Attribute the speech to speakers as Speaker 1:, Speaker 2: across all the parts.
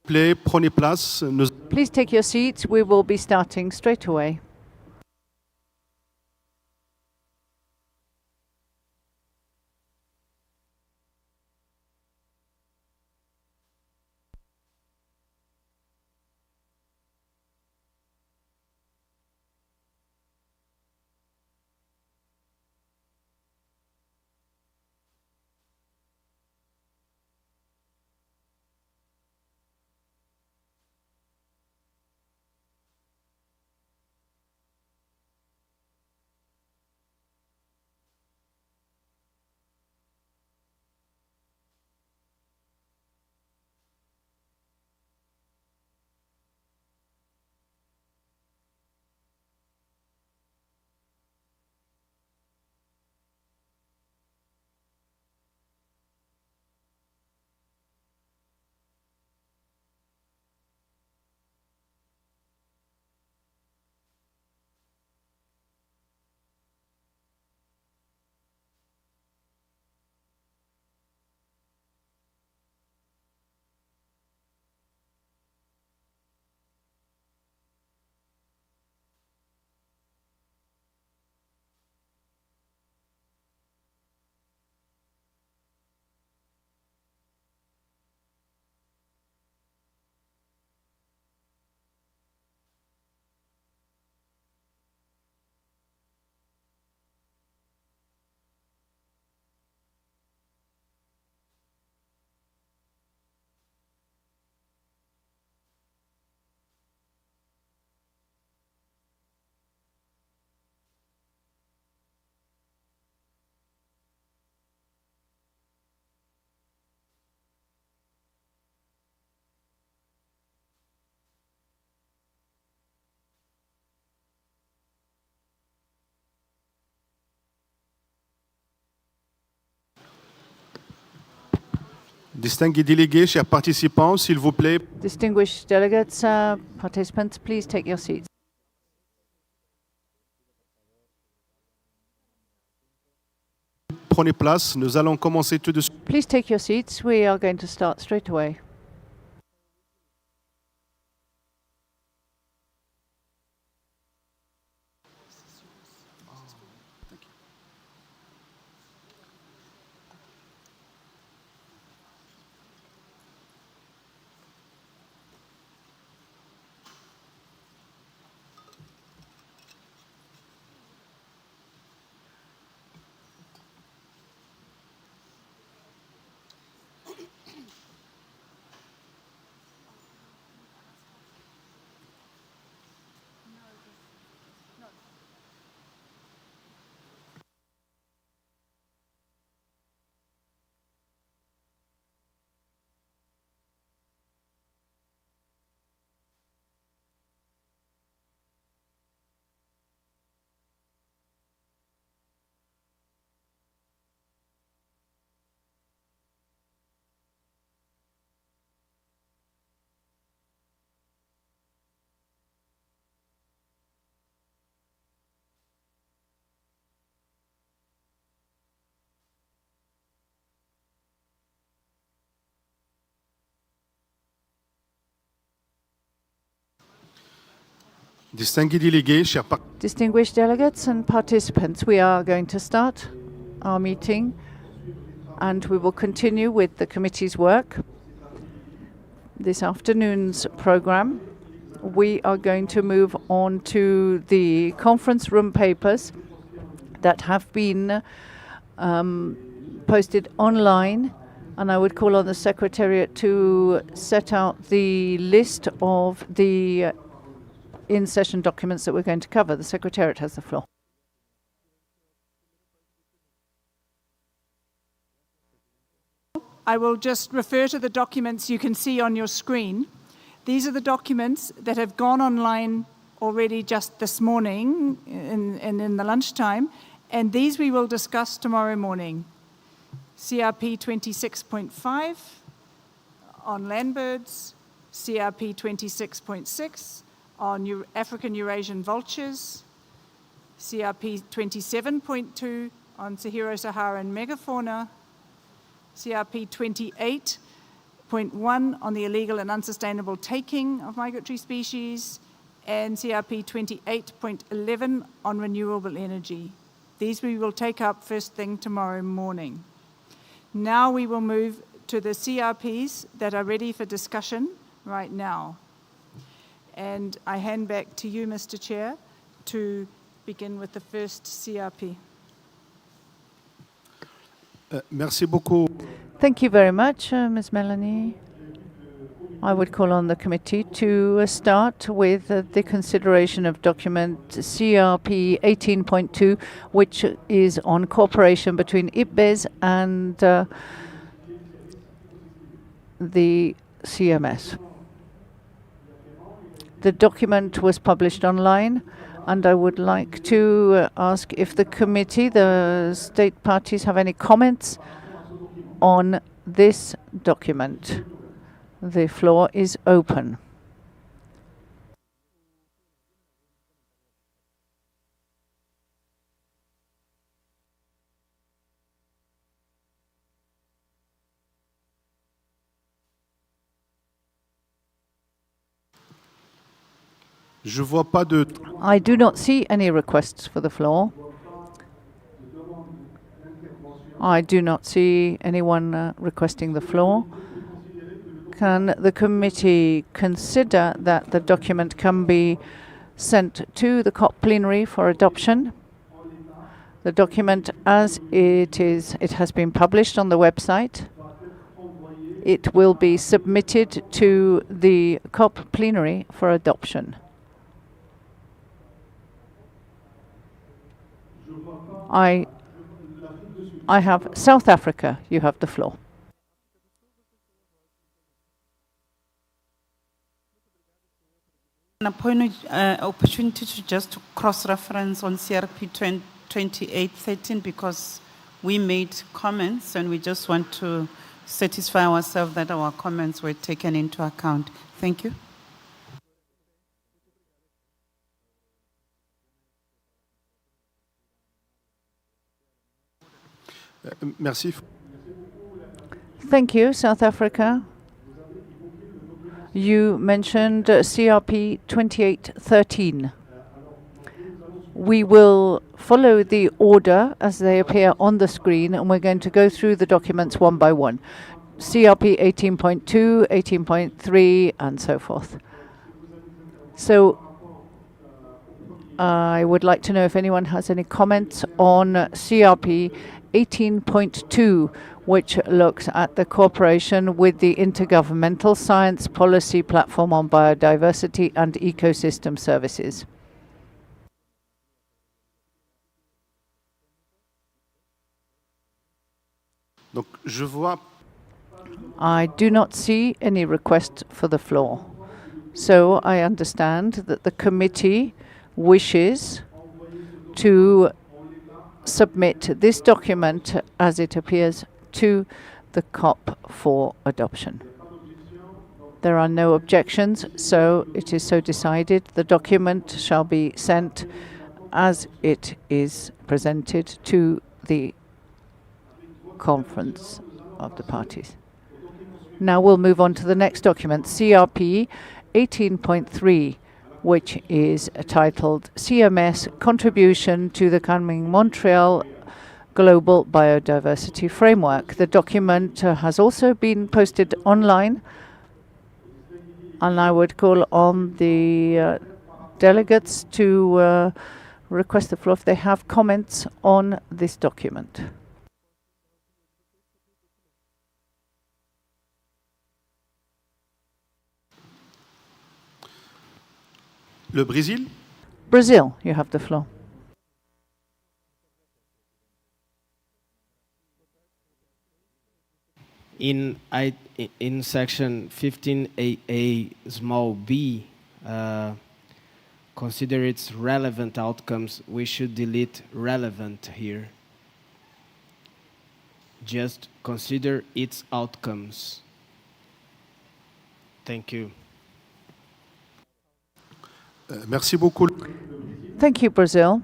Speaker 1: plaît, prenez place.
Speaker 2: Please take your seats. We will be starting straight away.
Speaker 1: Distingués délégués, chers participants, s'il vous plaît,
Speaker 2: Distinguished delegates, participants, please take your seats.
Speaker 1: prenez place. Nous allons commencer tout de suite.
Speaker 2: Please take your seats. We are going to start straight away.
Speaker 1: Distingués délégués,
Speaker 2: Distinguished delegates and participants, we are going to start our meeting and we will continue with the committee's work. This afternoon's program, we are going to move on to the conference room papers that have been posted online, and I would call on the Secretariat to set out the list of the in-session documents that we're going to cover. The Secretariat has the floor.
Speaker 3: I will just refer to the documents you can see on your screen. These are the documents that have gone online already just this morning and in the lunchtime, and these we will discuss tomorrow morning. CRP 26.5 on land birds, CRP 26.6 on African Eurasian vultures, CRP 27.2 on Saharo-Saharan megafauna, CRP 28 Point 1 on the illegal and unsustainable taking of migratory species, and CRP 28.11 on renewable energy. These we will take up first thing tomorrow morning. Now we will move to the CRPs that are ready for discussion right now. And I hand back to you, Mr. Chair, to begin with the first CRP.
Speaker 1: Merci beaucoup.
Speaker 2: Thank you very much, Ms. Melanie. I would call on the committee to start with the consideration of document CRP 18.2, which is on cooperation between IPBES and the CMS. The document was published online, and I would like to ask if the committee, the state parties, have any comments on this document. The floor is open.
Speaker 1: Je vois pas de...
Speaker 2: I do not see any requests for the floor. I do not see anyone requesting the floor. Can the committee consider that the document can be sent to the COP plenary for adoption? The document as it has been published on the website. It will be submitted to the COP plenary for adoption. I have South Africa. You have the floor.
Speaker 4: An opportunity to just cross-reference on CRP 2813 because we made comments and we just want to satisfy ourselves that our comments were taken into account. Thank you.
Speaker 1: Merci.
Speaker 2: Thank you, South Africa. You mentioned CRP 2813. We will follow the order as they appear on the screen, and we're going to go through the documents one by one. CRP 18.2, 18.3, and so forth. So I would like to know if anyone has any comments on CRP 18.2, which looks at the cooperation with the Intergovernmental Science Policy Platform on Biodiversity and Ecosystem Services.
Speaker 1: Donc, je vois...
Speaker 2: I do not see any request for the floor. So I understand that the committee wishes to submit this document as it appears to the COP for adoption. There are no objections, so it is so decided. The document shall be sent as it is presented to the conference of the parties. Now we'll move on to the next document, CRP 18.3, which is titled CMS Contribution to the coming Montreal Global Biodiversity Framework. The document has also been posted online, and I would call on the delegates to request the floor if they have comments on this document.
Speaker 1: Le Brésil?
Speaker 2: Brazil, you have the floor.
Speaker 5: In section 15AA small b, consider its relevant outcomes. We should delete relevant here. Just consider its outcomes. Thank you.
Speaker 1: Merci beaucoup.
Speaker 2: Thank you, Brazil.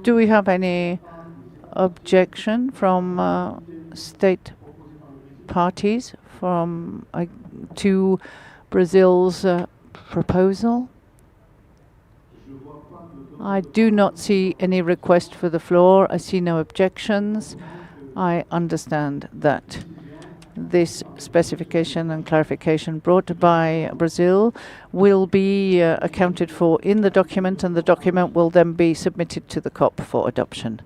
Speaker 2: Do we have any objection from state parties to Brazil's proposal? I do not see any request for the floor. I see no objections. I understand that this specification and clarification brought by Brazil will be accounted for in the document, and the document will then be submitted to the COP for adoption.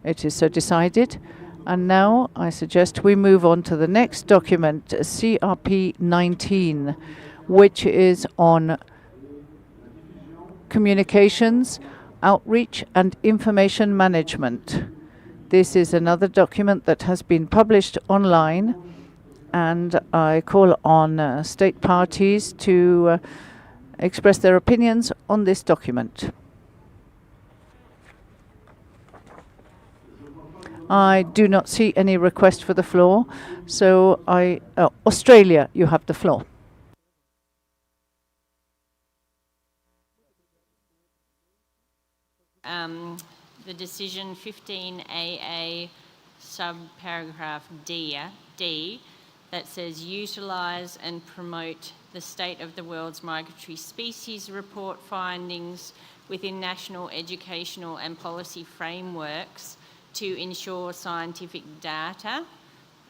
Speaker 2: It is so decided. And now I suggest we move on to the next document, CRP 19, which is on communications, outreach, and information management. This is another document that has been published online, and I call on state parties to express their opinions on this document. I do not see any request for the floor, so Australia, you have the floor.
Speaker 6: The decision 15AA subparagraph D that says utilise and promote the State of the World's Migratory Species report findings within national educational and policy frameworks to ensure scientific data.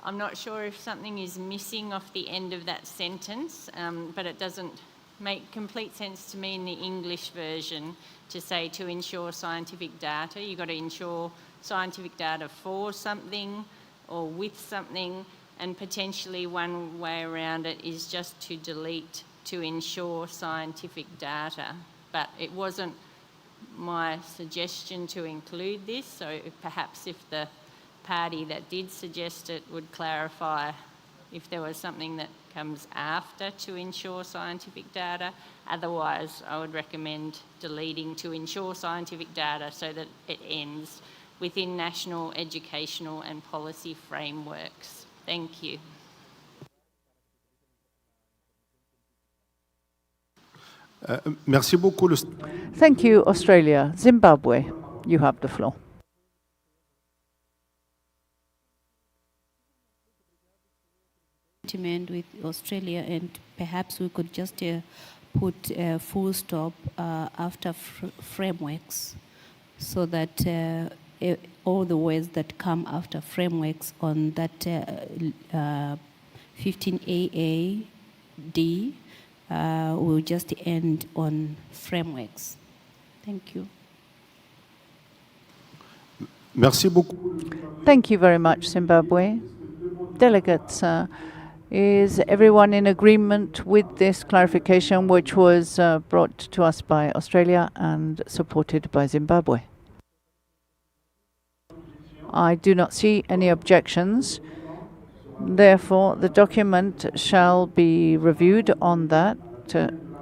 Speaker 6: I'm not sure if something is missing off the end of that sentence, but it doesn't make complete sense to me in the English version to say to ensure scientific data. You've got to ensure scientific data for something or with something, and potentially one way around it is just to delete to ensure scientific data. But it wasn't my suggestion to include this, so perhaps if the party that did suggest it would clarify if there was something that comes after to ensure scientific data. Otherwise, I would recommend deleting to ensure scientific data so that it ends within national educational and policy frameworks. Thank you.
Speaker 1: Merci beaucoup.
Speaker 2: Thank you, Australia. Zimbabwe, you have the floor.
Speaker 7: With Australia, and perhaps we could just put a full stop after frameworks, so that all the words that come after frameworks on that 15AA D will just end on frameworks. Thank you.
Speaker 1: Merci beaucoup.
Speaker 2: Thank you very much, Zimbabwe. Delegates, is everyone in agreement with this clarification, which was brought to us by Australia and supported by Zimbabwe? I do not see any objections. Therefore, the document shall be reviewed on that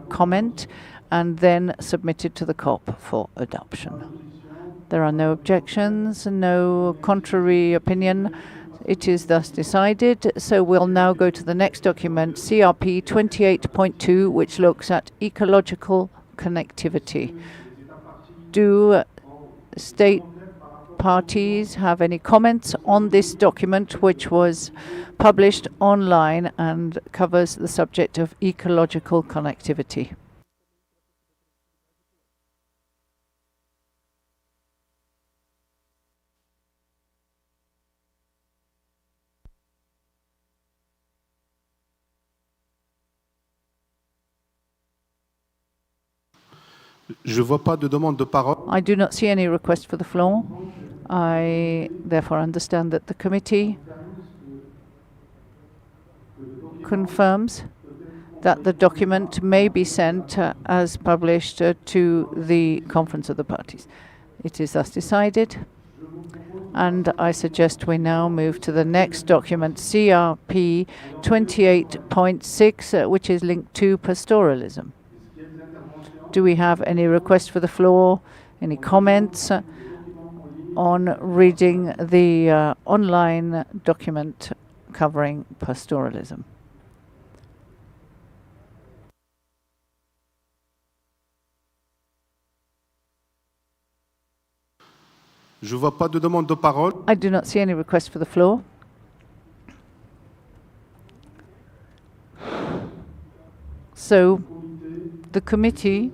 Speaker 2: comment and then submitted to the COP for adoption. There are no objections, no contrary opinion. It is thus decided. So we'll now go to the next document, CRP 28.2, which looks at ecological connectivity. Do state parties have any comments on this document, which was published online and covers the subject of ecological connectivity?
Speaker 1: Je vois pas de demande de parole.
Speaker 2: I do not see any request for the floor. I therefore understand that the committee confirms that the document may be sent as published to the Conference of the Parties. It is thus decided, and I suggest we now move to the next document, CRP 28.6, which is linked to pastoralism. Do we have any request for the floor? Any comments on reading the online document covering pastoralism?
Speaker 1: Je ne vois pas de demande de parole.
Speaker 2: I do not see any request for the floor. So the committee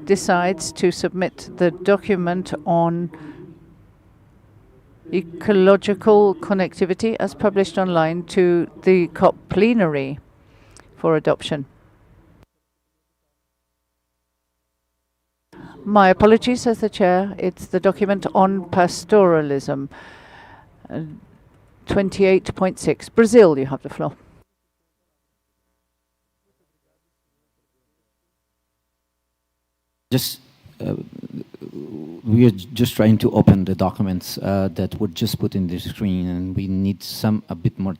Speaker 2: decides to submit the document on ecological connectivity as published online to the COP plenary for adoption. My apologies, says the chair. It's the document on pastoralism. 28.6. Brazil, you have the floor.
Speaker 8: We are just trying to open the documents that were just put in the screen, and we need a bit more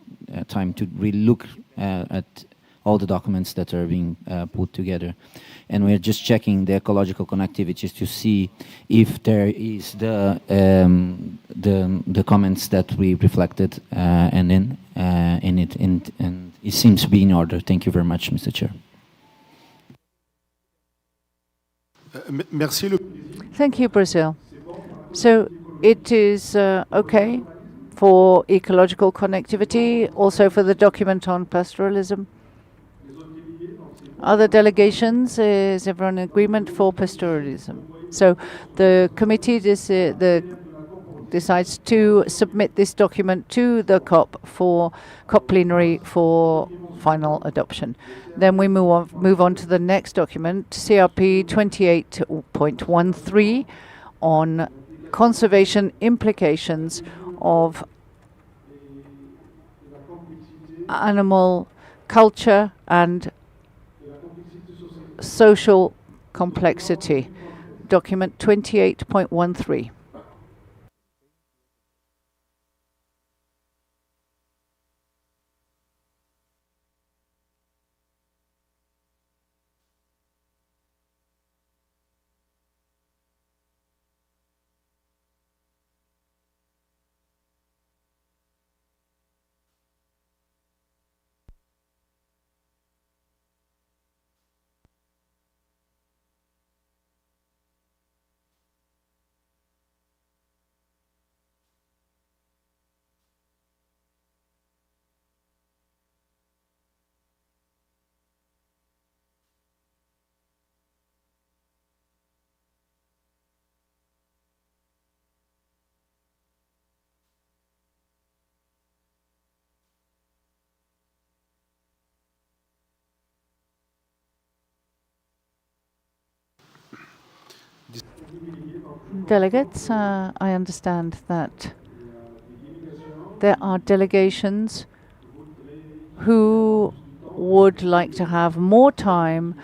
Speaker 8: time to really look at all the documents that are being put together. And we're just checking the ecological connectivities to see if there is the comments that we reflected in it, and it seems to be in order. Thank you very much, Mr. Chair.
Speaker 1: Merci.
Speaker 2: Thank you, Brazil. So it is okay for ecological connectivity, also for the document on pastoralism. Other delegations, is everyone in agreement for pastoralism? So the committee decides to submit this document to the COP plenary for final adoption. Then we move on to the next document, CRP 28.13, on conservation implications of animal culture and social complexity. Document 28.13. Delegates, I understand that there are delegations who would like to have more time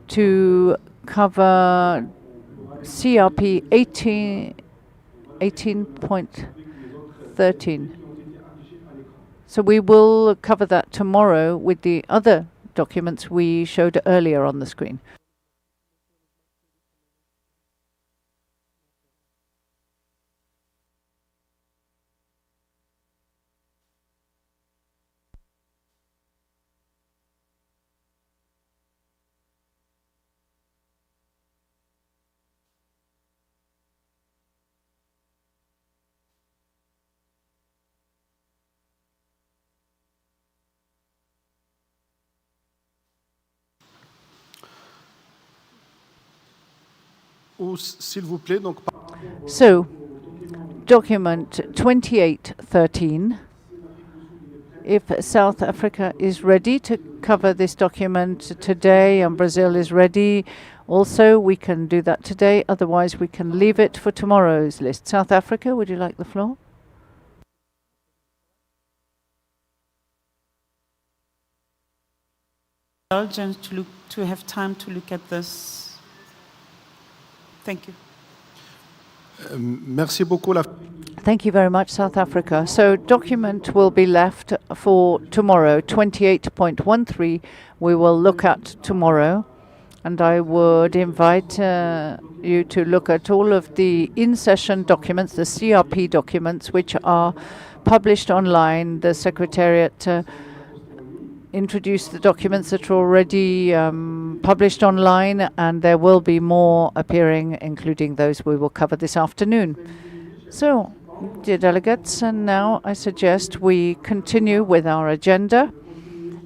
Speaker 2: to cover CRP 18.13. So we will cover that tomorrow with the other documents we showed earlier on the screen.
Speaker 1: S'il vous plaît, donc.
Speaker 2: So, document 2813. If South Africa is ready to cover this document today and Brazil is ready, also we can do that today. Otherwise, we can leave it for tomorrow's list. South Africa, would you like the floor?
Speaker 4: Belgians to have time to look at this. Thank you.
Speaker 1: Merci beaucoup.
Speaker 2: Thank you very much, South Africa. So document will be left for tomorrow, 28.13. We will look at tomorrow. And I would invite you to look at all of the in-session documents, the CRP documents, which are published online. The Secretariat introduced the documents that are already published online, and there will be more appearing, including those we will cover this afternoon. So, dear delegates, and now I suggest we continue with our agenda,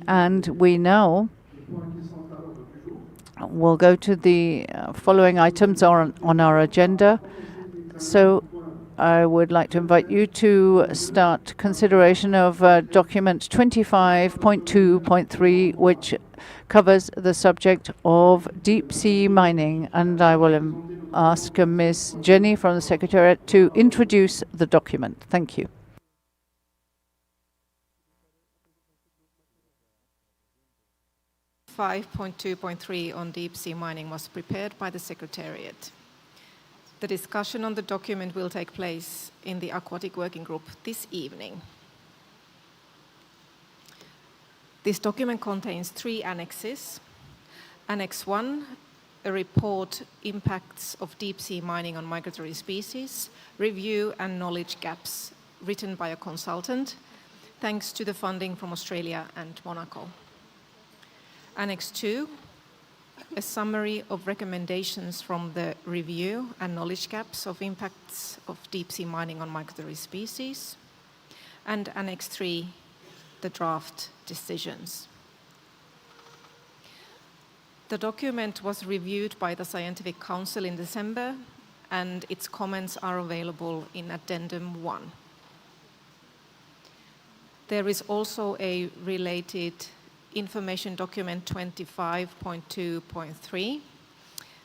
Speaker 2: and we now will go to the following items on our agenda. So, I would like to invite you to start consideration of document 25.2.3, which covers the subject of deep sea mining. And I will ask Ms. Jenny from the Secretariat to introduce the document. Thank you.
Speaker 9: .2.3 on deep sea mining was prepared by the Secretariat. The discussion on the document will take place in the Aquatic Working Group this evening. This document contains 3 annexes. Annex 1, a report, Impacts of Deep Sea Mining on Migratory Species, Review and Knowledge Gaps, written by a consultant, thanks to the funding from Australia and Monaco. Annex 2, a summary of recommendations from the review and knowledge gaps of impacts of deep sea mining on migratory species. And Annex 3, the draft decisions. The document was reviewed by the Scientific Council in December, and its comments are available in Addendum 1. There is also a related information document 25.2.3,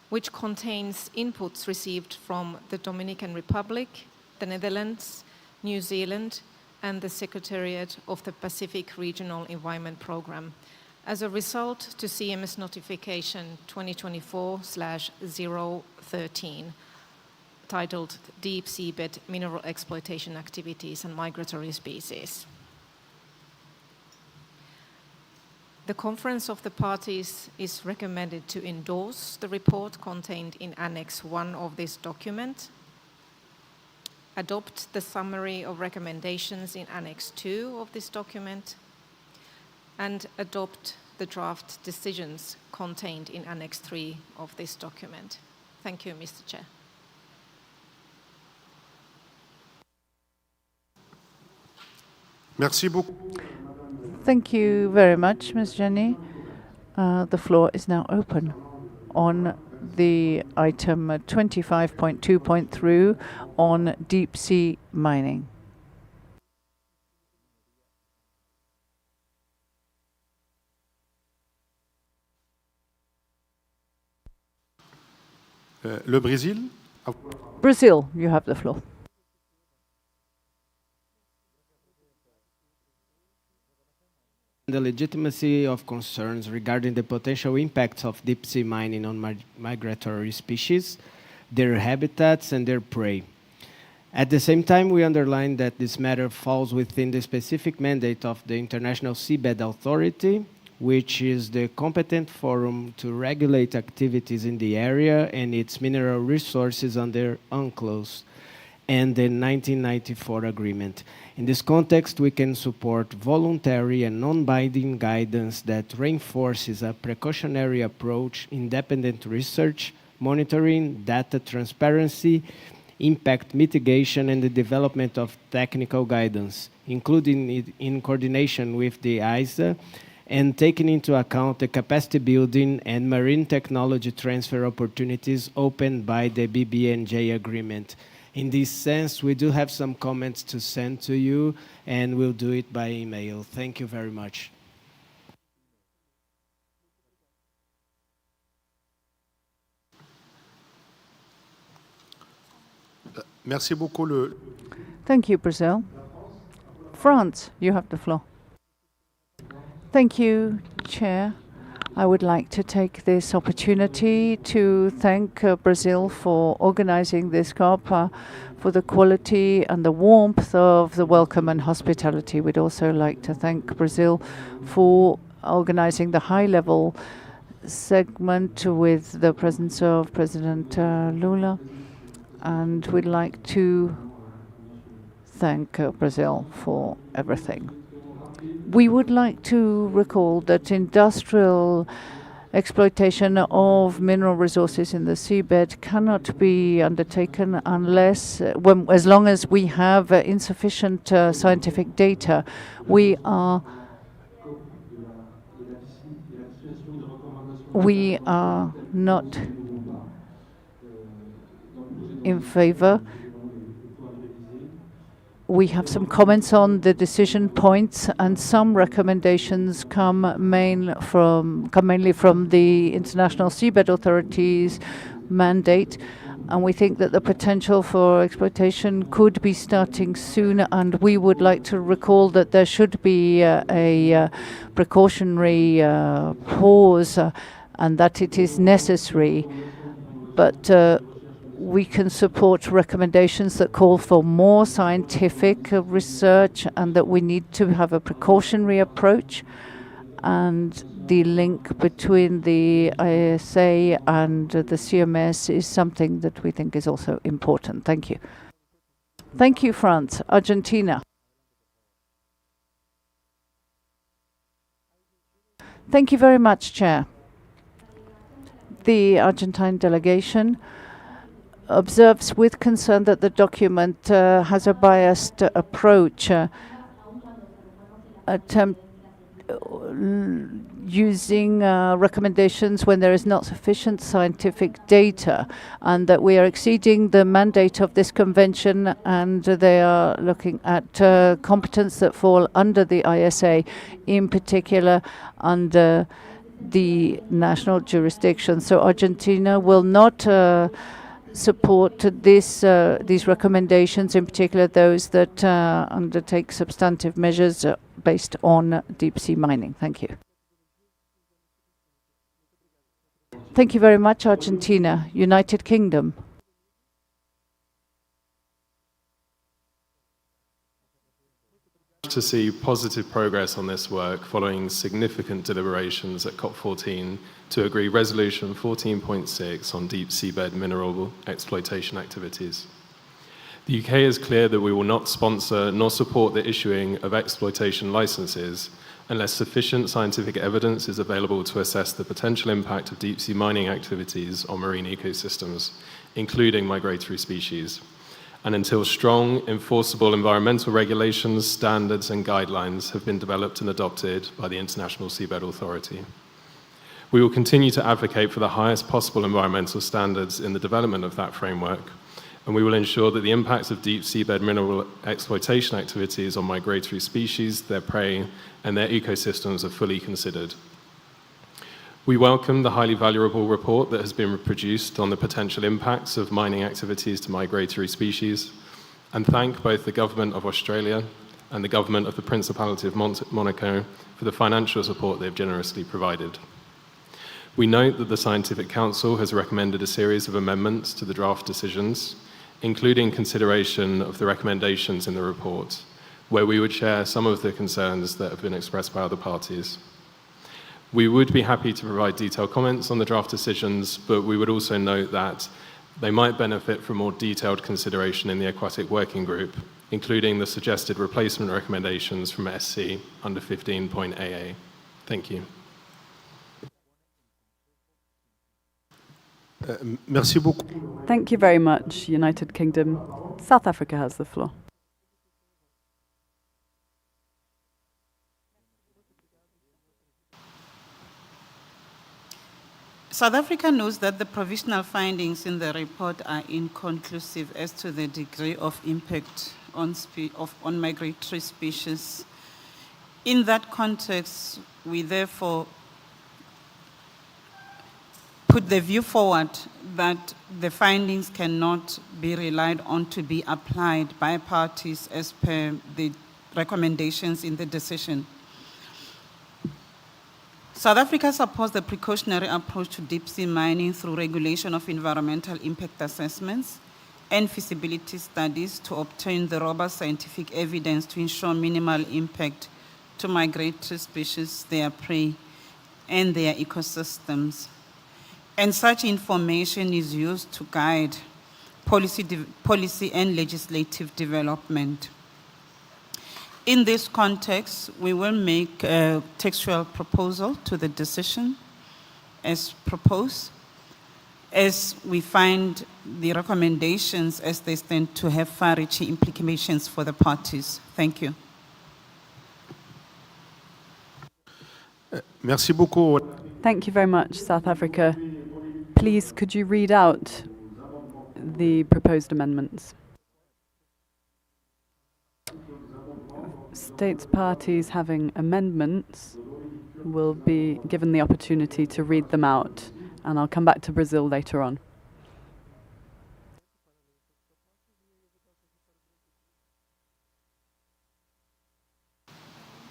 Speaker 9: which contains inputs received from the Dominican Republic, the Netherlands, New Zealand, and the Secretariat of the Pacific Regional Environment Programme as a result to CMS notification 2024/013, titled Deep Seabed Mineral Exploitation Activities and Migratory Species. The Conference of the Parties is recommended to endorse the report contained in Annex 1 of this document, adopt the summary of recommendations in Annex 2 of this document, and adopt the draft decisions contained in Annex 3 of this document. Thank you, Mr. Chair.
Speaker 1: Merci beaucoup.
Speaker 2: Thank you very much, Ms. Jenny. The floor is now open on the item 25.2.3 on deep sea mining.
Speaker 1: Le Brésil.
Speaker 2: Brazil, you have the floor.
Speaker 5: The legitimacy of concerns regarding the potential impacts of deep sea mining on migratory species, their habitats, and their prey. At the same time, we underline that this matter falls within the specific mandate of the International Seabed Authority, which is the competent forum to regulate activities in the area and its mineral resources under UNCLOS and the 1994 agreement. In this context, we can support voluntary and non-binding guidance that reinforces a precautionary approach, independent research, monitoring, data transparency, impact mitigation, and the development of technical guidance, including in coordination with the ISA, and taking into account the capacity building and marine technology transfer opportunities opened by the BBNJ agreement. In this sense, we do have some comments to send to you, and we'll do it by email. Thank you very much.
Speaker 1: Merci beaucoup.
Speaker 2: Thank you, Brazil. France, you have the floor. Thank you, Chair. I would like to take this opportunity to thank Brazil for organizing this COP, for the quality and the warmth of the welcome and hospitality. We'd also like to thank Brazil for organizing the high-level segment with the presence of President Lula. And we'd like to thank Brazil for everything. We would like to recall that industrial exploitation of mineral resources in the seabed cannot be undertaken unless, as long as we have insufficient scientific data. We are not in favor. We have some comments on the decision points, and some recommendations come mainly from the International Seabed Authority's mandate, and we think that the potential for exploitation could be starting soon, and we would like to recall that there should be a precautionary pause and that it is necessary. But we can support recommendations that call for more scientific research and that we need to have a precautionary approach. And the link between the ISA and the CMS is something that we think is also important. Thank you. Thank you, France. Argentina. Thank you very much, Chair. The Argentine delegation observes with concern that the document has a biased approach, using recommendations when there is not sufficient scientific data, and that we are exceeding the mandate of this convention, and they are looking at competence that fall under the ISA, in particular under the national jurisdiction. So Argentina will not support these recommendations, in particular those that undertake substantive measures based on deep sea mining. Thank you. Thank you very much, Argentina. United Kingdom.
Speaker 10: To see positive progress on this work following significant deliberations at COP15 to agree Resolution 14.6 on deep seabed mineral exploitation activities. The UK is clear that we will not sponsor nor support the issuing of exploitation licenses unless sufficient scientific evidence is available to assess the potential impact of deep sea mining activities on marine ecosystems, including migratory species, and until strong, enforceable environmental regulations, standards, and guidelines have been developed and adopted by the International Seabed Authority. We will continue to advocate for the highest possible environmental standards in the development of that framework, and we will ensure that the impacts of deep seabed mineral exploitation activities on migratory species, their prey, and their ecosystems are fully considered. We welcome the highly valuable report that has been produced on the potential impacts of mining activities to migratory species, and thank both the Government of Australia and the Government of the Principality of Monaco for the financial support they've generously provided. We note that the Scientific Council has recommended a series of amendments to the draft decisions, including consideration of the recommendations in the report, where we would share some of the concerns that have been expressed by other parties. We would be happy to provide detailed comments on the draft decisions, but we would also note that they might benefit from more detailed consideration in the Aquatic Working Group, including the suggested replacement recommendations from SC under 15.AA. Thank you.
Speaker 1: Merci beaucoup.
Speaker 11: Thank you very much, United Kingdom. South Africa has the floor.
Speaker 4: South Africa knows that the provisional findings in the report are inconclusive as to the degree of impact on migratory species. In that context, we therefore put the view forward that the findings cannot be relied on to be applied by parties as per the recommendations in the decision. South Africa supports the precautionary approach to deep sea mining through regulation of environmental impact assessments and feasibility studies to obtain the robust scientific evidence to ensure minimal impact to migratory species, their prey, and their ecosystems. And such information is used to guide policy and legislative development. In this context, we will make a textual proposal to the decision as proposed, as we find the recommendations as they stand to have far-reaching implications for the parties. Thank you.
Speaker 1: Merci beaucoup.
Speaker 11: Thank you very much, South Africa. Please, could you read out the proposed amendments? States parties having amendments will be given the opportunity to read them out, and I'll come back to Brazil later on.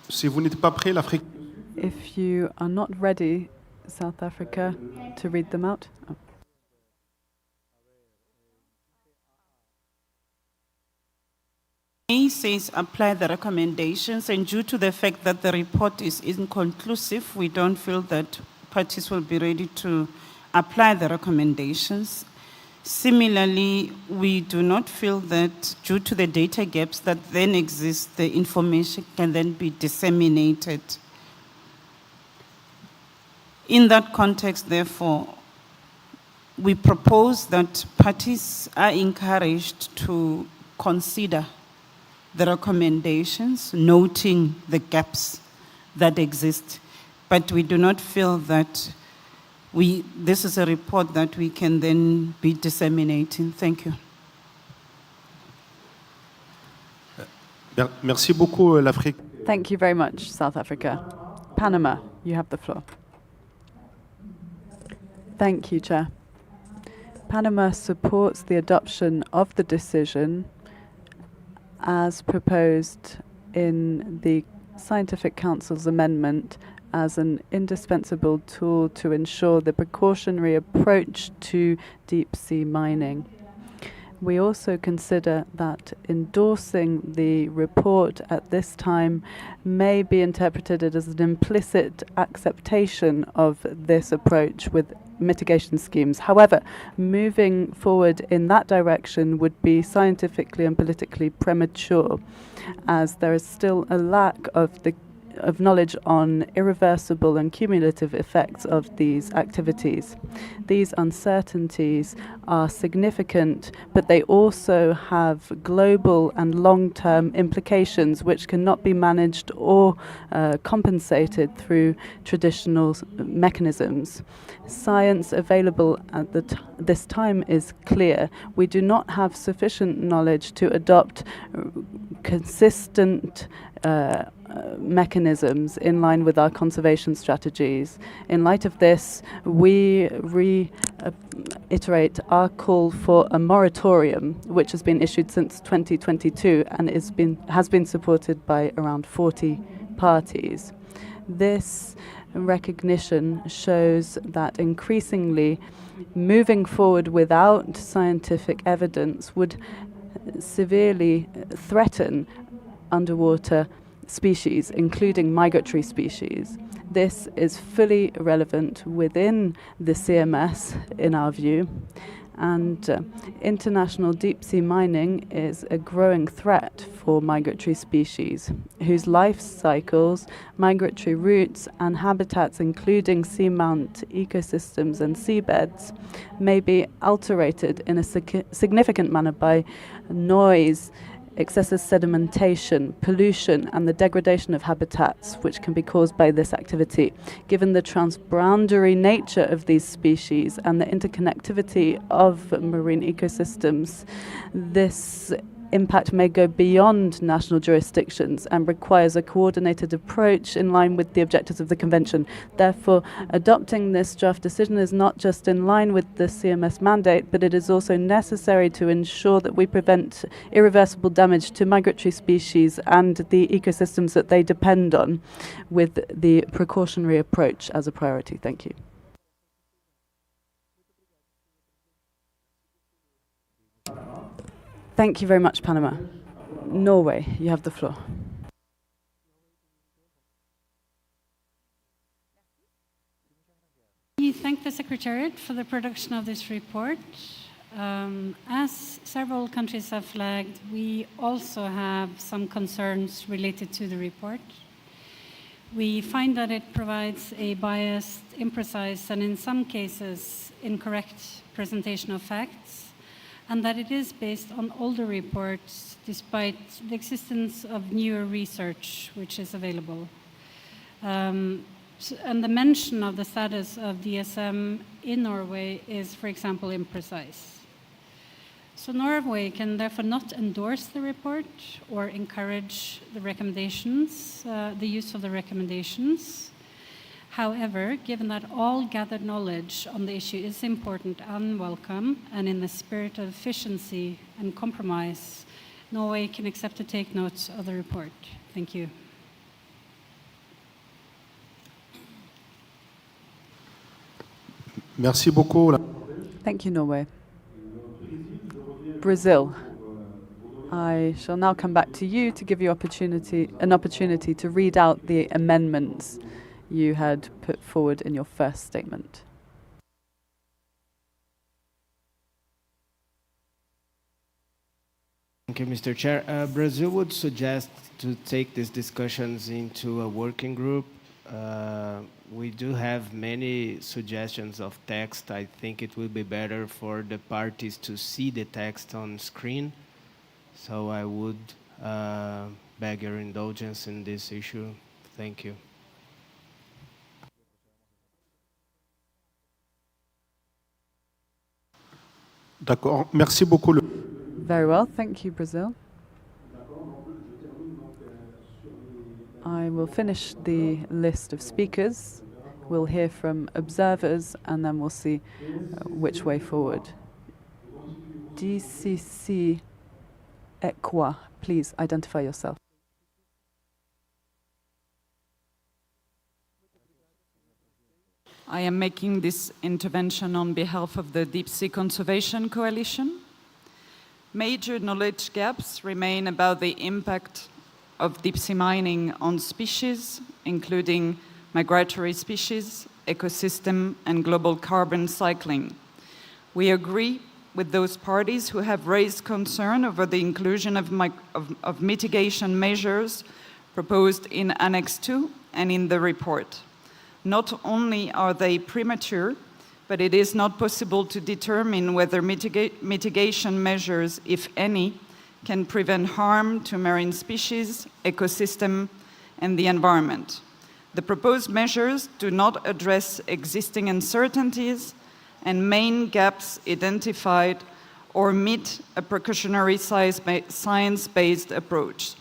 Speaker 1: Si vous n'êtes pas prêt, l'Afrique.
Speaker 11: If you are not ready, South Africa, to read them out. Oh.
Speaker 4: A says apply the recommendations, and due to the fact that the report is inconclusive, we don't feel that parties will be ready to apply the recommendations. Similarly, we do not feel that due to the data gaps that then exist, the information can then be disseminated. In that context, therefore, we propose that parties are encouraged to consider the recommendations, noting the gaps that exist. But we do not feel that this is a report that we can then be disseminating. Thank you.
Speaker 1: Merci beaucoup, l'Afrique.
Speaker 11: Thank you very much, South Africa. Panama, you have the floor. Thank you, Chair. Panama supports the adoption of the decision as proposed in the Scientific Council's amendment as an indispensable tool to ensure the precautionary approach to deep-sea mining. We also consider that endorsing the report at this time may be interpreted as an implicit acceptation of this approach with mitigation schemes. However, moving forward in that direction would be scientifically and politically premature, as there is still a lack of knowledge on irreversible and cumulative effects of these activities. These uncertainties are significant, but they also have global and long-term implications which cannot be managed or compensated through traditional mechanisms. Science available at this time is clear. We do not have sufficient knowledge to adopt consistent mechanisms in line with our conservation strategies. In light of this, we reiterate our call for a moratorium, which has been issued since 2022 and has been supported by around 40 parties. This recognition shows that increasingly moving forward without scientific evidence would severely threaten underwater species, including migratory species. This is fully relevant within the CMS, in our view, and international deep-sea mining is a growing threat for migratory species, whose life cycles, migratory routes, and habitats, including seamount ecosystems and seabeds, may be alterated in a significant manner by noise, excessive sedimentation, pollution, and the degradation of habitats, which can be caused by this activity. Given the transboundary nature of these species and the interconnectivity of marine ecosystems, this impact may go beyond national jurisdictions and requires a coordinated approach in line with the objectives of the Convention. Therefore, adopting this draft decision is not just in line with the CMS mandate, but it is also necessary to ensure that we prevent irreversible damage to migratory species and the ecosystems that they depend on, with the precautionary approach as a priority. Thank you. Thank you very much, Panama. Norway, you have the floor.
Speaker 12: We thank the Secretariat for the production of this report. As several countries have flagged, we also have some concerns related to the report. We find that it provides a biased, imprecise, and in some cases incorrect presentation of facts, and that it is based on older reports despite the existence of newer research which is available. And the mention of the status of DSM in Norway is, for example, imprecise. So Norway can therefore not endorse the report or encourage the recommendations, the use of the recommendations. However, given that all gathered knowledge on the issue is important and welcome, and in the spirit of efficiency and compromise, Norway can accept to take notes of the report. Thank you.
Speaker 1: Merci beaucoup.
Speaker 11: Thank you, Norway. Brazil. I shall now come back to you to give you an opportunity to read out the amendments you had put forward in your first statement.
Speaker 5: Thank you, Mr. Chair. Brazil would suggest to take these discussions into a working group. We do have many suggestions of text. I think it will be better for the parties to see the text on screen. So I would beg your indulgence in this issue. Thank you.
Speaker 1: D'accord. Merci beaucoup.
Speaker 11: Very well. Thank you, Brazil. I will finish the list of speakers. We'll hear from observers, and then we'll see which way forward. DCC Equa, please identify yourself.
Speaker 13: I am making this intervention on behalf of the Deep Sea Conservation Coalition. Major knowledge gaps remain about the impact of deep sea mining on species, including migratory species, ecosystem, and global carbon cycling. We agree with those parties who have raised concern over the inclusion of mitigation measures proposed in Annex 2 and in the report. Not only are they premature, but it is not possible to determine whether mitigation measures, if any, can prevent harm to marine species, ecosystem, and the environment. The proposed measures do not address existing uncertainties and main gaps identified or meet a precautionary science-based approach.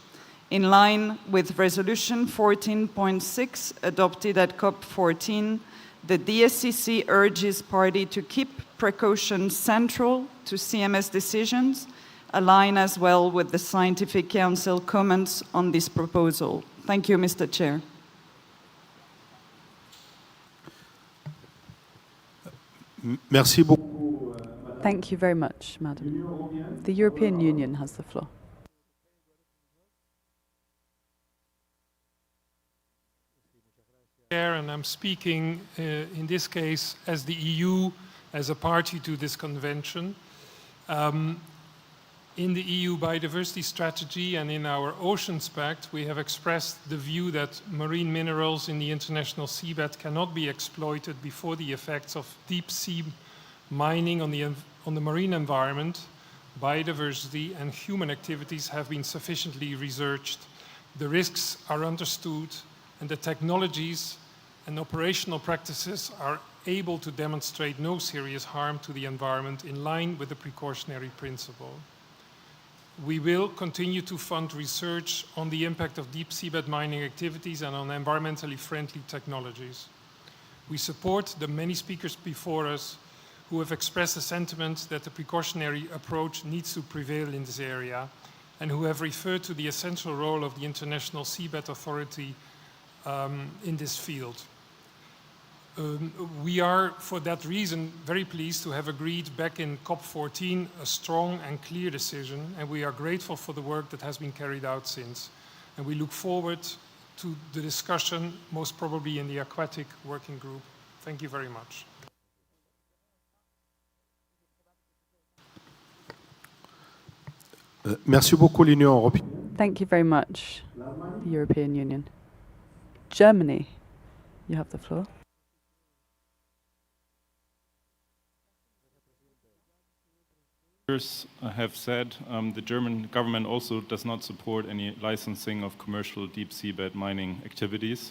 Speaker 13: In line with Resolution 14.6 adopted at COP15, the DSCC urges parties to keep precaution central to CMS decisions, align as well with the Scientific Council comments on this proposal. Thank you, Mr. Chair.
Speaker 1: Merci beaucoup.
Speaker 11: Thank you very much, Madam. The European Union has the floor.
Speaker 14: And I'm speaking in this case as the EU, as a party to this convention. In the EU Biodiversity Strategy and in our Oceans Pact, we have expressed the view that marine minerals in the international seabed cannot be exploited before the effects of deep sea mining on the marine environment, biodiversity, and human activities have been sufficiently researched. The risks are understood, and the technologies and operational practices are able to demonstrate no serious harm to the environment in line with the precautionary principle. We will continue to fund research on the impact of deep seabed mining activities and on environmentally friendly technologies. We support the many speakers before us who have expressed a sentiment that the precautionary approach needs to prevail in this area and who have referred to the essential role of the International Seabed Authority in this field. We are, for that reason, very pleased to have agreed back in COP14 a strong and clear decision, and we are grateful for the work that has been carried out since. And we look forward to the discussion, most probably in the Aquatic Working Group. Thank you very much.
Speaker 1: Merci beaucoup, l'Union européenne.
Speaker 11: Thank you very much, the European Union. Germany, you have the floor.
Speaker 15: Have said the German government also does not support any licensing of commercial deep seabed mining activities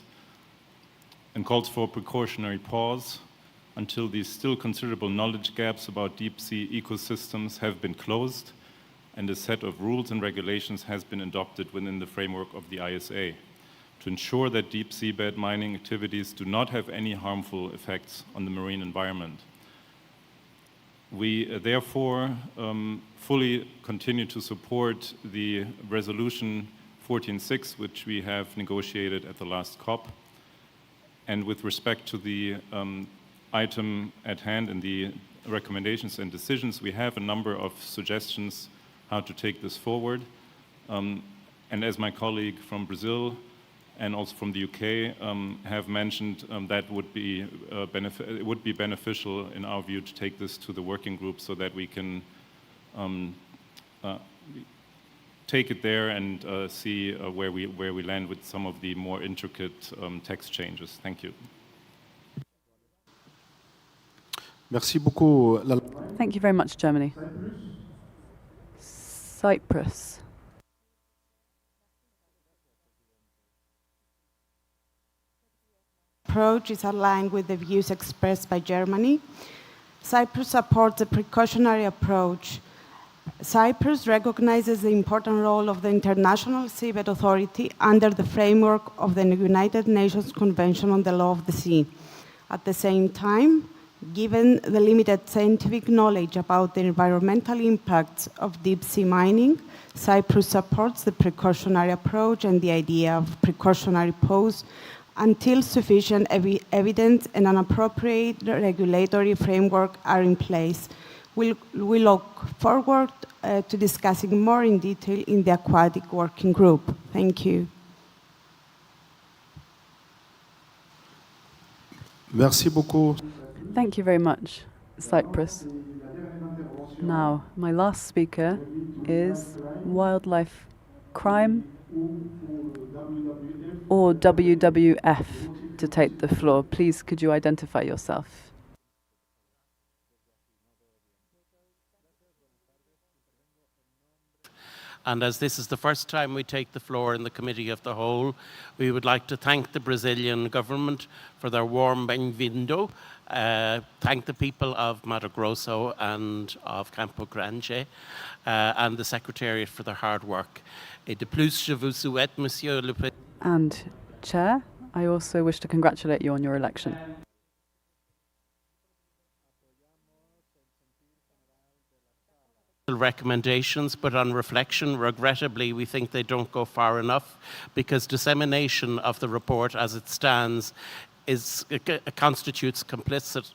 Speaker 15: and calls for a precautionary pause until these still considerable knowledge gaps about deep sea ecosystems have been closed and a set of rules and regulations has been adopted within the framework of the ISA to ensure that deep seabed mining activities do not have any harmful effects on the marine environment. We therefore fully continue to support the resolution 14.6, which we have negotiated at the last COP. And with respect to the item at hand and the recommendations and decisions, we have a number of suggestions how to take this forward. And as my colleague from Brazil and also from the UK have mentioned, that would be it would be beneficial in our view to take this to the working group so that we can take it there and see where we land with some of the more intricate text changes. Thank you.
Speaker 1: Merci beaucoup.
Speaker 11: Thank you very much, Germany. Cyprus.
Speaker 16: Approach is aligned with the views expressed by Germany. Cyprus supports a precautionary approach. Cyprus recognizes the important role of the International Seabed Authority under the framework of the United Nations Convention on the Law of the Sea. At the same time, given the limited scientific knowledge about the environmental impacts of deep sea mining, Cyprus supports the precautionary approach and the idea of precautionary pause until sufficient evidence and an appropriate regulatory framework are in place. We look forward to discussing more in detail in the Aquatic Working Group. Thank you.
Speaker 1: Merci beaucoup.
Speaker 11: Thank you very much, Cyprus. Now, my last speaker is wildlife crime or WWF to take the floor. Please, could you identify yourself?
Speaker 17: And as this is the first time we take the floor in the Committee of the Whole, we would like to thank the Brazilian government for their warm bem-vindo, thank the people of Mato Grosso and of Campo Grande, and the Secretariat for their hard work. Et de plus, je vous souhaite, Monsieur le Président.
Speaker 11: And Chair, I also wish to congratulate you on your election.
Speaker 17: Recommendations, but on reflection, regrettably, we think they don't go far enough because dissemination of the report as it stands constitutes implicit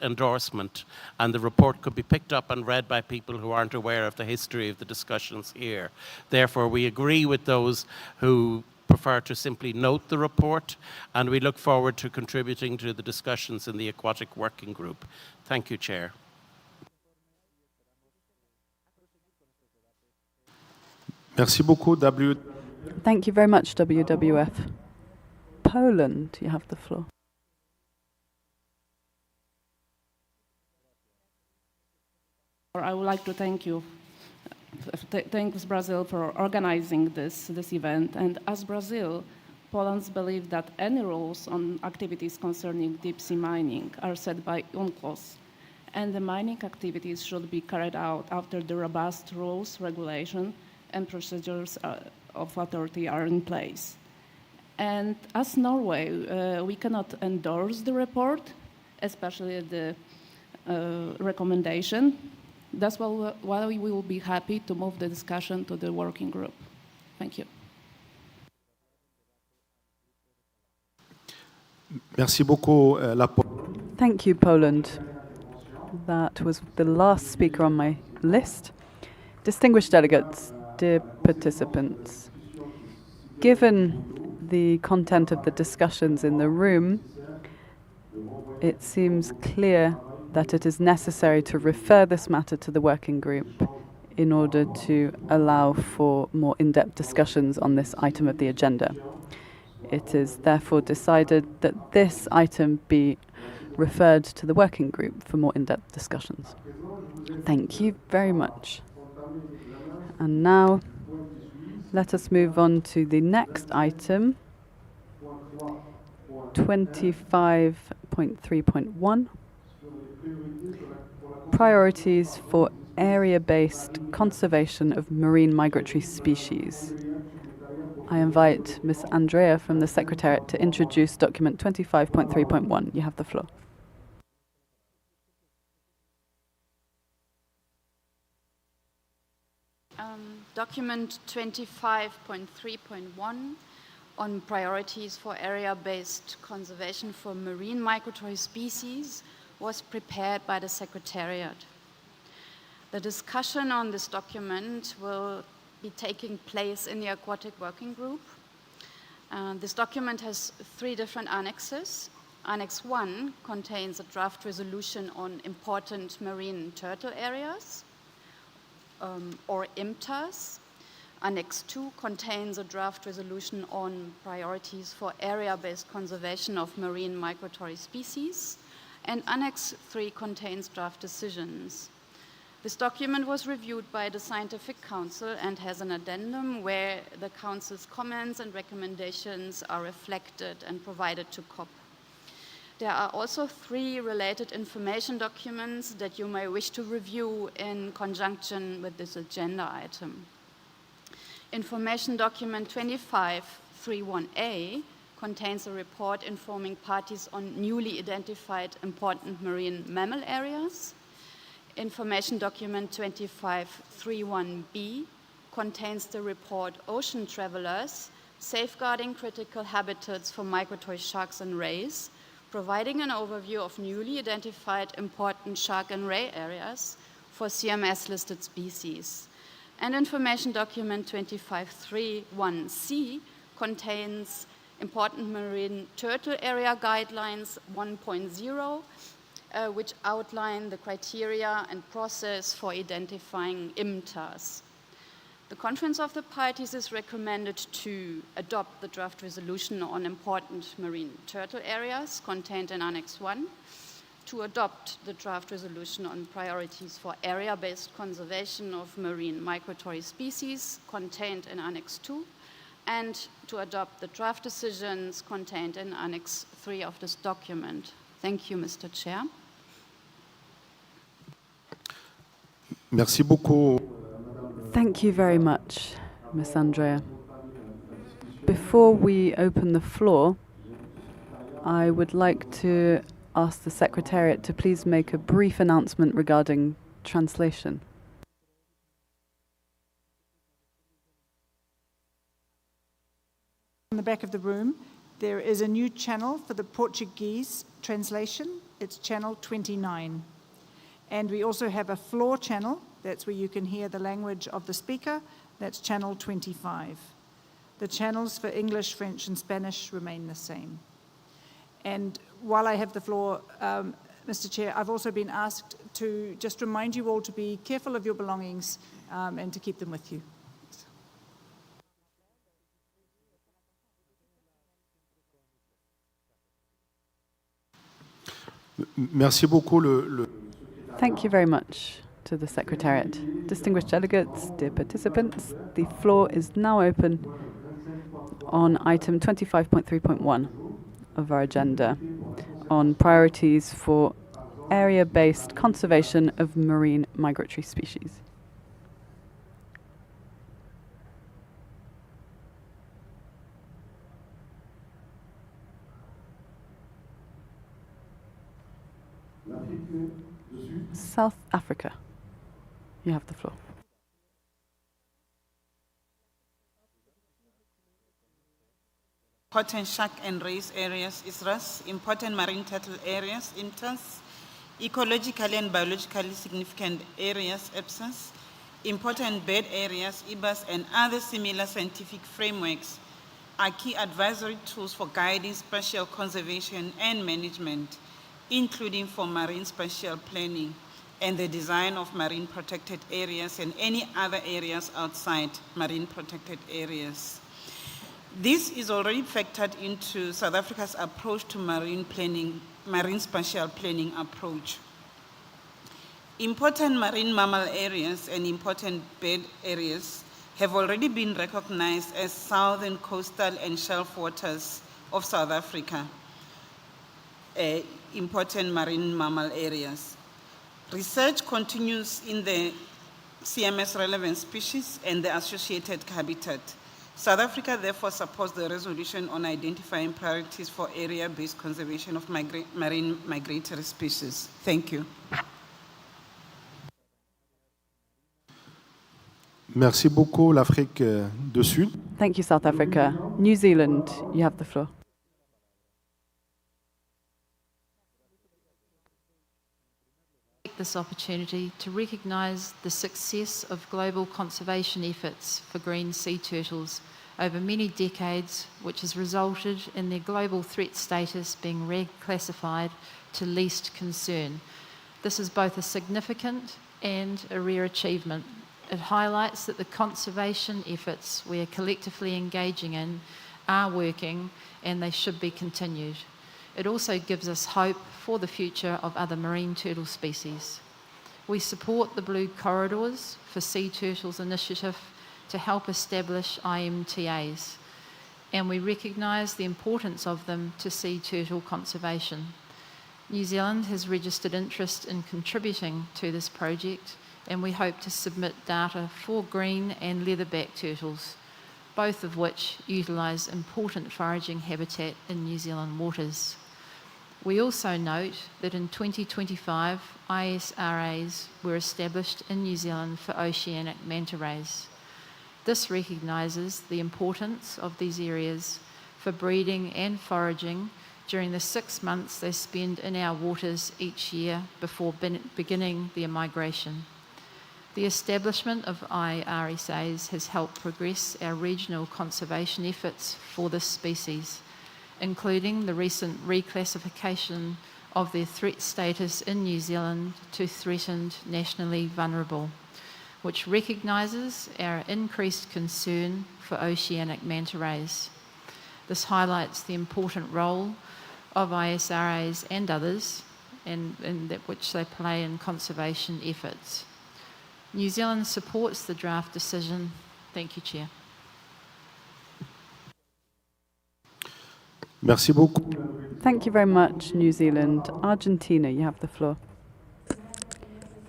Speaker 17: endorsement, and the report could be picked up and read by people who aren't aware of the history of the discussions here. Therefore, we agree with those who prefer to simply note the report, and we look forward to contributing to the discussions in the Aquatic Working Group. Thank you, Chair.
Speaker 1: Merci beaucoup,
Speaker 11: Thank you very much, WWF. Poland, you have the floor.
Speaker 18: I would like to thank you. Thanks Brazil for organizing this event. And as Brazil, Poland's believe that any rules on activities concerning deep sea mining are set by UNCLOS, and the mining activities should be carried out after the robust rules, regulation, and procedures of authority are in place. And as Norway, we cannot endorse the report, especially the recommendation. That's why we will be happy to move the discussion to the working group. Thank you.
Speaker 1: Merci beaucoup.
Speaker 11: Thank you, Poland. That was the last speaker on my list. Distinguished delegates, dear participants, given the content of the discussions in the room, it seems clear that it is necessary to refer this matter to the working group in order to allow for more in-depth discussions on this item of the agenda. It is therefore decided that this item be referred to the working group for more in-depth discussions. Thank you very much. And now, let us move on to the next item, 25.3.1, priorities for area-based conservation of marine migratory species. I invite Ms. Andrea from the Secretariat to introduce document 25.3.1. You have the floor.
Speaker 19: Document 25.3.1 on priorities for area-based conservation for marine migratory species was prepared by the Secretariat. The discussion on this document will be taking place in the Aquatic Working Group. This document has 3 different annexes. Annex 1 contains a draft resolution on important marine turtle areas, or IMTAs. Annex 2 contains a draft resolution on priorities for area-based conservation of marine migratory species. And Annex 3 contains draft decisions. This document was reviewed by the Scientific Council and has an addendum where the Council's comments and recommendations are reflected and provided to COP. There are also 3 related information documents that you may wish to review in conjunction with this agenda item. Information document 25.3.1a contains a report informing parties on newly identified important marine mammal areas. Information document 25.3.1b contains the report Ocean Travelers, Safeguarding Critical Habitats for Migratory Sharks and Rays, providing an overview of newly identified important shark and ray areas for CMS-listed species. And information document 25.3.1c contains important marine turtle area guidelines 1.0, which outline the criteria and process for identifying IMTAs. The Conference of the Parties is recommended to adopt the draft resolution on important marine turtle areas contained in Annex 1, to adopt the draft resolution on priorities for area-based conservation of marine migratory species contained in Annex 2, and to adopt the draft decisions contained in Annex 3 of this document. Thank you, Mr. Chair.
Speaker 1: Merci beaucoup.
Speaker 11: Thank you very much, Ms. Andrea. Before we open the floor, I would like to ask the Secretariat to please make a brief announcement regarding translation.
Speaker 3: In the back of the room, there is a new channel for the Portuguese translation. It's channel 29. And we also have a floor channel. That's where you can hear the language of the speaker. That's channel 25. The channels for English, French, and Spanish remain the same. And while I have the floor, Mr. Chair, I've also been asked to just remind you all to be careful of your belongings and to keep them with you.
Speaker 1: Merci beaucoup.
Speaker 11: Thank you very much to the Secretariat. Distinguished delegates, dear participants, the floor is now open on item 25.3.1 of our agenda on priorities for area-based conservation of marine migratory species. South Africa. You have the floor.
Speaker 4: Important shark and race areas, ISRAS, important marine turtle areas, IMTAs, ecologically and biologically significant areas, EPSAs, important bird areas, IBAS, and other similar scientific frameworks are key advisory tools for guiding spatial conservation and management, including for marine spatial planning and the design of marine protected areas and any other areas outside marine protected areas. This is already factored into South Africa's approach to marine spatial planning approach. Important marine mammal areas and important bird areas have already been recognized as southern coastal and shelf waters of South Africa, important marine mammal areas. Research continues in the CMS relevant species and the associated habitat. South Africa therefore supports the resolution on identifying priorities for area-based conservation of marine migratory species. Thank you.
Speaker 1: Merci beaucoup, l'Afrique du Sud.
Speaker 11: Thank you, South Africa. New Zealand, you have the floor.
Speaker 20: This opportunity to recognise the success of global conservation efforts for green sea turtles over many decades, which has resulted in their global threat status being reclassified to least concern. This is both a significant and a rare achievement. It highlights that the conservation efforts we are collectively engaging in are working and they should be continued. It also gives us hope for the future of other marine turtle species. We support the Blue Corridors for Sea Turtles initiative to help establish IMTAs, and we recognise the importance of them to sea turtle conservation. New Zealand has registered interest in contributing to this project, and we hope to submit data for green and leatherback turtles, both of which utilise important foraging habitat in New Zealand waters. We also note that in 2025, ISRAs were established in New Zealand for oceanic manta rays. This recognises the importance of these areas for breeding and foraging during the 6 months they spend in our waters each year before beginning their migration. The establishment of IRSAs has helped progress our regional conservation efforts for this species, including the recent reclassification of their threat status in New Zealand to threatened nationally vulnerable, which recognises our increased concern for oceanic manta rays. This highlights the important role of ISRAs and others and that which they play in conservation efforts. New Zealand supports the draft decision. Thank you, Chair.
Speaker 1: Merci beaucoup.
Speaker 11: Thank you very much, New Zealand. Argentina, you have the floor.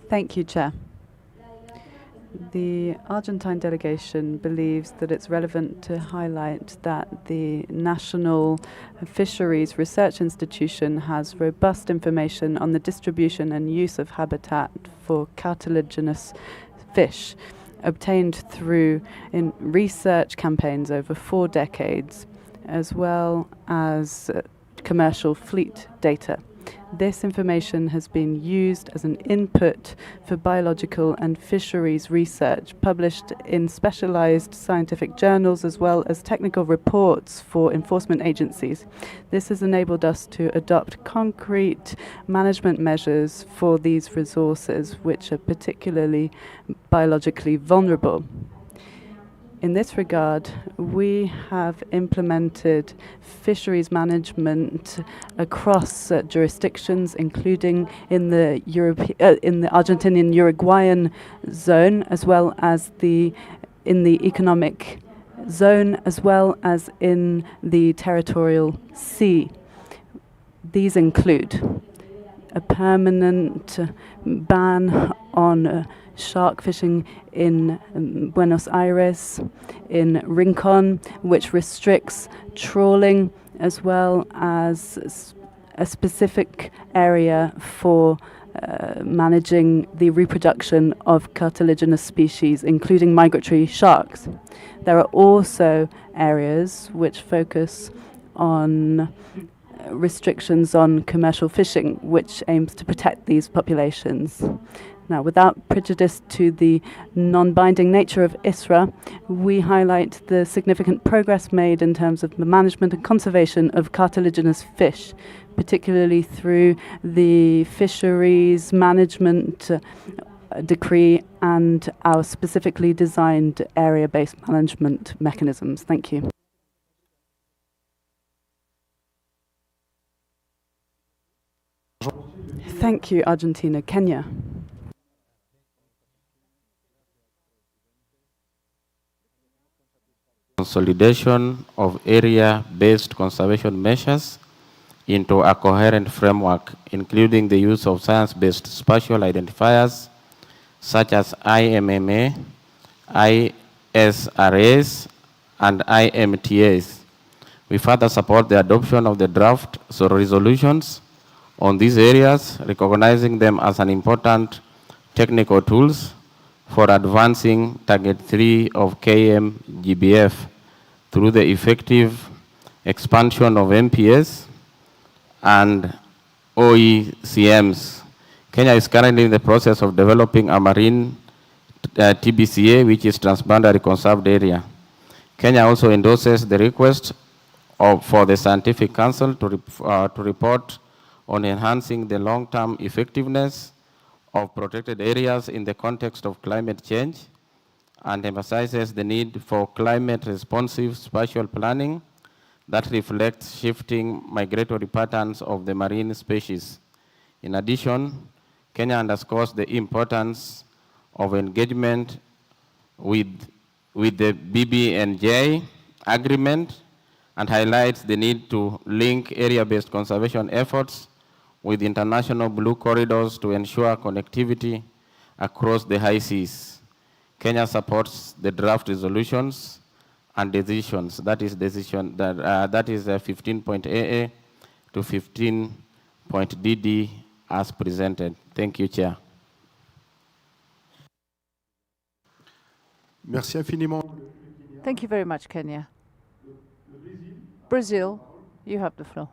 Speaker 11: Thank you, Chair. The Argentine delegation believes that it's relevant to highlight that the National Fisheries Research Institution has robust information on the distribution and use of habitat for cartilaginous fish obtained through research campaigns over 4 decades, as well as commercial fleet data. This information has been used as an input for biological and fisheries research published in specialized scientific journals as well as technical reports for enforcement agencies. This has enabled us to adopt concrete management measures for these resources, which are particularly biologically vulnerable. In this regard, we have implemented fisheries management across jurisdictions, including in the Argentinian-Uruguayan zone, as well as in the economic zone, as well as in the territorial sea. These include a permanent ban on shark fishing in Buenos Aires, in Rincon, which restricts trawling, as well as a specific area for managing the reproduction of cartilaginous species, including migratory sharks. There are also areas which focus on restrictions on commercial fishing, which aims to protect these populations. Now, without prejudice to the non-binding nature of ISRA, we highlight the significant progress made in terms of the management and conservation of cartilaginous fish, particularly through the fisheries management decree and our specifically designed area-based management mechanisms. Thank you. Thank you, Argentina. Kenya.
Speaker 21: Consolidation of area-based conservation measures into a coherent framework, including the use of science-based spatial identifiers such as IMMA, ISRAs, and IMTAs. We further support the adoption of the draft resolutions on these areas, recognizing them as an important technical tools for advancing Target 3 of KMGBF through the effective expansion of MPS and OECMs. Kenya is currently in the process of developing a marine TBCA, which is transboundary conserved area. Kenya also endorses the request for the Scientific Council to report on enhancing the long-term effectiveness of protected areas in the context of climate change, and emphasizes the need for climate-responsive spatial planning that reflects shifting migratory patterns of the marine species. In addition, Kenya underscores the importance of engagement with the BBNJ agreement and highlights the need to link area-based conservation efforts with international blue corridors to ensure connectivity across the high seas. Kenya supports the draft resolutions and decisions. That is 15.AA to 15.DD as presented. Thank you, Chair.
Speaker 1: Merci infiniment.
Speaker 2: Thank you very much, Kenya. Brazil, you have the floor.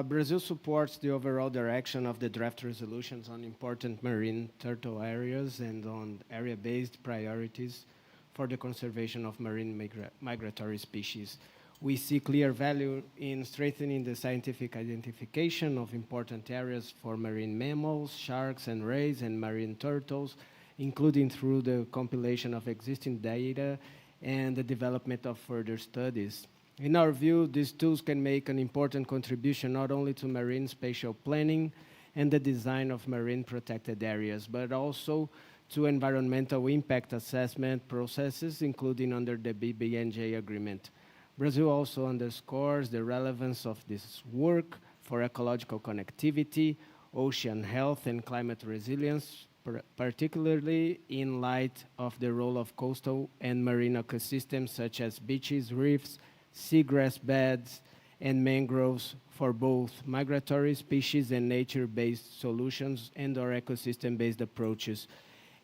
Speaker 5: Brazil supports the overall direction of the draft resolutions on important marine turtle areas and on area-based priorities for the conservation of marine migratory species. We see clear value in strengthening the scientific identification of important areas for marine mammals, sharks and rays, and marine turtles, including through the compilation of existing data and the development of further studies. In our view, these tools can make an important contribution not only to marine spatial planning and the design of marine protected areas, but also to environmental impact assessment processes, including under the BBNJ agreement. Brazil also underscores the relevance of this work for ecological connectivity, ocean health, and climate resilience, particularly in light of the role of coastal and marine ecosystems such as beaches, reefs, seagrass beds, and mangroves for both migratory species and nature-based solutions and/or ecosystem-based approaches.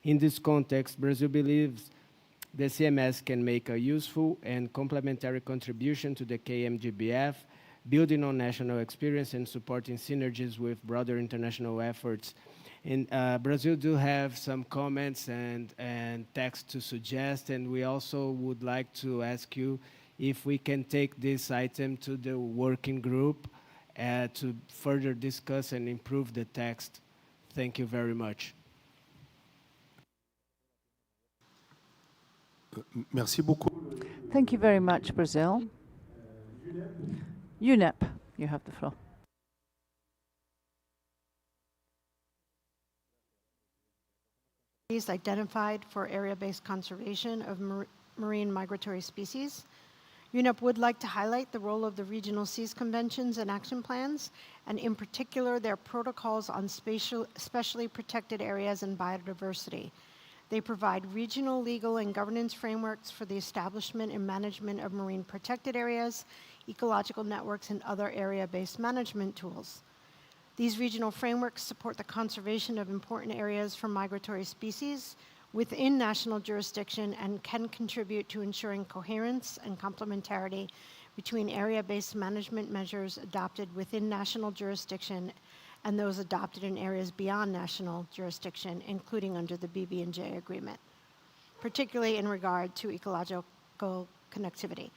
Speaker 5: In this context, Brazil believes the CMS can make a useful and complementary contribution to the KMGBF, building on national experience and supporting synergies with broader international efforts. And Brazil do have some comments and text to suggest, and we also would like to ask you if we can take this item to the working group to further discuss and improve the text. Thank you very much.
Speaker 1: Merci beaucoup.
Speaker 2: Thank you very much, Brazil. UNEP, you have the floor.
Speaker 22: Identified for area-based conservation of marine migratory species. UNEP would like to highlight the role of the Regional Seas Conventions and Action Plans, and in particular their protocols on specially protected areas and biodiversity. They provide regional legal and governance frameworks for the establishment and management of marine protected areas, ecological networks, and other area-based management tools. These regional frameworks support the conservation of important areas for migratory species within national jurisdiction and can contribute to ensuring coherence and complementarity between area-based management measures adopted within national jurisdiction and those adopted in areas beyond national jurisdiction, including under the BBNJ agreement, particularly in regard to ecological connectivity.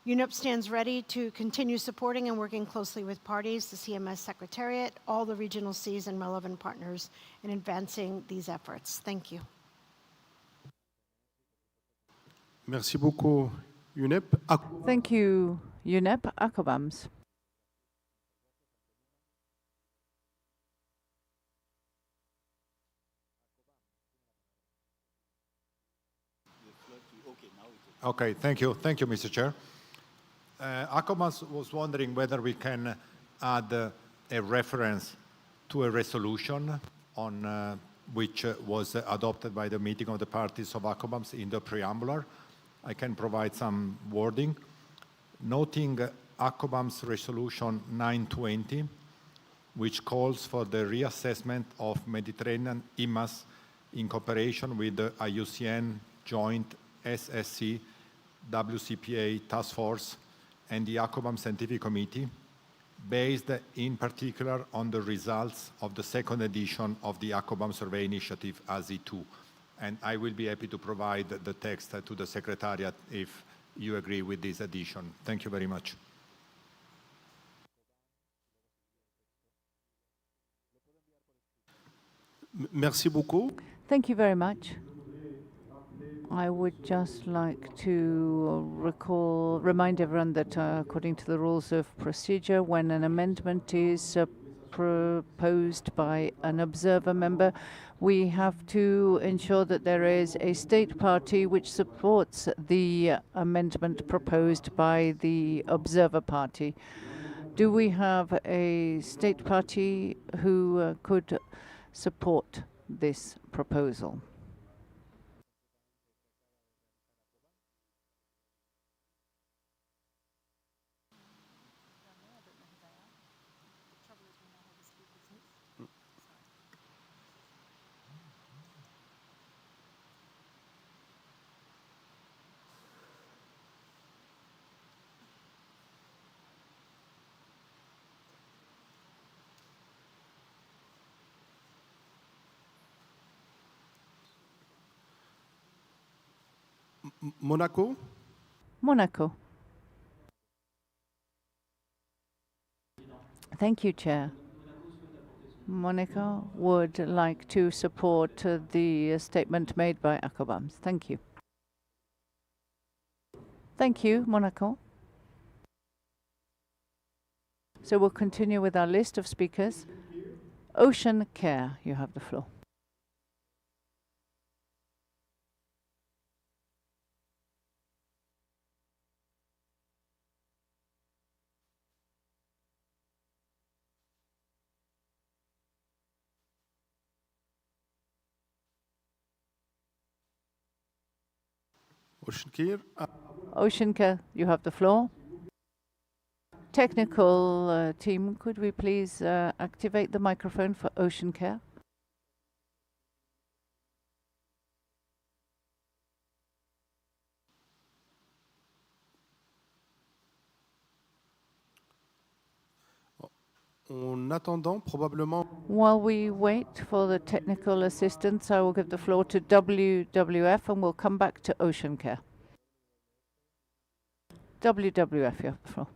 Speaker 22: UNEP stands ready to continue supporting and working closely with parties, the CMS Secretariat, all the regional seas and relevant partners in advancing these efforts. Thank you.
Speaker 1: Merci beaucoup, UNEP.
Speaker 2: Thank you, UNEP. Akobams.
Speaker 6: Okay, thank you. Thank you, Mr. Chair. Akobams was wondering whether we can add a reference to a resolution on which was adopted by the meeting of the parties of Akobams in the preambular. I can provide some wording. Noting Akobams Resolution 920, which calls for the reassessment of Mediterranean IMAS in cooperation with the IUCN Joint SSC WCPA Task Force and the Akobam Scientific Committee, based in particular on the results of the second edition of the Akobam Survey Initiative ASI2. And I will be happy to provide the text to the Secretariat if you agree with this addition. Thank you very much.
Speaker 1: Merci beaucoup.
Speaker 2: Thank you very much. I would just like to remind everyone that according to the rules of procedure, when an amendment is proposed by an observer member, we have to ensure that there is a state party which supports the amendment proposed by the observer party. Do we have a state party who could support this proposal?
Speaker 1: Monaco.
Speaker 2: Monaco. Thank you, Chair. Monaco would like to support the statement made by Akobams. Thank you. Thank you, Monaco. So we'll continue with our list of speakers. Ocean Care, you have the floor.
Speaker 1: Ocean Care.
Speaker 2: Ocean Care, you have the floor. Technical team, could we please activate the microphone for Ocean Care?
Speaker 1: En attendant, probablement.
Speaker 2: While we wait for the technical assistance, I will give the floor to WWF and we'll come back to Ocean Care. WWF, you have the floor.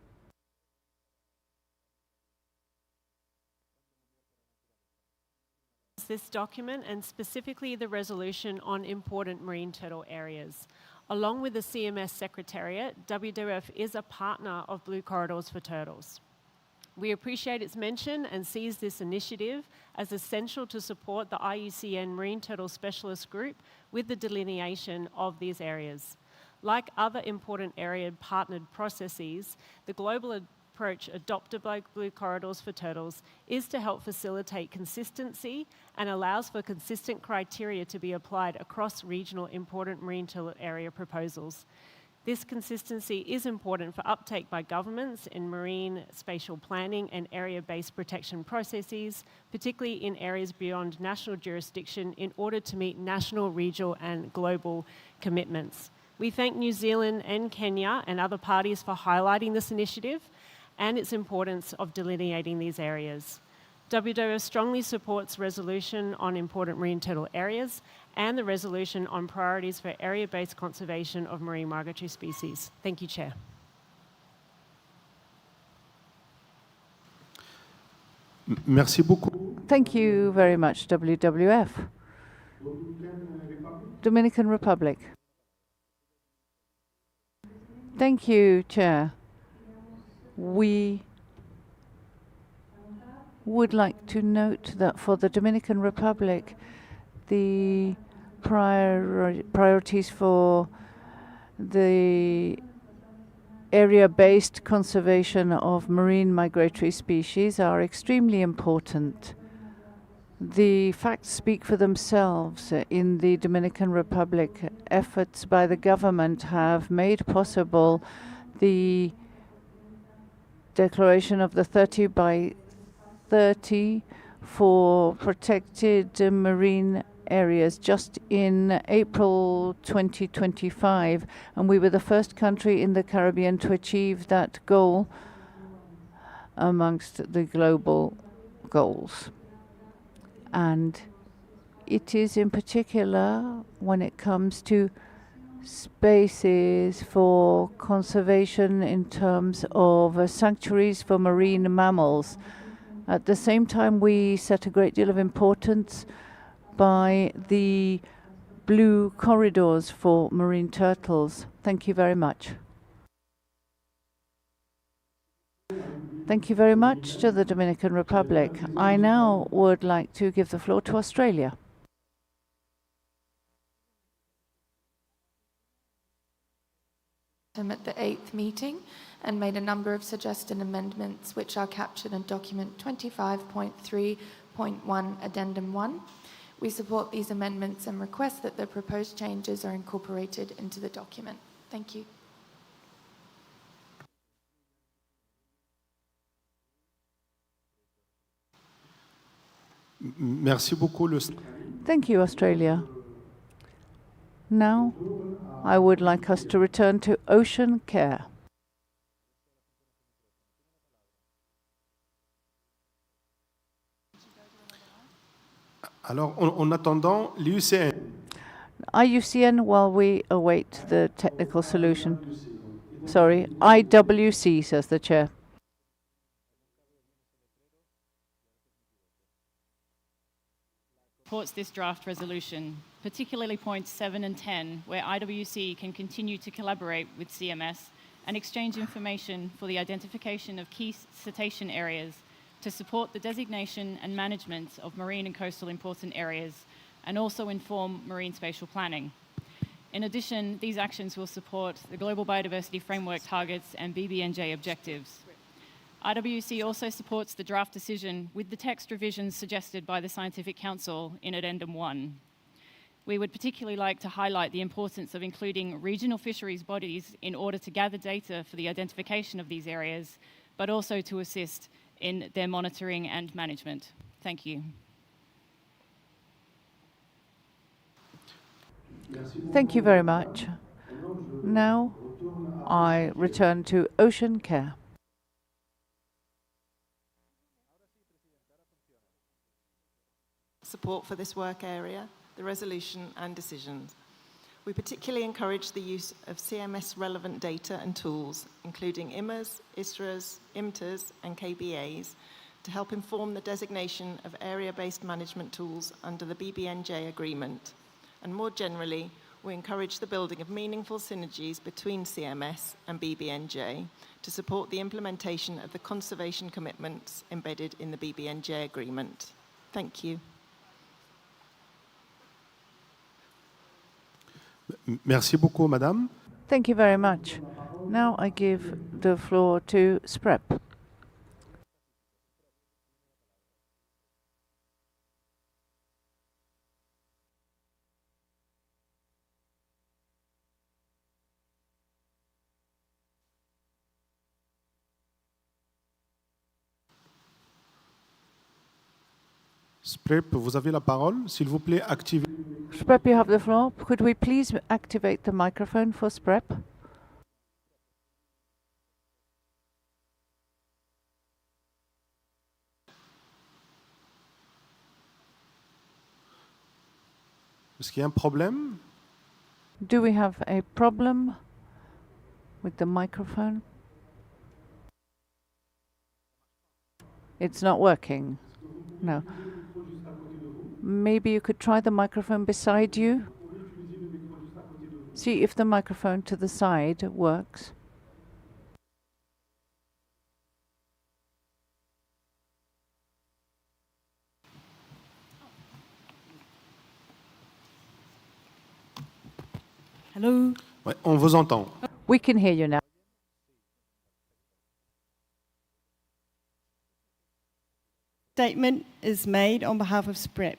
Speaker 7: This document and specifically the resolution on important marine turtle areas. Along with the CMS Secretariat, WWF is a partner of Blue Corridors for Turtles. We appreciate its mention and sees this initiative as essential to support the IUCN Marine Turtle Specialist Group with the delineation of these areas. Like other important area partnered processes, the global approach adopted by Blue Corridors for Turtles is to help facilitate consistency and allows for consistent criteria to be applied across regional important marine turtle area proposals. This consistency is important for uptake by governments in marine spatial planning and area-based protection processes, particularly in areas beyond national jurisdiction in order to meet national, regional and global commitments. We thank New Zealand and Kenya and other parties for highlighting this initiative and its importance of delineating these areas. WWF strongly supports resolution on important marine turtle areas and the resolution on priorities for area-based conservation of marine migratory species. Thank you, Chair.
Speaker 1: Merci beaucoup.
Speaker 2: Thank you very much, WWF. Dominican Republic. Thank you, Chair. We would like to note that for the Dominican Republic, the priorities for the area-based conservation of marine migratory species are extremely important. The facts speak for themselves. In the Dominican Republic, efforts by the government have made possible the declaration of the 30 by 30 for protected marine areas just in April 2025, and we were the first country in the Caribbean to achieve that goal amongst the global goals. And it is in particular when it comes to spaces for conservation in terms of sanctuaries for marine mammals. At the same time, we set a great deal of importance by the blue corridors for marine turtles. Thank you very much. Thank you very much to the Dominican Republic. I now would like to give the floor to Australia.
Speaker 8: At the 8th meeting and made a number of suggested amendments which are captured in document 25.3.1 Addendum 1. We support these amendments and request that the proposed changes are incorporated into the document. Thank you.
Speaker 1: Merci beaucoup.
Speaker 2: Thank you, Australia. Now, I would like us to return to ocean care.
Speaker 1: Alors, en attendant, l'IUCN.
Speaker 2: IUCN, while we await the technical solution. Sorry, IWC, says the chair.
Speaker 9: Supports this draft resolution, particularly points 7 and 10, where IWC can continue to collaborate with CMS and exchange information for the identification of key cetacean areas to support the designation and management of marine and coastal important areas, and also inform marine spatial planning. In addition, these actions will support the Global Biodiversity Framework targets and BBNJ objectives. IWC also supports the draft decision with the text revisions suggested by the Scientific Council in Addendum 1. We would particularly like to highlight the importance of including regional fisheries bodies in order to gather data for the identification of these areas, but also to assist in their monitoring and management. Thank you.
Speaker 2: Thank you very much. Now, I return to ocean care.
Speaker 23: Support for this work area, the resolution and decisions. We particularly encourage the use of CMS relevant data and tools, including IMAs, ISRAs, IMTAs and KBAs, to help inform the designation of area-based management tools under the BBNJ agreement. And more generally, we encourage the building of meaningful synergies between CMS and BBNJ to support the implementation of the conservation commitments embedded in the BBNJ agreement. Thank you.
Speaker 1: Merci beaucoup, madame.
Speaker 2: Thank you very much. Now I give the floor to SPREP.
Speaker 1: SPREP, vous avez la parole. S'il vous plaît, activez.
Speaker 2: SPREP, you have the floor. Could we please activate the microphone for SPREP?
Speaker 1: Est-ce qu'il y a un problème?
Speaker 2: Do we have a problem with the microphone? It's not working. No. Maybe you could try the microphone beside you. See if the microphone to the side works.
Speaker 10: Hello.
Speaker 1: Ouais, on vous entend.
Speaker 2: We can hear you now.
Speaker 10: Statement is made on behalf of SPREP.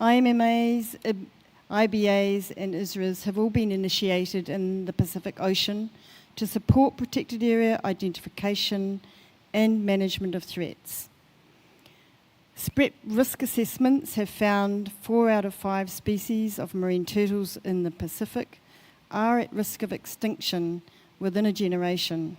Speaker 10: IMMAs, IBAs and ISRAs have all been initiated in the Pacific Ocean to support protected area identification and management of threats. SPREP risk assessments have found 4 out of 5 species of marine turtles in the Pacific are at risk of extinction within a generation.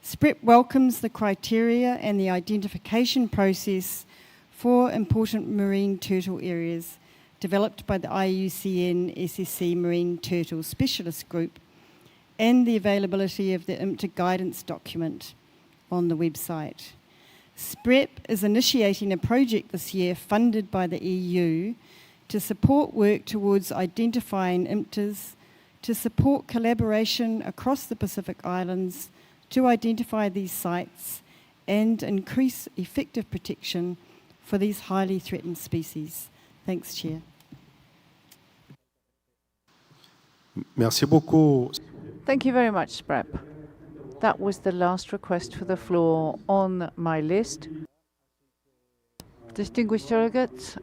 Speaker 10: SPREP welcomes the criteria and the identification process for important marine turtle areas developed by the IUCN SSC Marine Turtle Specialist Group and the availability of the IMTA guidance document on the website. SPREP is initiating a project this year funded by the EU to support work towards identifying IMTAs, to support collaboration across the Pacific Islands to identify these sites and increase effective protection for these highly threatened species. Thanks, Chair.
Speaker 1: Merci beaucoup.
Speaker 2: Thank you very much, SPREP. That was the last request for the floor on my list. Distinguished delegates,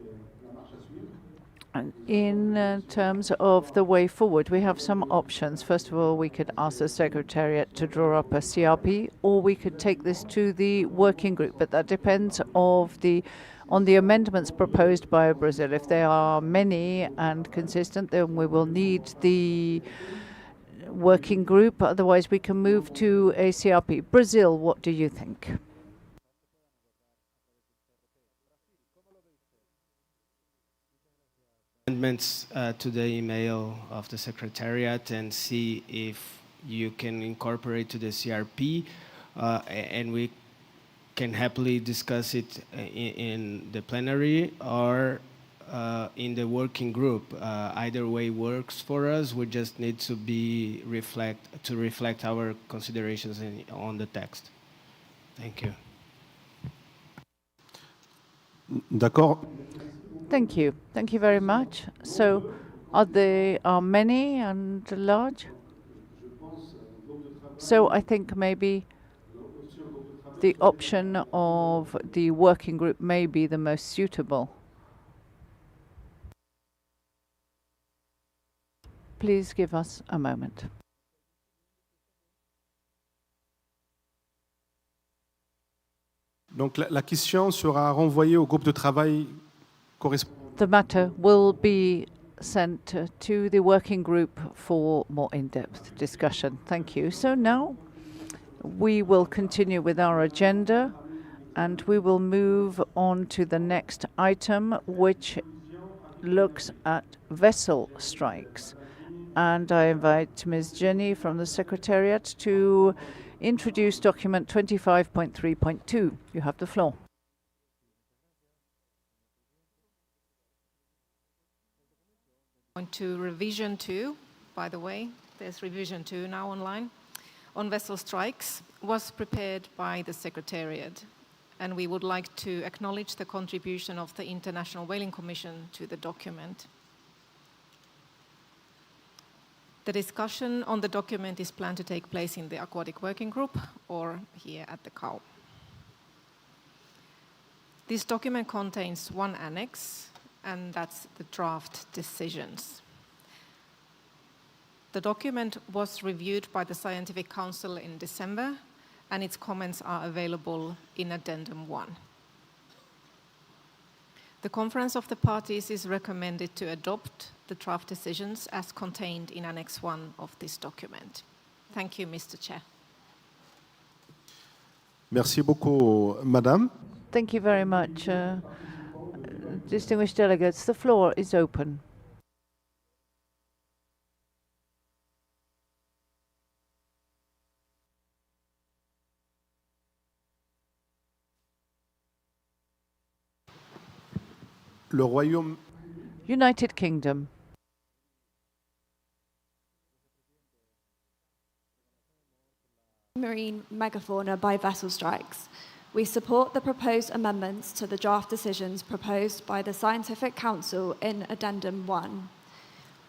Speaker 2: in terms of the way forward, we have some options. First of all, we could ask the Secretariat to draw up a CRP, or we could take this to the working group, but that depends on the amendments proposed by Brazil. If there are many and consistent, then we will need the working group. Otherwise, we can move to a CRP. Brazil, what do you think?
Speaker 5: Amendments to the email of the Secretariat and see if you can incorporate to the CRP, and we can happily discuss it in the plenary or in the working group. Either way works for us. We just need to reflect our considerations on the text. Thank you.
Speaker 1: D'accord.
Speaker 2: Thank you. Thank you very much. So, are many and large? So I think maybe the option of the working group may be the most suitable. Please give us a moment.
Speaker 1: Donc la question sera renvoyée au groupe de travail correspondant.
Speaker 2: The matter will be sent to the working group for more in-depth discussion. Thank you. So now we will continue with our agenda and we will move on to the next item, which looks at vessel strikes. And I invite Ms. Jenny from the Secretariat to introduce document 25.3.2. You have the floor.
Speaker 12: On to revision 2, by the way, there's revision 2 now online, on vessel strikes, was prepared by the Secretariat, and we would like to acknowledge the contribution of the International Whaling Commission to the document. The discussion on the document is planned to take place in the Aquatic Working Group or here at the COW. This document contains one annex, and that's the draft decisions. The document was reviewed by the Scientific Council in December, and its comments are available in Addendum 1. The Conference of the Parties is recommended to adopt the draft decisions as contained in Annex 1 of this document. Thank you, Mr. Chair.
Speaker 1: Merci beaucoup, Madame.
Speaker 2: Thank you very much. Distinguished delegates, the floor is open.
Speaker 1: Le Royaume.
Speaker 2: United Kingdom.
Speaker 13: Marine megafauna by vessel strikes. We support the proposed amendments to the draft decisions proposed by the Scientific Council in Addendum 1.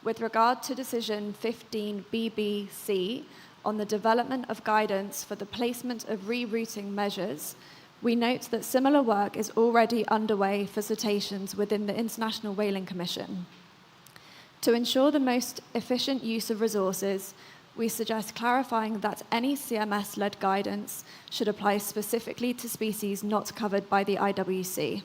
Speaker 13: with regard to Decision 15/BBC on the development of guidance for the placement of rerouting measures, we note that similar work is already underway for cetaceans within the International Whaling Commission. To ensure the most efficient use of resources, we suggest clarifying that any CMS-led guidance should apply specifically to species not covered by the IWC.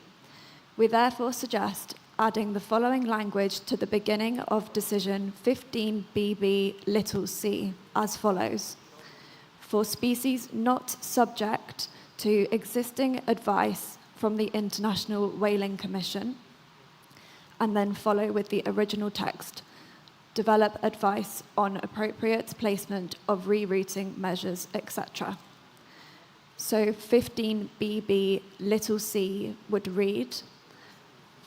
Speaker 13: We therefore suggest adding the following language to the beginning of Decision 15/BB(c) as follows: for species not subject to existing advice from the International Whaling Commission, and then follow with the original text: develop advice on appropriate placement of rerouting measures, etc. So 15/BB(c) would read: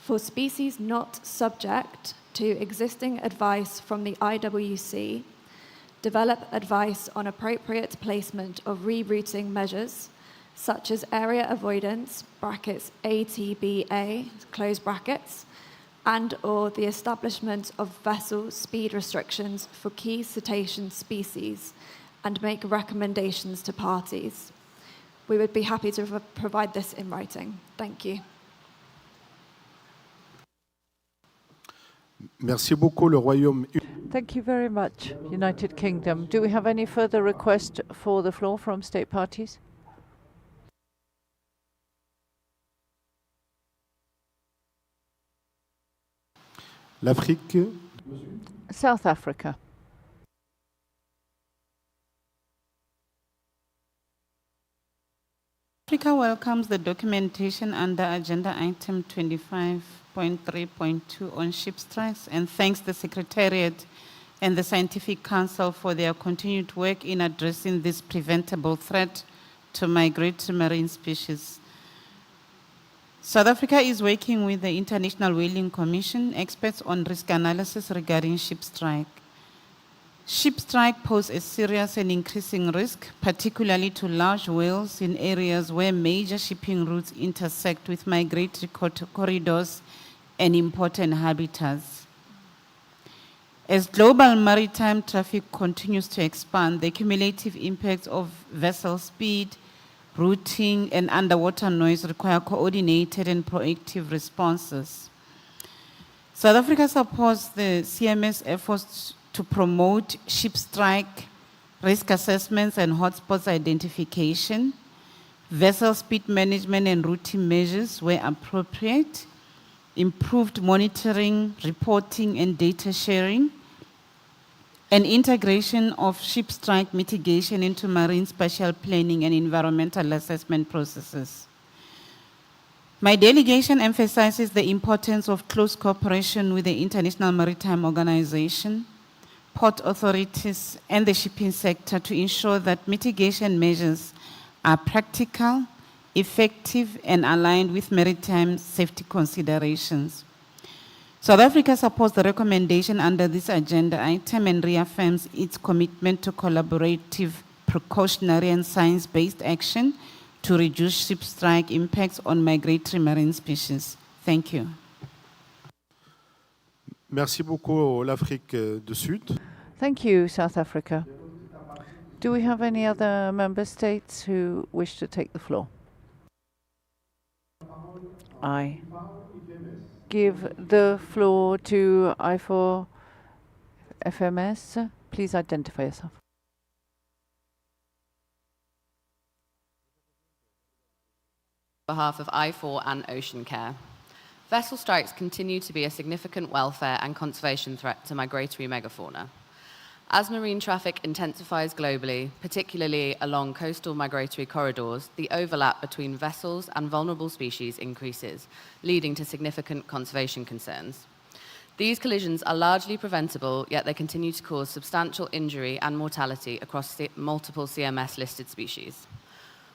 Speaker 13: for species not subject to existing advice from the IWC, develop advice on appropriate placement of rerouting measures, such as area avoidance, brackets ATBA, close brackets, and or the establishment of vessel speed restrictions for key cetacean species, and make recommendations to parties. We would be happy to provide this in writing. Thank you.
Speaker 1: Merci beaucoup, le Royaume.
Speaker 2: Thank you very much, United Kingdom. Do we have any further requests for the floor from state parties?
Speaker 1: L'Afrique.
Speaker 2: South Africa.
Speaker 4: Africa welcomes the documentation under Agenda Item 25.3.2 on ship strikes and thanks the Secretariat and the Scientific Council for their continued work in addressing this preventable threat to migratory marine species. South Africa is working with the International Whaling Commission experts on risk analysis regarding ship strike. Ship strike pose a serious and increasing risk, particularly to large whales in areas where major shipping routes intersect with migratory corridors and important habitats. As global maritime traffic continues to expand, the cumulative impacts of vessel speed, routing, and underwater noise require coordinated and proactive responses. South Africa supports the CMS efforts to promote ship strike risk assessments and hotspots identification, vessel speed management and routing measures where appropriate, improved monitoring, reporting, and data sharing, and integration of ship strike mitigation into marine spatial planning and environmental assessment processes. My delegation emphasizes the importance of close cooperation with the International Maritime Organization, port authorities, and the shipping sector to ensure that mitigation measures are practical, effective, and aligned with maritime safety considerations. South Africa supports the recommendation under this agenda item and reaffirms its commitment to collaborative, precautionary, and science-based action to reduce ship strike impacts on migratory marine species. Thank you.
Speaker 1: Merci beaucoup, l'Afrique du Sud.
Speaker 2: Thank you, South Africa. Do we have any other member states who wish to take the floor? I give the floor to I4 FMS. Please identify yourself.
Speaker 14: On behalf of I4 and Ocean Care. Vessel strikes continue to be a significant welfare and conservation threat to migratory megafauna. As marine traffic intensifies globally, particularly along coastal migratory corridors, the overlap between vessels and vulnerable species increases, leading to significant conservation concerns. These collisions are largely preventable, yet they continue to cause substantial injury and mortality across multiple CMS-listed species.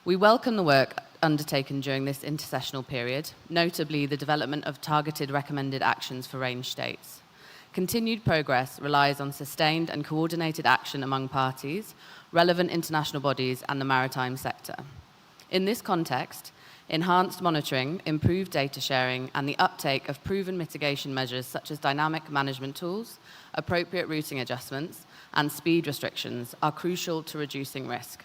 Speaker 14: We welcome the work undertaken during this intersessional period, notably the development of targeted recommended actions for range states. Continued progress relies on sustained and coordinated action among parties, relevant international bodies, and the maritime sector. In this context, enhanced monitoring, improved data sharing, and the uptake of proven mitigation measures such as dynamic management tools, appropriate routing adjustments, and speed restrictions are crucial to reducing risk.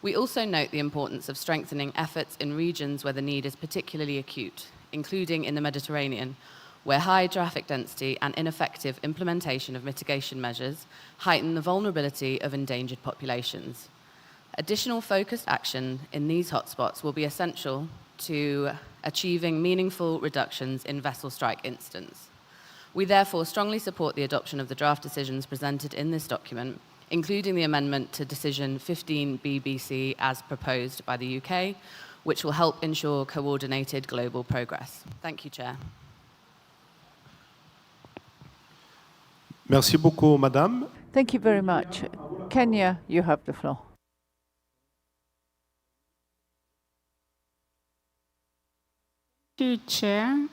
Speaker 14: We also note the importance of strengthening efforts in regions where the need is particularly acute, including in the Mediterranean, where high traffic density and ineffective implementation of mitigation measures heighten the vulnerability of endangered populations. Additional focused action in these hotspots will be essential to achieving meaningful reductions in vessel strike incidents. We therefore strongly support the adoption of the draft decisions presented in this document, including the amendment to Decision 15 BBC as proposed by the UK, which will help ensure coordinated global progress. Thank you, Chair.
Speaker 1: Merci beaucoup, Madame.
Speaker 2: Thank you very much. Kenya, you have the floor.
Speaker 15: Thank you, Chair.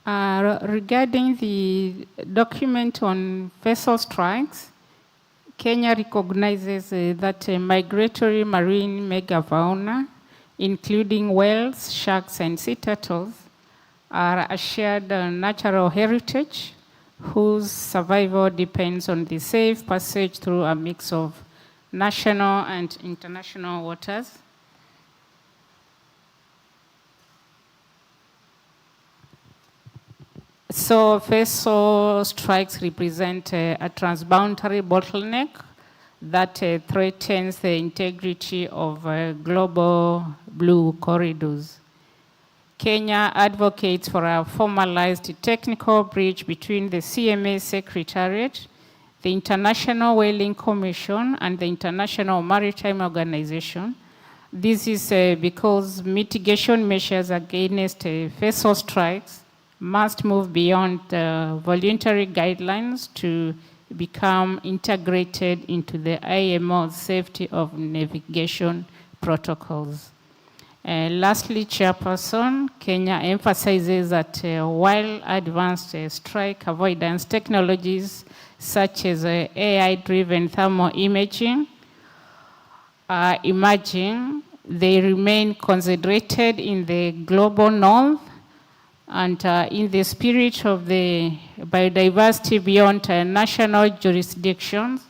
Speaker 15: Regarding the document on vessel strikes, Kenya recognizes that migratory marine megafauna, including whales, sharks, and sea turtles, are a shared natural heritage whose survival depends on the safe passage through a mix of national and international waters. So vessel strikes represent a transboundary bottleneck that threatens the integrity of global blue corridors. Kenya advocates for a formalized technical bridge between the CMS Secretariat, the International Whaling Commission, and the International Maritime Organization. This is because mitigation measures against vessel strikes must move beyond voluntary guidelines to become integrated into the IMO's safety of navigation protocols. Lastly, Chairperson, Kenya emphasizes that while advanced strike avoidance technologies such as AI-driven thermal imaging are emerging, they remain concentrated in the global north. And in the spirit of the biodiversity beyond national jurisdictions,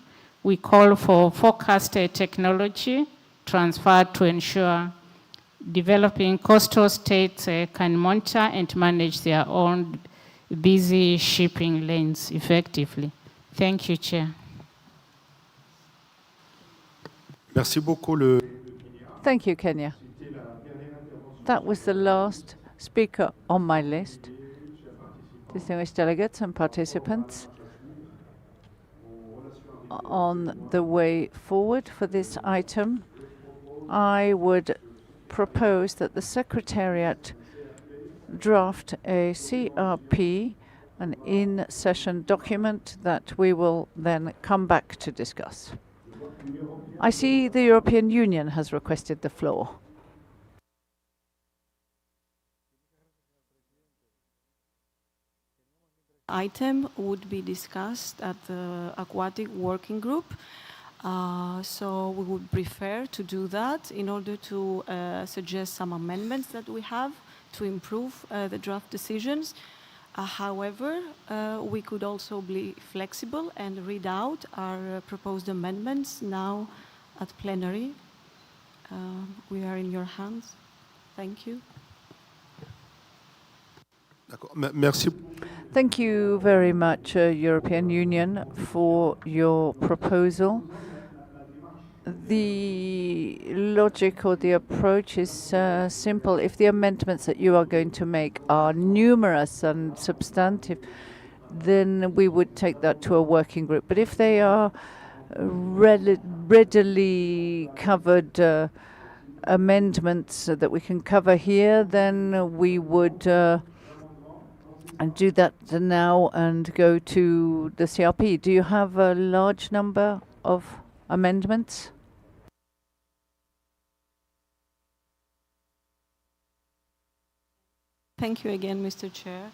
Speaker 15: we call for focused technology transfer to ensure developing coastal states can monitor and manage their own busy shipping lanes effectively. Thank you, Chair.
Speaker 1: Merci beaucoup.
Speaker 2: Thank you, Kenya. That was the last speaker on my list. Distinguished delegates and participants, on the way forward for this item, I would propose that the Secretariat draft a CRP, an in-session document that we will then come back to discuss. I see the European Union has requested the floor.
Speaker 16: Item would be discussed at the Aquatic Working Group. So we would prefer to do that in order to suggest some amendments that we have to improve the draft decisions. However, we could also be flexible and read out our proposed amendments now at plenary. We are in your hands. Thank you.
Speaker 1: Merci.
Speaker 2: Thank you very much, European Union, for your proposal. The logic or the approach is simple. If the amendments that you are going to make are numerous and substantive, then we would take that to a working group. But if they are readily covered amendments that we can cover here, then we would and do that now and go to the CRP. Do you have a large number of amendments?
Speaker 16: Thank you again, Mr. Chair.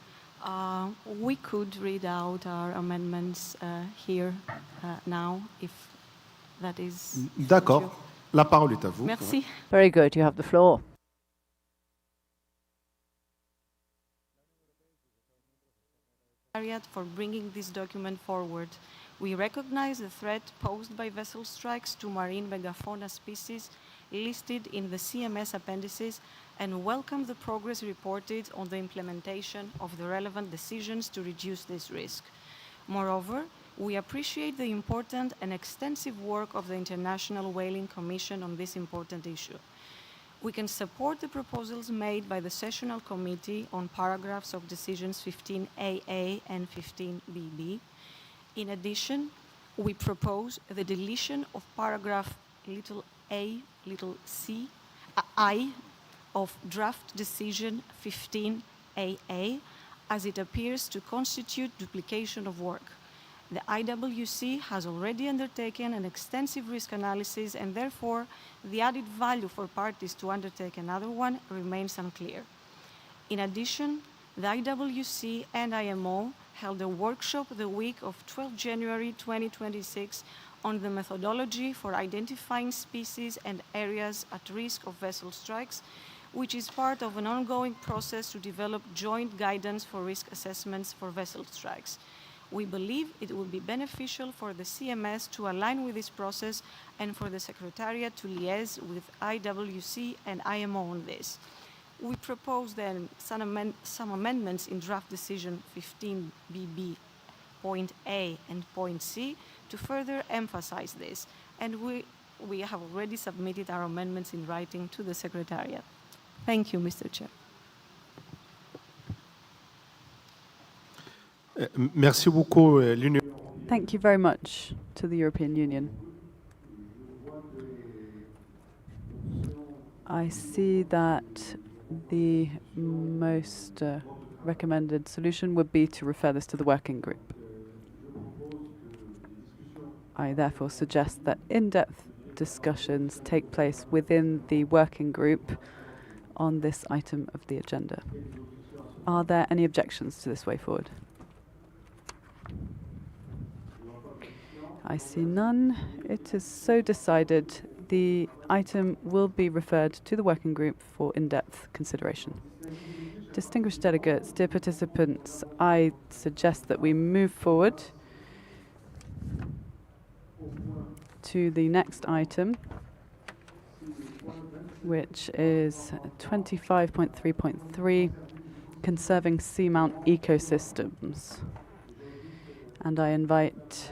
Speaker 16: We could read out our amendments here now, if that is...
Speaker 1: D'accord. La parole est à vous.
Speaker 16: Merci.
Speaker 2: Very good. You have the floor.
Speaker 16: for bringing this document forward. We recognize the threat posed by vessel strikes to marine megafauna species listed in the CMS appendices and welcome the progress reported on the implementation of the relevant decisions to reduce this risk. Moreover, we appreciate the important and extensive work of the International Whaling Commission on this important issue. We can support the proposals made by the Sessional Committee on paragraphs of decisions 15AA and 15BB. In addition, we propose the deletion of paragraph a, c, I of draft decision 15AA as it appears to constitute duplication of work. The IWC has already undertaken an extensive risk analysis and therefore the added value for parties to undertake another one remains unclear. In addition, the IWC and IMO held a workshop the week of 12 January 2026 on the methodology for identifying species and areas at risk of vessel strikes, which is part of an ongoing process to develop joint guidance for risk assessments for vessel strikes. We believe it will be beneficial for the CMS to align with this process and for the Secretariat to liaise with IWC and IMO on this. We propose then some amendments in draft decision 15BB, point A and point C, to further emphasize this. And we have already submitted our amendments in writing to the Secretariat. Thank you, Mr. Chair.
Speaker 1: Merci beaucoup, l'Union.
Speaker 11: Thank you very much to the European Union. I see that the most recommended solution would be to refer this to the working group. I therefore suggest that in-depth discussions take place within the working group on this item of the agenda. Are there any objections to this way forward? I see none. It is so decided. The item will be referred to the working group for in-depth consideration. Distinguished delegates, dear participants, I suggest that we move forward to the next item, which is 25.3.3, conserving seamount ecosystems. And I invite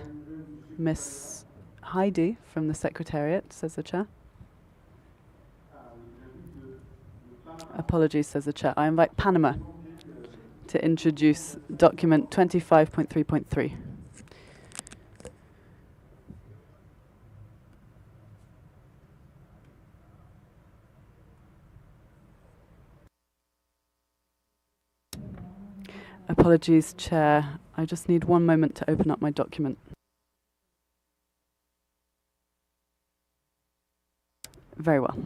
Speaker 11: Miss Heidi from the Secretariat, says the Chair. Apologies, says the Chair. I invite Panama to introduce document 25.3.3. Apologies, Chair. I just need one moment to open up my document. Very well.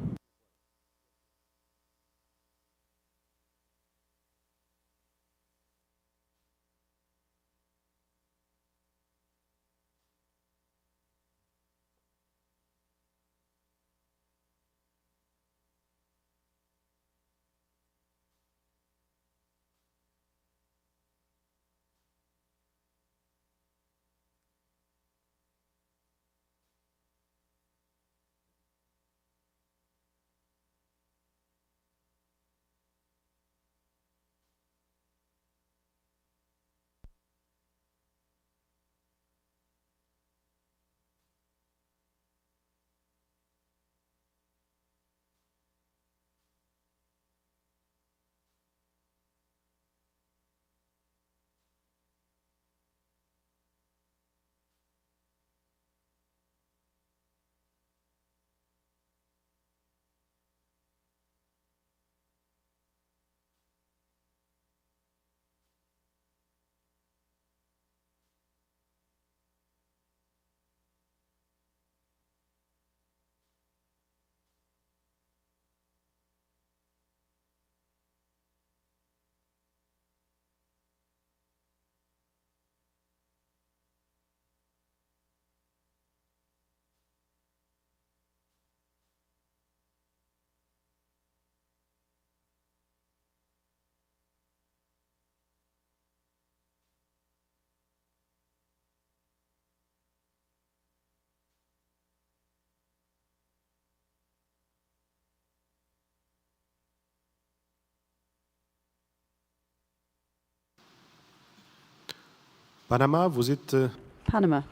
Speaker 1: Panama, vous êtes...
Speaker 11: Panama,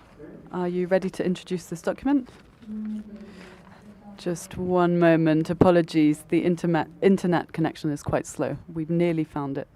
Speaker 11: are you ready to introduce this document? Just one moment. Apologies, the internet connection is quite slow. We've nearly found it.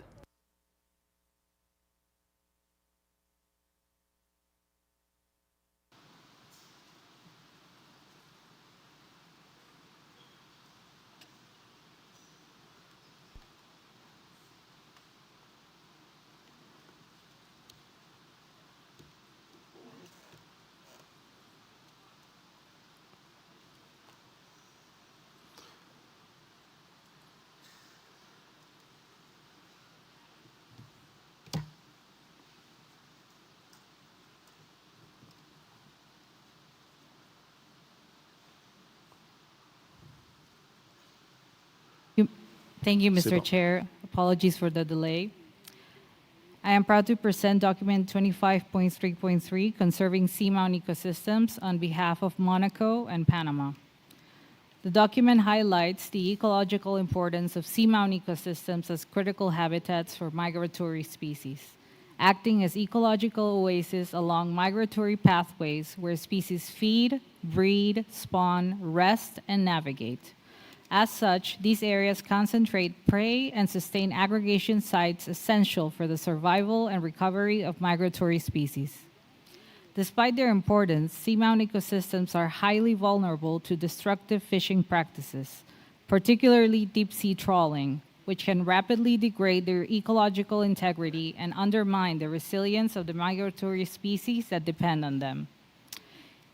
Speaker 17: Thank you,
Speaker 1: C'est
Speaker 17: Mr.
Speaker 1: bon.
Speaker 17: Chair. Apologies for the delay. I am proud to present document 25.3.3, Conserving Seamount Ecosystems, on behalf of Monaco and Panama. The document highlights the ecological importance of seamount ecosystems as critical habitats for migratory species, acting as ecological oases along migratory pathways where species feed, breed, spawn, rest, and navigate. As such, these areas concentrate prey and sustain aggregation sites essential for the survival and recovery of migratory species. Despite their importance, seamount ecosystems are highly vulnerable to destructive fishing practices, particularly deep-sea trawling, which can rapidly degrade their ecological integrity and undermine the resilience of the migratory species that depend on them.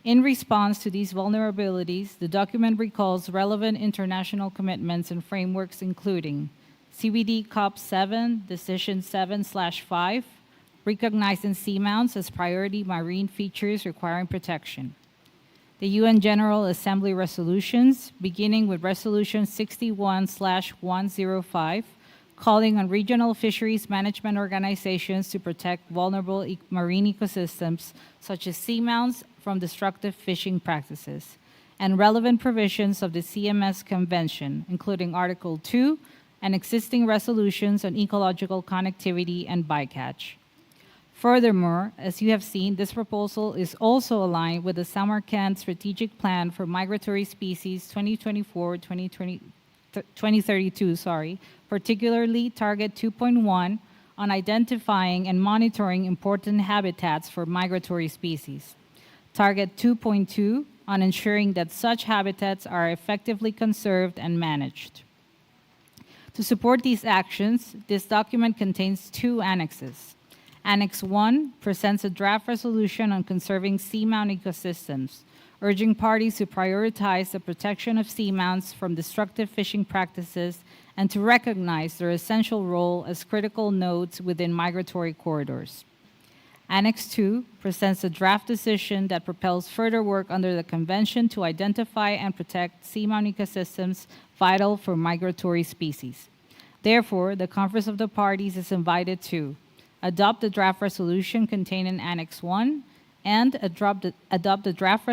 Speaker 17: In response to these vulnerabilities, the document recalls relevant international commitments and frameworks including CBD COP15, Decision 7/5, recognizing seamounts as priority marine features requiring protection. The UN General Assembly resolutions, beginning with Resolution 61/105, calling on regional fisheries management organizations to protect vulnerable marine ecosystems such as seamounts from destructive fishing practices, and relevant provisions of the CMS Convention, including Article 2 and existing resolutions on ecological connectivity and bycatch. Furthermore, as you have seen, this proposal is also aligned with the Samarkand Strategic Plan for Migratory Species 2032, particularly Target 2.1 on identifying and monitoring important habitats for migratory species. Target 2.2 on ensuring that such habitats are effectively conserved and managed. To support these actions, this document contains two annexes. Annex 1 presents a draft resolution on conserving seamount ecosystems, urging parties to prioritize the protection of seamounts from destructive fishing practices and to recognize their essential role as critical nodes within migratory corridors. Annex 2 presents a draft decision that propels further work under the Convention to identify and protect seamount ecosystems vital for migratory species. Therefore, the Conference of the Parties is invited to adopt the draft resolution contained in Annex 1 and adopt the draft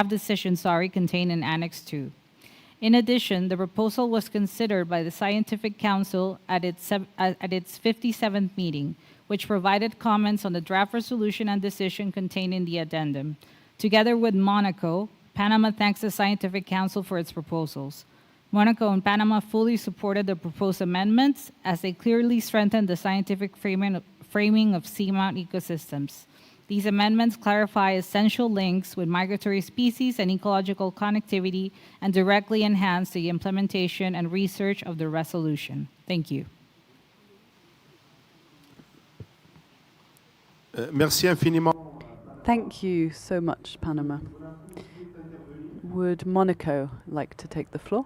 Speaker 17: decision contained in Annex 2. In addition, the proposal was considered by the Scientific Council at its 57th meeting, which provided comments on the draft resolution and decision contained in the addendum. Together with Monaco, Panama thanks the Scientific Council for its proposals. Monaco and Panama fully supported the proposed amendments as they clearly strengthen the scientific framing of seamount ecosystems. These amendments clarify essential links with migratory species and ecological connectivity and directly enhance the implementation and research of the resolution. Thank you.
Speaker 1: Merci infiniment.
Speaker 11: Thank you so much, Panama. Would Monaco like to take the floor?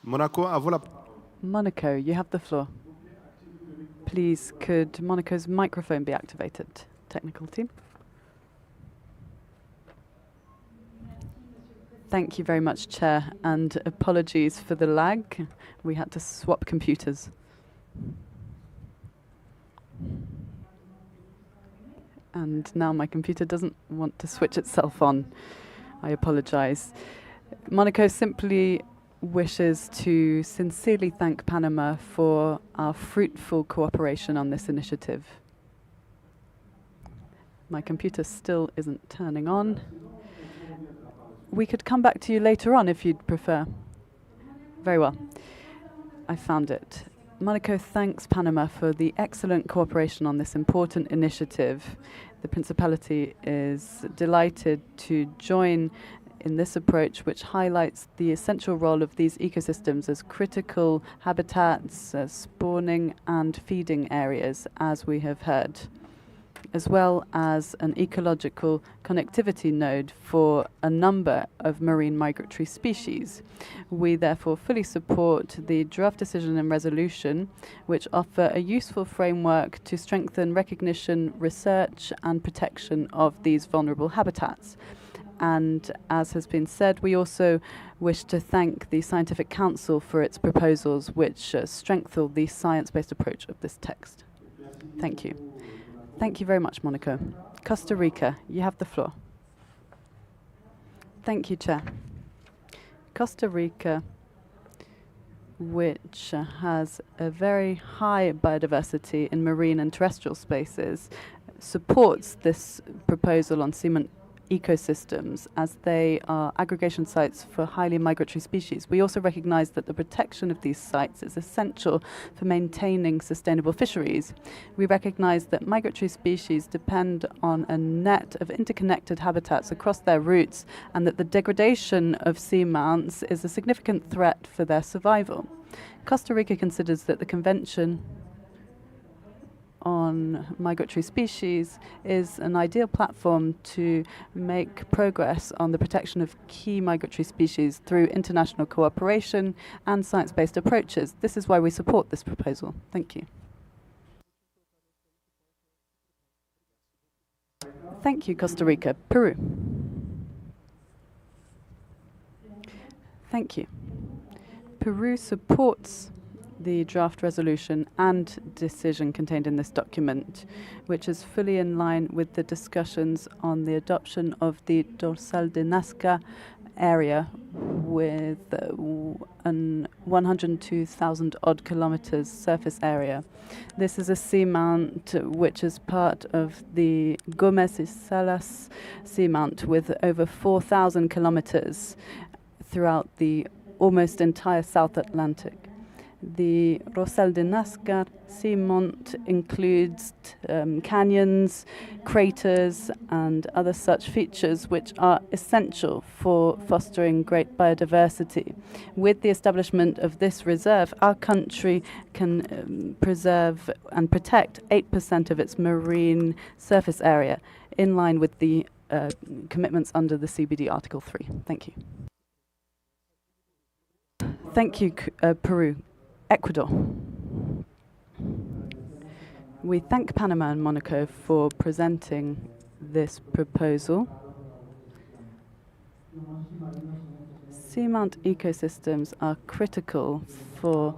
Speaker 1: Monaco, à vous la
Speaker 11: Monaco, you have the floor. Please, could Monaco's microphone be activated? Technical team. Thank you very much, Chair, and apologies for the lag. We had to swap computers. And now my computer doesn't want to switch itself on. I apologize. Monaco simply wishes to sincerely thank Panama for our fruitful cooperation on this initiative. My computer still isn't turning on. We could come back to you later on if you'd prefer. Very well. I found it. Monaco thanks Panama for the excellent cooperation on this important initiative. The Principality is delighted to join in this approach, which highlights the essential role of these ecosystems as critical habitats, spawning and feeding areas, as we have heard, as well as an ecological connectivity node for a number of marine migratory species. We therefore fully support the draft decision and resolution, which offer a useful framework to strengthen recognition, research and protection of these vulnerable habitats. And as has been said, we also wish to thank the Scientific Council for its proposals, which strengthen the science-based approach of this text. Thank you. Thank you very much, Monaco. Costa Rica, you have the floor. Thank you, Chair. Costa Rica, which has a very high biodiversity in marine and terrestrial spaces, supports this proposal on seamount ecosystems as they are aggregation sites for highly migratory species. We also recognize that the protection of these sites is essential for maintaining sustainable fisheries. We recognize that migratory species depend on a net of interconnected habitats across their routes, and that the degradation of seamounts is a significant threat for their survival. Costa Rica considers that the Convention on Migratory Species is an ideal platform to make progress on the protection of key migratory species through international cooperation and science-based approaches. This is why we support this proposal. Thank you. Thank you, Costa Rica. Peru. Thank you. Peru supports the draft resolution and decision contained in this document, which is fully in line with the discussions on the adoption of the Dorsal de Nazca area with an 102,000 odd kilometers surface area. This is a seamount which is part of the Gomez y Salas seamount with over 4,000 kilometers throughout the almost entire South Atlantic. The Rosal de Nazca seamount includes canyons, craters, and other such features which are essential for fostering great biodiversity. With the establishment of this reserve, our country can preserve and protect 8% of its marine surface area, in line with the commitments under the CBD Article 3. Thank you. Thank you, Peru. Ecuador. We thank Panama and Monaco for presenting this proposal. Seamount ecosystems are critical for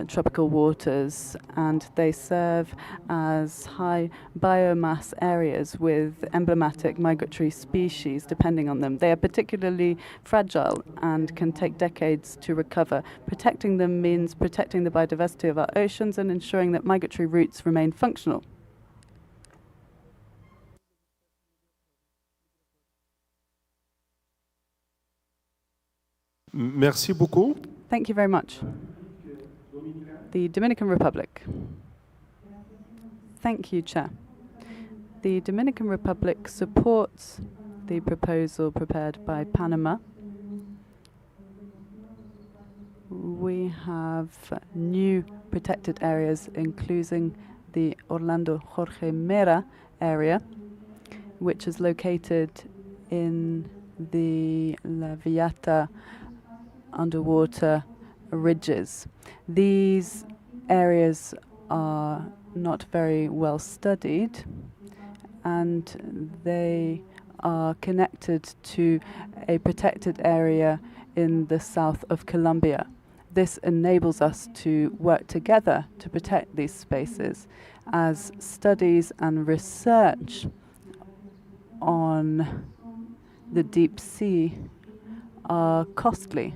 Speaker 11: tropical waters, and they serve as high biomass areas with emblematic migratory species depending on them. They are particularly fragile and can take decades to recover. Protecting them means protecting the biodiversity of our oceans and ensuring that migratory routes remain functional.
Speaker 1: Merci beaucoup.
Speaker 11: Thank you very much. The Dominican Republic. Thank you, Chair. The Dominican Republic supports the proposal prepared by Panama. We have new protected areas, including the Orlando Jorge Mera area, which is located in the La Villata underwater ridges. These areas are not very well studied, and they are connected to a protected area in the south of Colombia. This enables us to work together to protect these spaces, as studies and research on the deep sea are costly,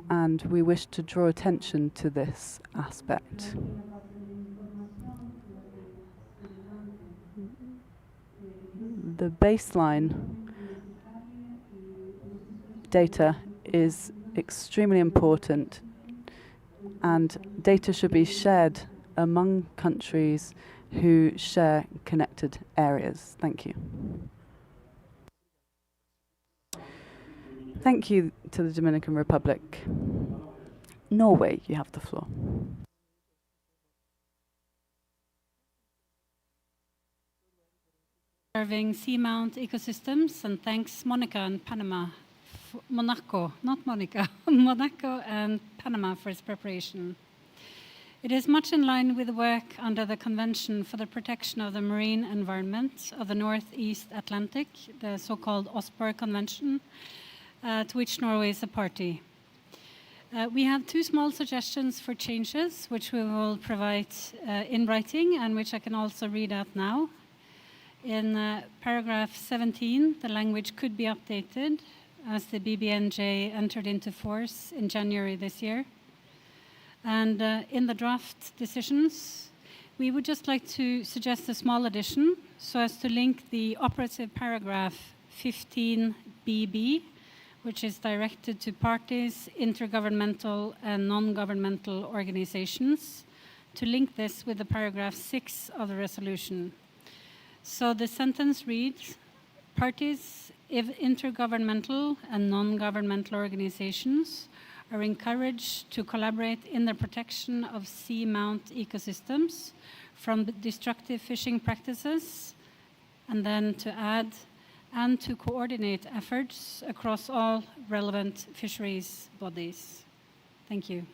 Speaker 11: and we wish to draw attention to this aspect. The baseline data is extremely important, and data should be shared among countries who share connected areas. Thank you. Thank you to the Dominican Republic. Norway, you have the floor.
Speaker 3: Serving seamount ecosystems, and thanks Monica and Panama, Monaco, not Monica, Monaco and Panama for its preparation. It is much in line with the work under the Convention for the Protection of the Marine Environment of the Northeast Atlantic, the so-called OSPAR Convention, to which Norway is a party. We have two small suggestions for changes, which we will provide in writing and which I can also read out now. In paragraph 17, the language could be updated as the BBNJ entered into force in January this year. And in the draft decisions, we would just like to suggest a small addition so as to link the operative paragraph 15BB, which is directed to parties, intergovernmental and non-governmental organizations, to link this with the paragraph 6 of the resolution. So the sentence reads, parties, if intergovernmental and non-governmental organizations are encouraged to collaborate in the protection of seamount ecosystems from destructive fishing practices, and then to add, and to coordinate efforts across all relevant fisheries bodies. Thank you.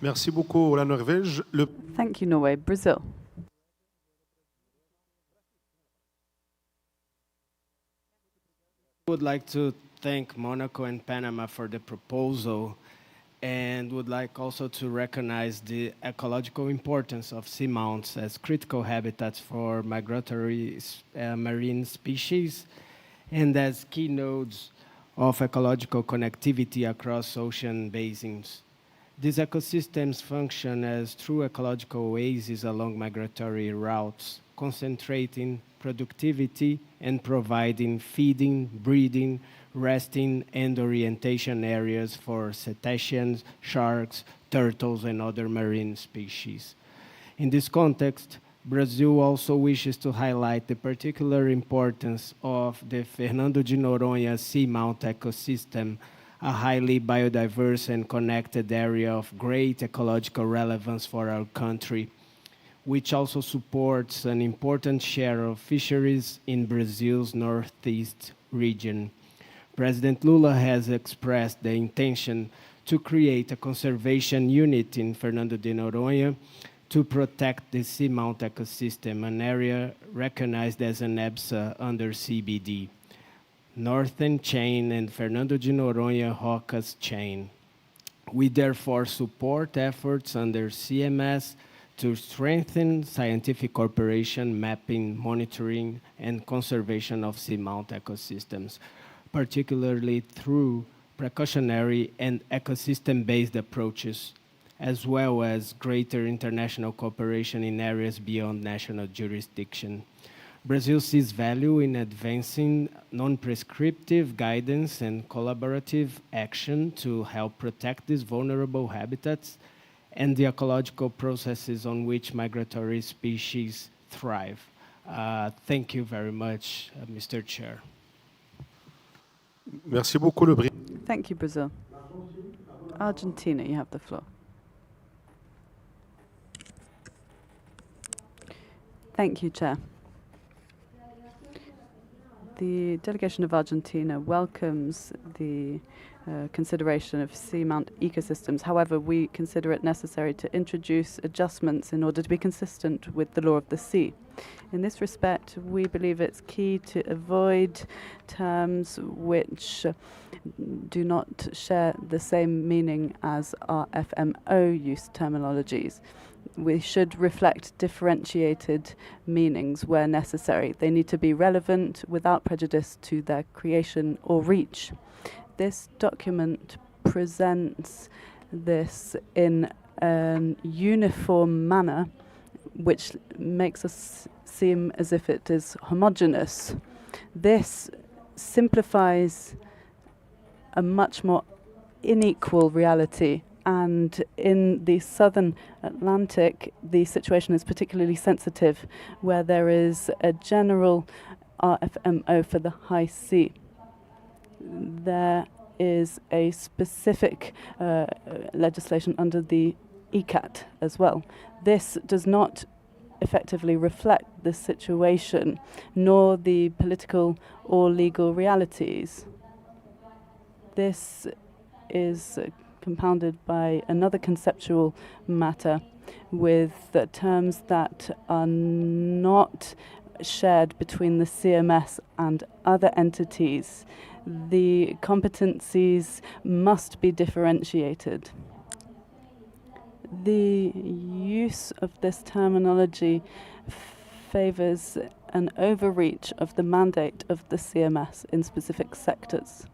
Speaker 1: Merci beaucoup, la Norvège.
Speaker 11: Thank you, Norway. Brazil.
Speaker 5: I would like to thank Monaco and Panama for the proposal, and would like also to recognize the ecological importance of seamounts as critical habitats for migratory marine species and as key nodes of ecological connectivity across ocean basins. These ecosystems function as true ecological oases along migratory routes, concentrating productivity and providing feeding, breeding, resting, and orientation areas for cetaceans, sharks, turtles, and other marine species. In this context, Brazil also wishes to highlight the particular importance of the Fernando de Noronha seamount ecosystem, a highly biodiverse and connected area of great ecological relevance for our country, which also supports an important share of fisheries in Brazil's northeast region. President Lula has expressed the intention to create a conservation unit in Fernando de Noronha to protect the seamount ecosystem, an area recognized as an EBSA under CBD. Northern Chain and Fernando de Noronha Rocas Chain. We therefore support efforts under CMS to strengthen scientific cooperation, mapping, monitoring, and conservation of seamount ecosystems, particularly through precautionary and ecosystem-based approaches, as well as greater international cooperation in areas beyond national jurisdiction. Brazil sees value in advancing non-prescriptive guidance and collaborative action to help protect these vulnerable habitats and the ecological processes on which migratory species thrive. Thank you very much, Mr. Chair.
Speaker 1: Merci beaucoup,
Speaker 11: Thank you, Brazil. Argentina, you have the floor. Thank you, Chair. The delegation of Argentina welcomes the consideration of seamount ecosystems. However, we consider it necessary to introduce adjustments in order to be consistent with the law of the sea. In this respect, we believe it's key to avoid terms which do not share the same meaning as our FMO use terminologies. We should reflect differentiated meanings where necessary. They need to be relevant without prejudice to their creation or reach. This document presents this in a uniform manner, which makes us seem as if it is homogeneous. This simplifies a much more unequal reality, and in the southern Atlantic, the situation is particularly sensitive, where there is a general RFMO for the high sea. There is a specific legislation under the ECAT as well. This does not effectively reflect the situation, nor the political or legal realities. This is compounded by another conceptual matter with terms that are not shared between the CMS and other entities. The competencies must be differentiated. The use of this terminology favors an overreach of the mandate of the CMS in specific sectors.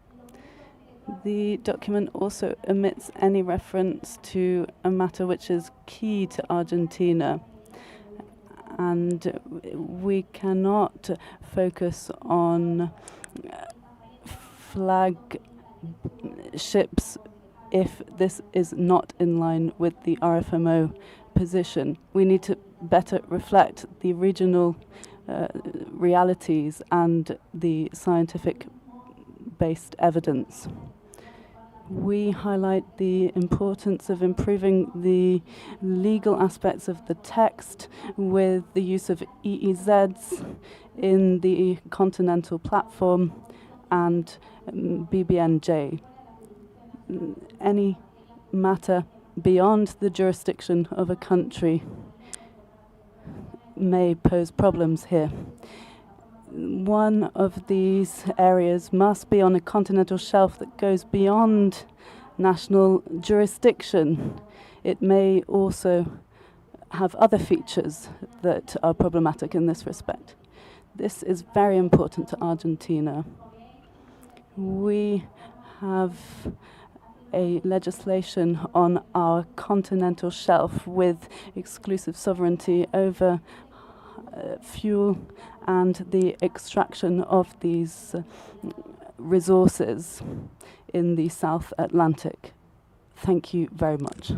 Speaker 11: The document also omits any reference to a matter which is key to Argentina, and we cannot focus on flag ships if this is not in line with the RFMO position. We need to better reflect the regional realities and the scientific-based evidence. We highlight the importance of improving the legal aspects of the text with the use of EEZs in the continental platform and BBNJ. Any matter beyond the jurisdiction of a country may pose problems here. One of these areas must be on a continental shelf that goes beyond national jurisdiction. It may also have other features that are problematic in this respect. This is very important to Argentina. We have a legislation on our continental shelf with exclusive sovereignty over fuel and the extraction of these resources in the South Atlantic. Thank you very much.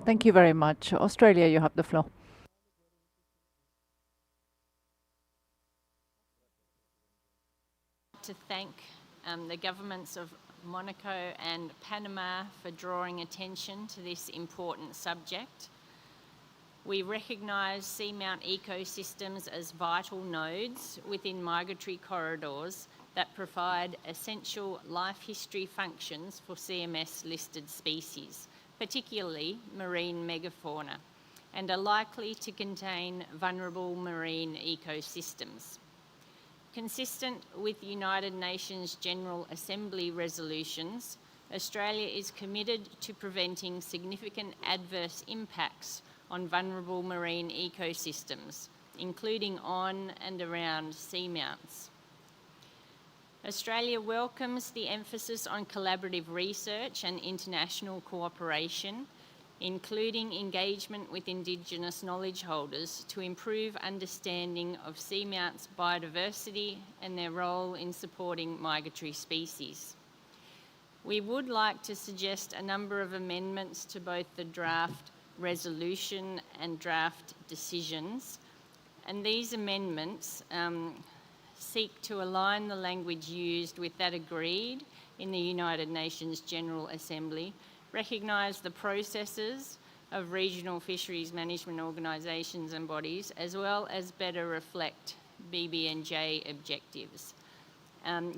Speaker 2: Thank you very much. Australia, you have the floor.
Speaker 18: To thank the governments of Monaco and Panama for drawing attention to this important subject. We recognise seamount ecosystems as vital nodes within migratory corridors that provide essential life history functions for CMS-listed species, particularly marine megafauna, and are likely to contain vulnerable marine ecosystems. Consistent with the United Nations General Assembly resolutions, Australia is committed to preventing significant adverse impacts on vulnerable marine ecosystems, including on and around seamounts. Australia welcomes the emphasis on collaborative research and international cooperation, including engagement with Indigenous knowledge holders to improve understanding of seamounts' biodiversity and their role in supporting migratory species. We would like to suggest a number of amendments to both the draft resolution and draft decisions, and these amendments seek to align the language used with that agreed in the United Nations General Assembly, recognise the processes of regional fisheries management organisations and bodies, as well as better reflect BB&J objectives.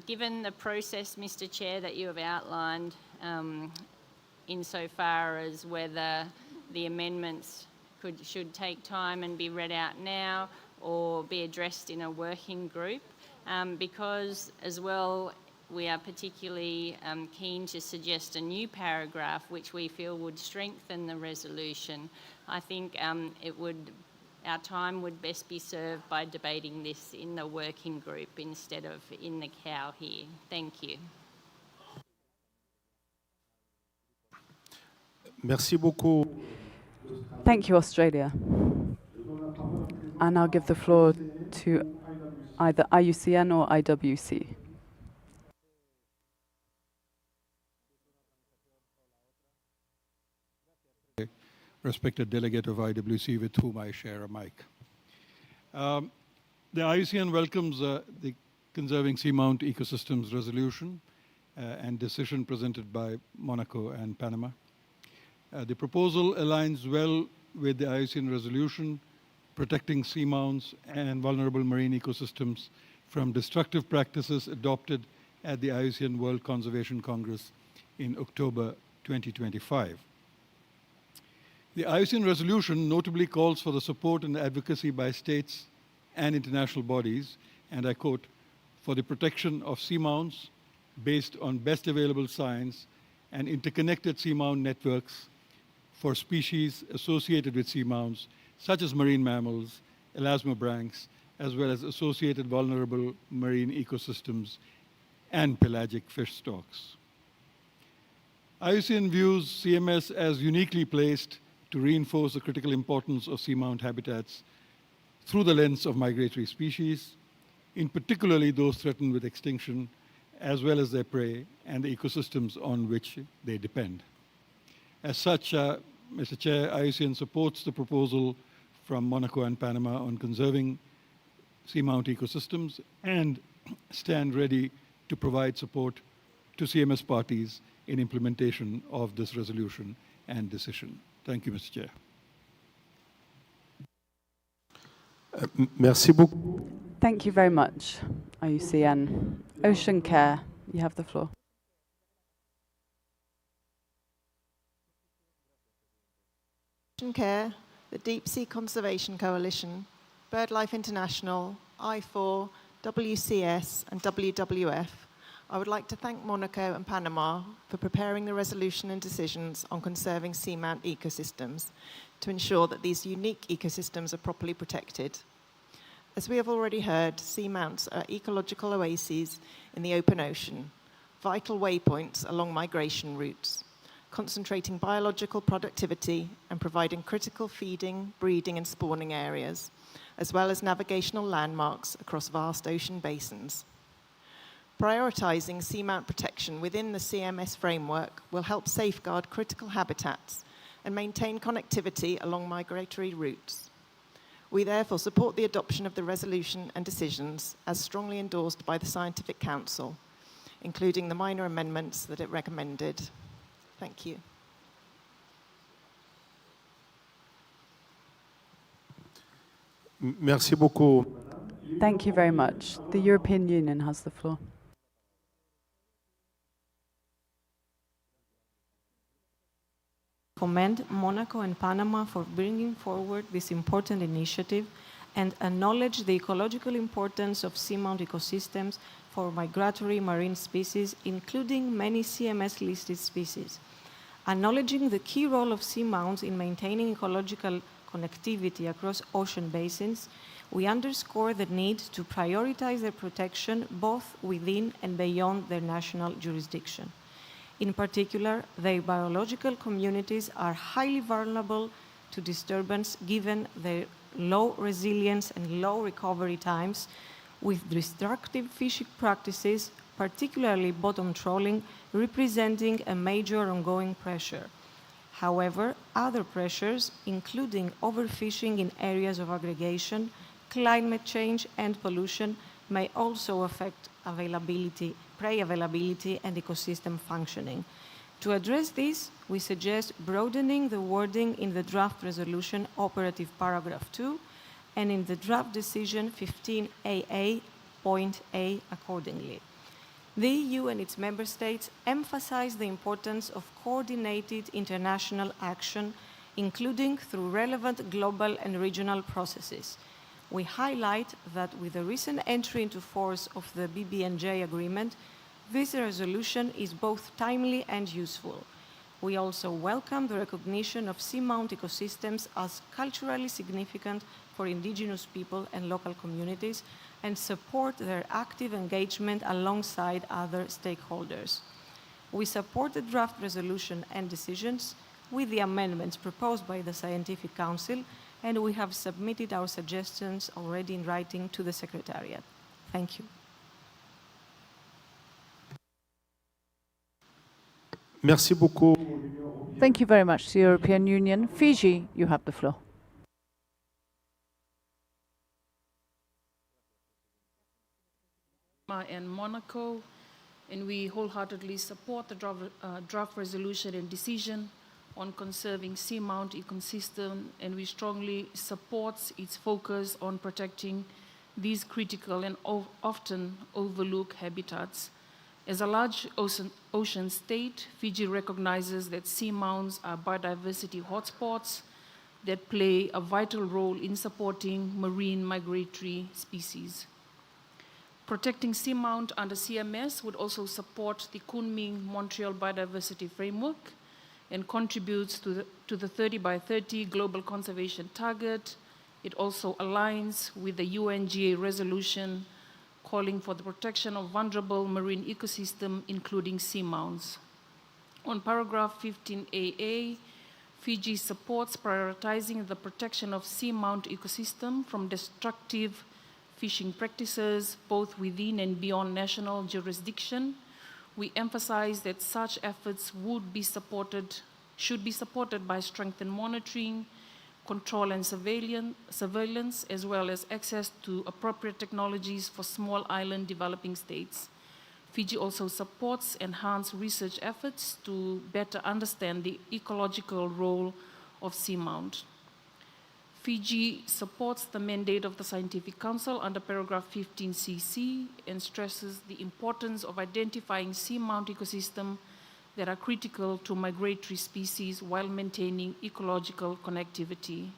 Speaker 18: Given the process, Mr. Chair, that you have outlined insofar as whether the amendments should take time and be read out now or be addressed in a working group, because as well we are particularly keen to suggest a new paragraph which we feel would strengthen the resolution. I think our time would best be served by debating this in the working group instead of in the cow here. Thank you.
Speaker 1: Merci beaucoup.
Speaker 11: Thank you, Australia. And I'll give the floor to either IUCN or IWC.
Speaker 19: Respected delegate of IWC with whom I share a mic. The IUCN welcomes the Conserving Seamount Ecosystems resolution and decision presented by Monaco and Panama. The proposal aligns well with the IUCN resolution protecting seamounts and vulnerable marine ecosystems from destructive practices adopted at the IUCN World Conservation Congress in October 2025. The IUCN resolution notably calls for the support and advocacy by states and international bodies, and I quote, for the protection of seamounts based on best available science and interconnected seamount networks for species associated with seamounts, such as marine mammals, elasmobranchs, as well as associated vulnerable marine ecosystems and pelagic fish stocks. IUCN views CMS as uniquely placed to reinforce the critical importance of seamount habitats through the lens of migratory species, in particularly those threatened with extinction, as well as their prey and the ecosystems on which they depend. As such, Mr. Chair, IUCN supports the proposal from Monaco and Panama on conserving seamount ecosystems and stand ready to provide support to CMS parties in implementation of this resolution and decision. Thank you, Mr. Chair.
Speaker 1: Merci beaucoup.
Speaker 11: Thank you very much, IUCN. Ocean Care, you have the floor.
Speaker 23: Ocean Care, the Deep Sea Conservation Coalition, BirdLife International, I4, WCS and WWF, I would like to thank Monaco and Panama for preparing the resolution and decisions on conserving seamount ecosystems to ensure that these unique ecosystems are properly protected. As we have already heard, seamounts are ecological oases in the open ocean, vital waypoints along migration routes, concentrating biological productivity and providing critical feeding, breeding and spawning areas, as well as navigational landmarks across vast ocean basins. Prioritising seamount protection within the CMS framework will help safeguard critical habitats and maintain connectivity along migratory routes. We therefore support the adoption of the resolution and decisions as strongly endorsed by the Scientific Council, including the minor amendments that it recommended. Thank you.
Speaker 1: Merci beaucoup.
Speaker 11: Thank you very much. The European Union has the floor.
Speaker 20: Commend Monaco and Panama for bringing forward this important initiative and acknowledge the ecological importance of seamount ecosystems for migratory marine species, including many CMS-listed species. Acknowledging the key role of seamounts in maintaining ecological connectivity across ocean basins, we underscore the need to prioritize their protection both within and beyond their national jurisdiction. In particular, their biological communities are highly vulnerable to disturbance given their low resilience and low recovery times, with destructive fishing practices, particularly bottom trawling, representing a major ongoing pressure. However, other pressures, including overfishing in areas of aggregation, climate change and pollution, may also affect prey availability and ecosystem functioning. To address this, we suggest broadening the wording in the draft resolution operative paragraph 2 and in the draft decision 15AA.A accordingly. The EU and its member states emphasize the importance of coordinated international action, including through relevant global and regional processes. We highlight that with the recent entry into force of the BBNJ agreement, this resolution is both timely and useful. We also welcome the recognition of seamount ecosystems as culturally significant for indigenous people and local communities, and support their active engagement alongside other stakeholders. We support the draft resolution and decisions with the amendments proposed by the Scientific Council, and we have submitted our suggestions already in writing to the Secretariat. Thank you.
Speaker 1: Merci beaucoup.
Speaker 2: Thank you very much to the European Union. Fiji, you have the floor.
Speaker 6: And Monaco, and we wholeheartedly support the draft resolution and decision on conserving seamount ecosystem, and we strongly support its focus on protecting these critical and often overlooked habitats. As a large ocean state, Fiji recognizes that seamounts are biodiversity hotspots that play a vital role in supporting marine migratory species. Protecting seamount under CMS would also support the Kunming-Montreal Biodiversity Framework and contributes to the 30 by 30 global conservation target. It also aligns with the UNGA resolution calling for the protection of vulnerable marine ecosystem, including seamounts. On paragraph 15AA, Fiji supports prioritizing the protection of seamount ecosystem from destructive fishing practices, both within and beyond national jurisdiction. We emphasize that such efforts should be supported by strengthened monitoring, control and surveillance, as well as access to appropriate technologies for small island developing states. Fiji also supports enhanced research efforts to better understand the ecological role of seamount. Fiji supports the mandate of the Scientific Council under paragraph 15CC and stresses the importance of identifying seamount ecosystems that are critical to migratory species while maintaining ecological connectivity.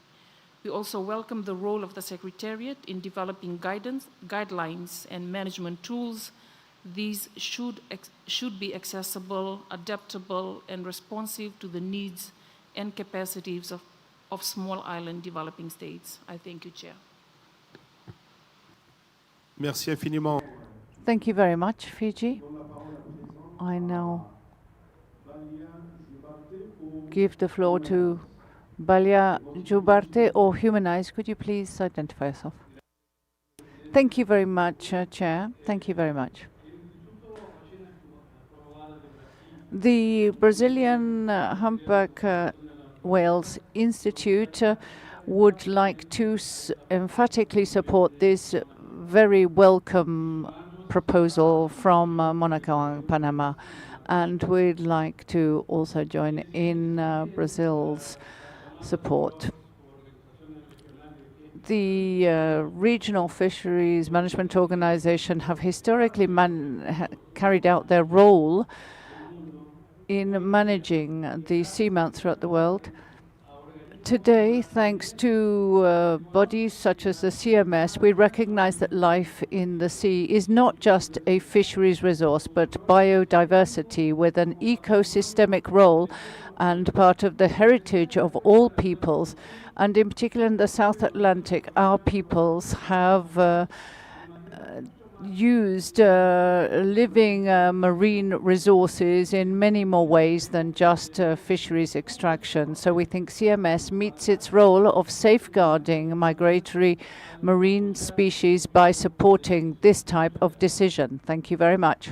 Speaker 6: We also welcome the role of the Secretariat in developing guidelines and management tools. These should be accessible, adaptable, and responsive to the needs and capacities of small island developing states. I thank you, Chair.
Speaker 1: Merci infiniment.
Speaker 2: Thank you very much, Fiji. I now give the floor to Balia Jubarte or Humanize. Could you please identify yourself? Thank you very much, Chair. Thank you very much. The Brazilian Humpback Whales Institute would like to emphatically support this very welcome proposal from Monaco and Panama, and we'd like to also join in Brazil's support. The regional fisheries management organization have historically carried out their role in managing the seamount throughout the world. Today, thanks to bodies such as the CMS, we recognize that life in the sea is not just a fisheries resource, but biodiversity with an ecosystemic role and part of the heritage of all peoples. And in particular in the South Atlantic, our peoples have used living marine resources in many more ways than just fisheries extraction. So we think CMS meets its role of safeguarding migratory marine species by supporting this type of decision. Thank you very much.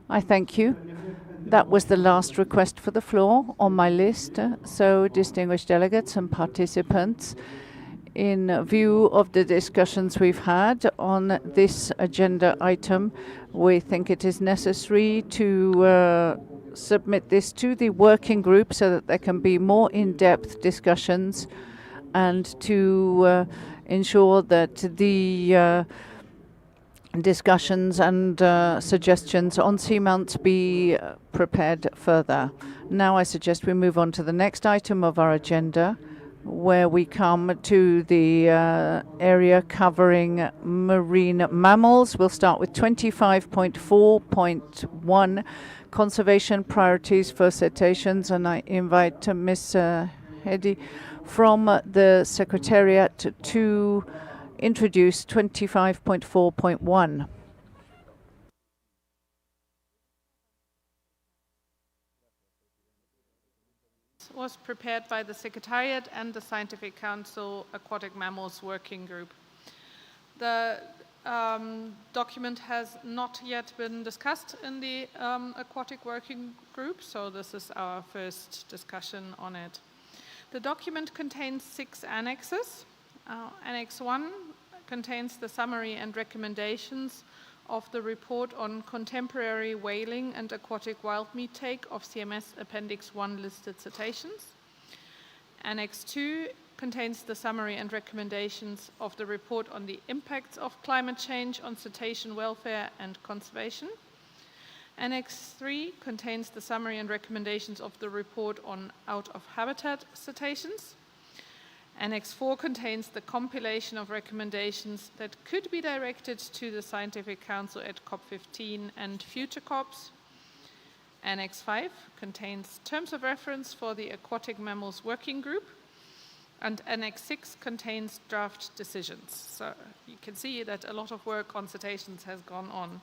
Speaker 2: I thank you. That was the last request for the floor on my list. So, distinguished delegates and participants, in view of the discussions we've had on this agenda item, we think it is necessary to submit this to the working group so that there can be more in-depth discussions, and to ensure that the discussions and suggestions on seamounts be prepared further. Now I suggest we move on to the next item of our agenda, where we come to the area covering marine mammals. We'll start with 25.4.1, conservation priorities for cetaceans, and I invite Ms. Hedy from the Secretariat to introduce 25.4.1.
Speaker 7: Was prepared by the Secretariat and the Scientific Council Aquatic Mammals Working Group. The document has not yet been discussed in the Aquatic Working Group, so this is our first discussion on it. The document contains 6 annexes. Annex 1 contains the summary and recommendations of the report on contemporary whaling and aquatic wild meat take of CMS Appendix 1 listed cetaceans. Annex 2 contains the summary and recommendations of the report on the impacts of climate change on cetacean welfare and conservation. Annex 3 contains the summary and recommendations of the report on out-of-habitat cetaceans. Annex 4 contains the compilation of recommendations that could be directed to the Scientific Council at COP15 and future COPs. Annex 5 contains terms of reference for the Aquatic Mammals Working Group. And Annex 6 contains draft decisions. So you can see that a lot of work on cetaceans has gone on.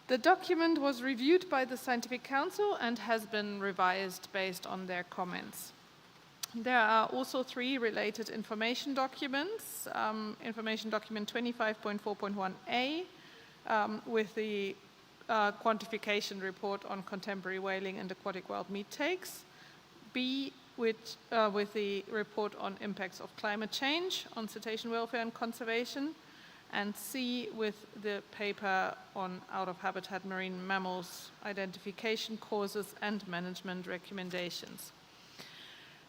Speaker 7: The document was reviewed by the Scientific Council and has been revised based on their comments. There are also 3 related information documents. Information document 25.4.1a with the quantification report on contemporary whaling and aquatic wild meat takes. B with the report on impacts of climate change on cetacean welfare and conservation. And C with the paper on out-of-habitat marine mammals, identification causes and management recommendations.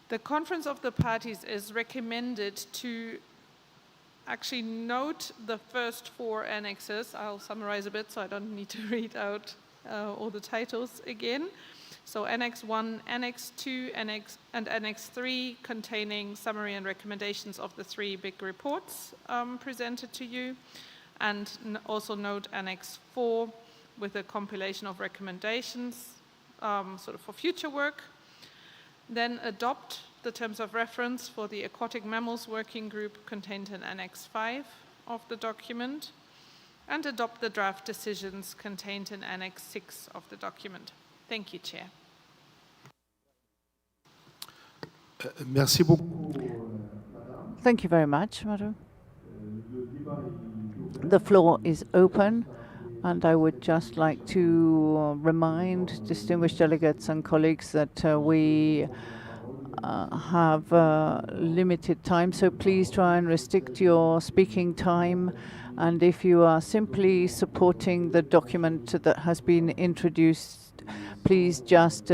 Speaker 7: The Conference of the Parties is recommended to actually note the first 4 annexes. I'll summarize a bit so I don't need to read out all the titles again. So Annex 1, Annex 2, and Annex 3 containing summary and recommendations of the 3 big reports presented to you. And also note Annex 4 with a compilation of recommendations sort of for future work. Then adopt the terms of reference for the Aquatic Mammals Working Group contained in Annex 5 of the document, and adopt the draft decisions contained in Annex 6 of the document. Thank you, Chair.
Speaker 1: Merci beaucoup.
Speaker 2: Thank you very much, Madam. The floor is open, and I would just like to remind distinguished delegates and colleagues that we have limited time, so please try and restrict your speaking time. And if you are simply supporting the document that has been introduced, please just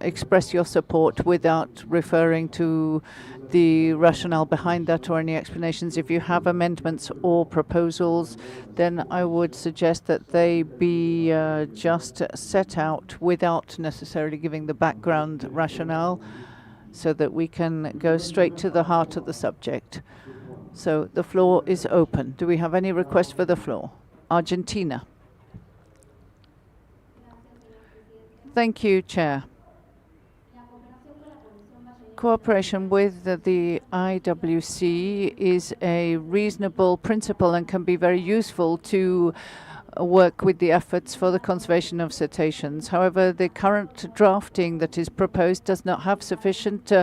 Speaker 2: express your support without referring to the rationale behind that or any explanations. If you have amendments or proposals, then I would suggest that they be just set out without necessarily giving the background rationale, so that we can go straight to the heart of the subject. So the floor is open. Do we have any request for the floor? Argentina. Thank you, Chair. Cooperation with the IWC is a reasonable principle and can be very useful to work with the efforts for the conservation of cetaceans. However, the current drafting that is proposed does not have sufficient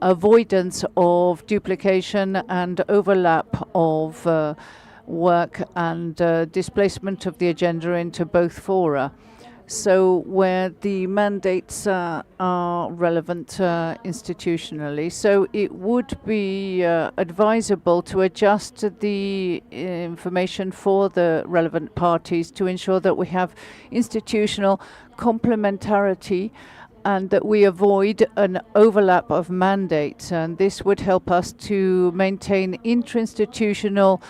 Speaker 2: avoidance of duplication and overlap of work and displacement of the agenda into both fora. so where the mandates are relevant institutionally. So it would be advisable to adjust the information for the relevant parties to ensure that we have institutional complementarity and that we avoid an overlap of mandates. And this would help us to maintain interinstitutional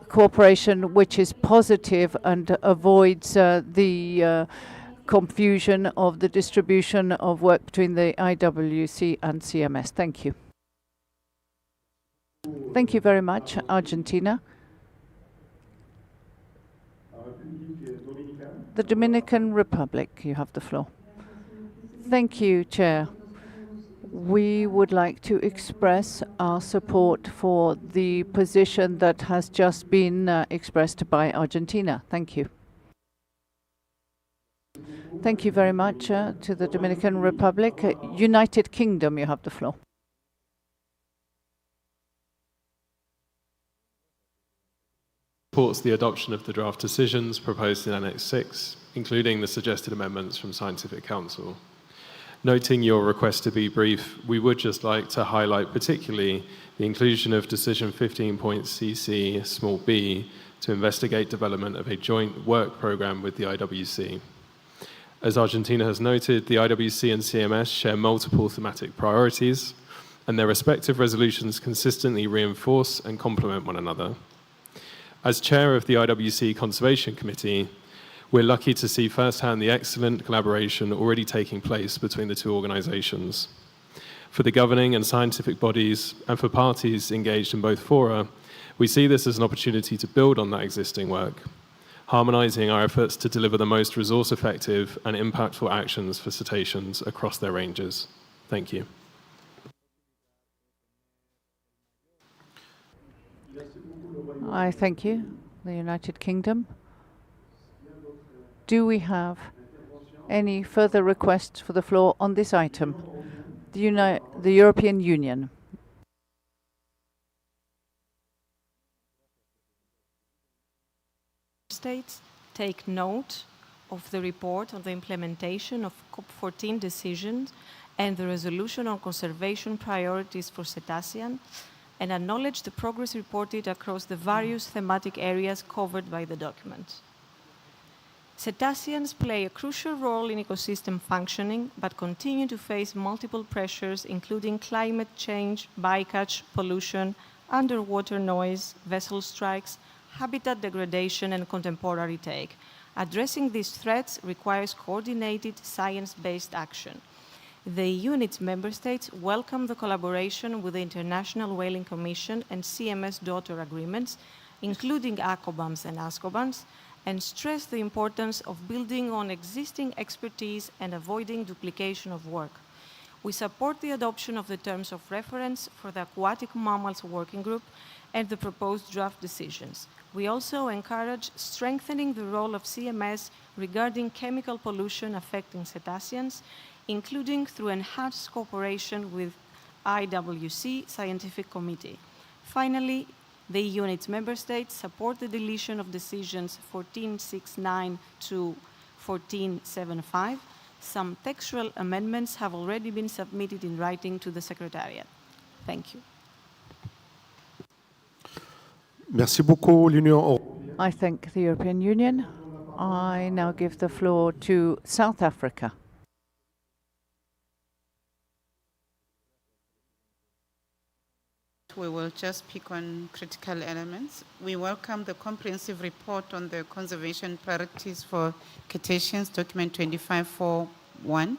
Speaker 2: cooperation which is positive and avoids the confusion of the distribution of work between the IWC and CMS. Thank you. Thank you very much, Argentina. The Dominican Republic, you have the floor. Thank you, Chair. We would like to express our support for the position that has just been expressed by Argentina. Thank you. Thank you very much to the Dominican Republic. United Kingdom, you have the floor.
Speaker 8: Supports the adoption of the draft decisions proposed in Annex 6, including the suggested amendments from Scientific Council. Noting your request to be brief, we would just like to highlight particularly the inclusion of Decision 15.cc small b to investigate development of a joint work program with the IWC. As Argentina has noted, the IWC and CMS share multiple thematic priorities, and their respective resolutions consistently reinforce and complement one another. As chair of the IWC Conservation Committee, we're lucky to see firsthand the excellent collaboration already taking place between the two organizations. For the governing and scientific bodies and for parties engaged in both fora, we see this as an opportunity to build on that existing work, harmonizing our efforts to deliver the most resource-effective and impactful actions for cetaceans across their ranges. Thank you.
Speaker 2: I thank you, the United Kingdom. Do we have any further requests for the floor on this item? The European Union.
Speaker 20: States take note of the report on the implementation of COP14 decisions and the resolution on conservation priorities for cetaceans, and acknowledge the progress reported across the various thematic areas covered by the document. Cetaceans play a crucial role in ecosystem functioning, but continue to face multiple pressures, including climate change, bycatch, pollution, underwater noise, vessel strikes, habitat degradation, and contemporary take. Addressing these threats requires coordinated science-based action. The EU and its member states welcome the collaboration with the International Whaling Commission and CMS daughter agreements, including ACOBAMS and ASCOBAMS, and stress the importance of building on existing expertise and avoiding duplication of work. We support the adoption of the terms of reference for the Aquatic Mammals Working Group and the proposed draft decisions. We also encourage strengthening the role of CMS regarding chemical pollution affecting cetaceans, including through enhanced cooperation with IWC Scientific Committee. Finally, the EU and its member states support the deletion of decisions 1469 to 1475. Some textual amendments have already been submitted in writing to the Secretariat. Thank you.
Speaker 1: Merci beaucoup, l'Union.
Speaker 2: I thank the European Union. I now give the floor to South Africa.
Speaker 4: We will just pick on critical elements. We welcome the comprehensive report on the conservation priorities for cetaceans, document 2541,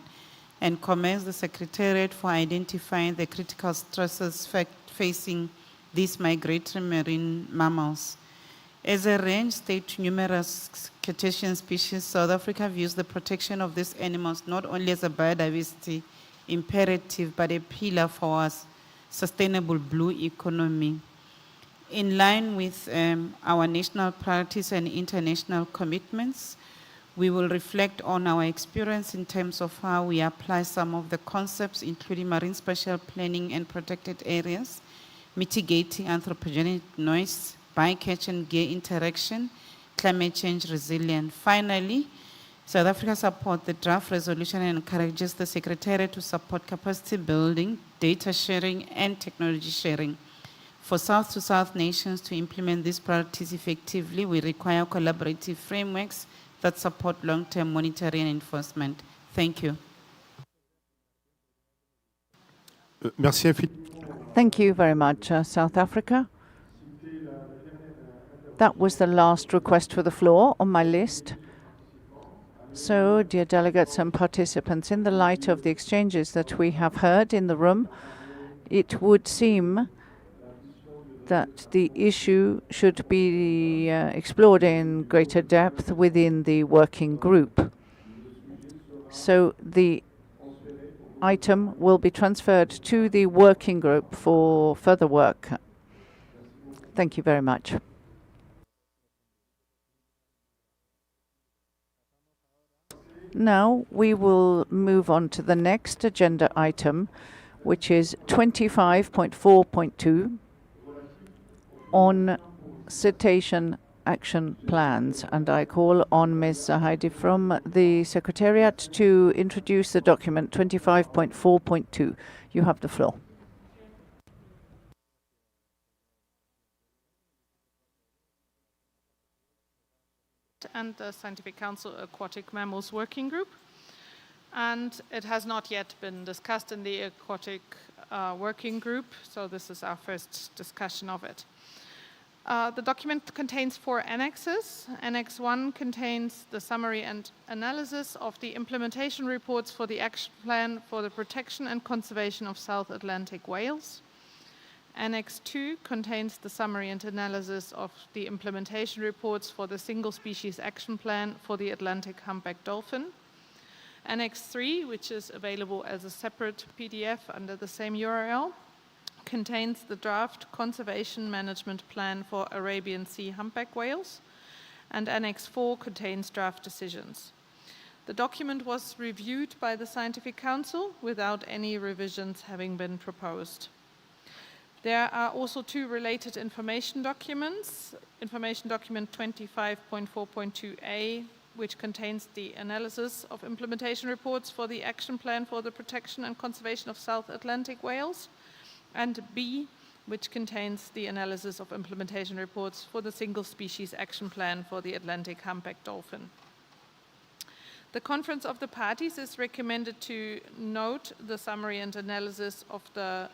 Speaker 4: and commends the Secretariat for identifying the critical stresses facing these migratory marine mammals. As a range state to numerous cetacean species, South Africa views the protection of these animals not only as a biodiversity imperative, but a pillar for us sustainable blue economy. In line with our national priorities and international commitments, we will reflect on our experience in terms of how we apply some of the concepts, including marine spatial planning and protected areas, mitigating anthropogenic noise, bycatch and gear interaction, climate change resilience. Finally, South Africa supports the draft resolution and encourages the Secretariat to support capacity building, data sharing, and technology sharing. For South-to-South nations to implement these priorities effectively, we require collaborative frameworks that support long-term monitoring and enforcement. Thank you.
Speaker 1: Merci infiniment.
Speaker 2: Thank you very much, South Africa. That was the last request for the floor on my list. So, dear delegates and participants, in the light of the exchanges that we have heard in the room, it would seem that the issue should be explored in greater depth within the working group. So the item will be transferred to the working group for further work. Thank you very much. Now we will move on to the next agenda item, which is 25.4.2 on citation action plans. And I call on Ms. Heidi from the Secretariat to introduce the document 25.4.2. You have the floor.
Speaker 7: And the Scientific Council Aquatic Mammals Working Group. And it has not yet been discussed in the Aquatic Working Group, so this is our first discussion of it. The document contains 4 annexes. Annex 1 contains the summary and analysis of the implementation reports for the action plan for the protection and conservation of South Atlantic whales. Annex 2 contains the summary and analysis of the implementation reports for the single species action plan for the Atlantic humpback dolphin. Annex 3, which is available as a separate PDF under the same URL, contains the draft conservation management plan for Arabian Sea humpback whales. And Annex 4 contains draft decisions. The document was reviewed by the Scientific Council without any revisions having been proposed. There are also 2 related information documents. Information document 25.4.2a, which contains the analysis of implementation reports for the action plan for the protection and conservation of South Atlantic whales, and B, which contains the analysis of implementation reports for the single species action plan for the Atlantic humpback dolphin. The Conference of the Parties is recommended to note the summary and analysis of the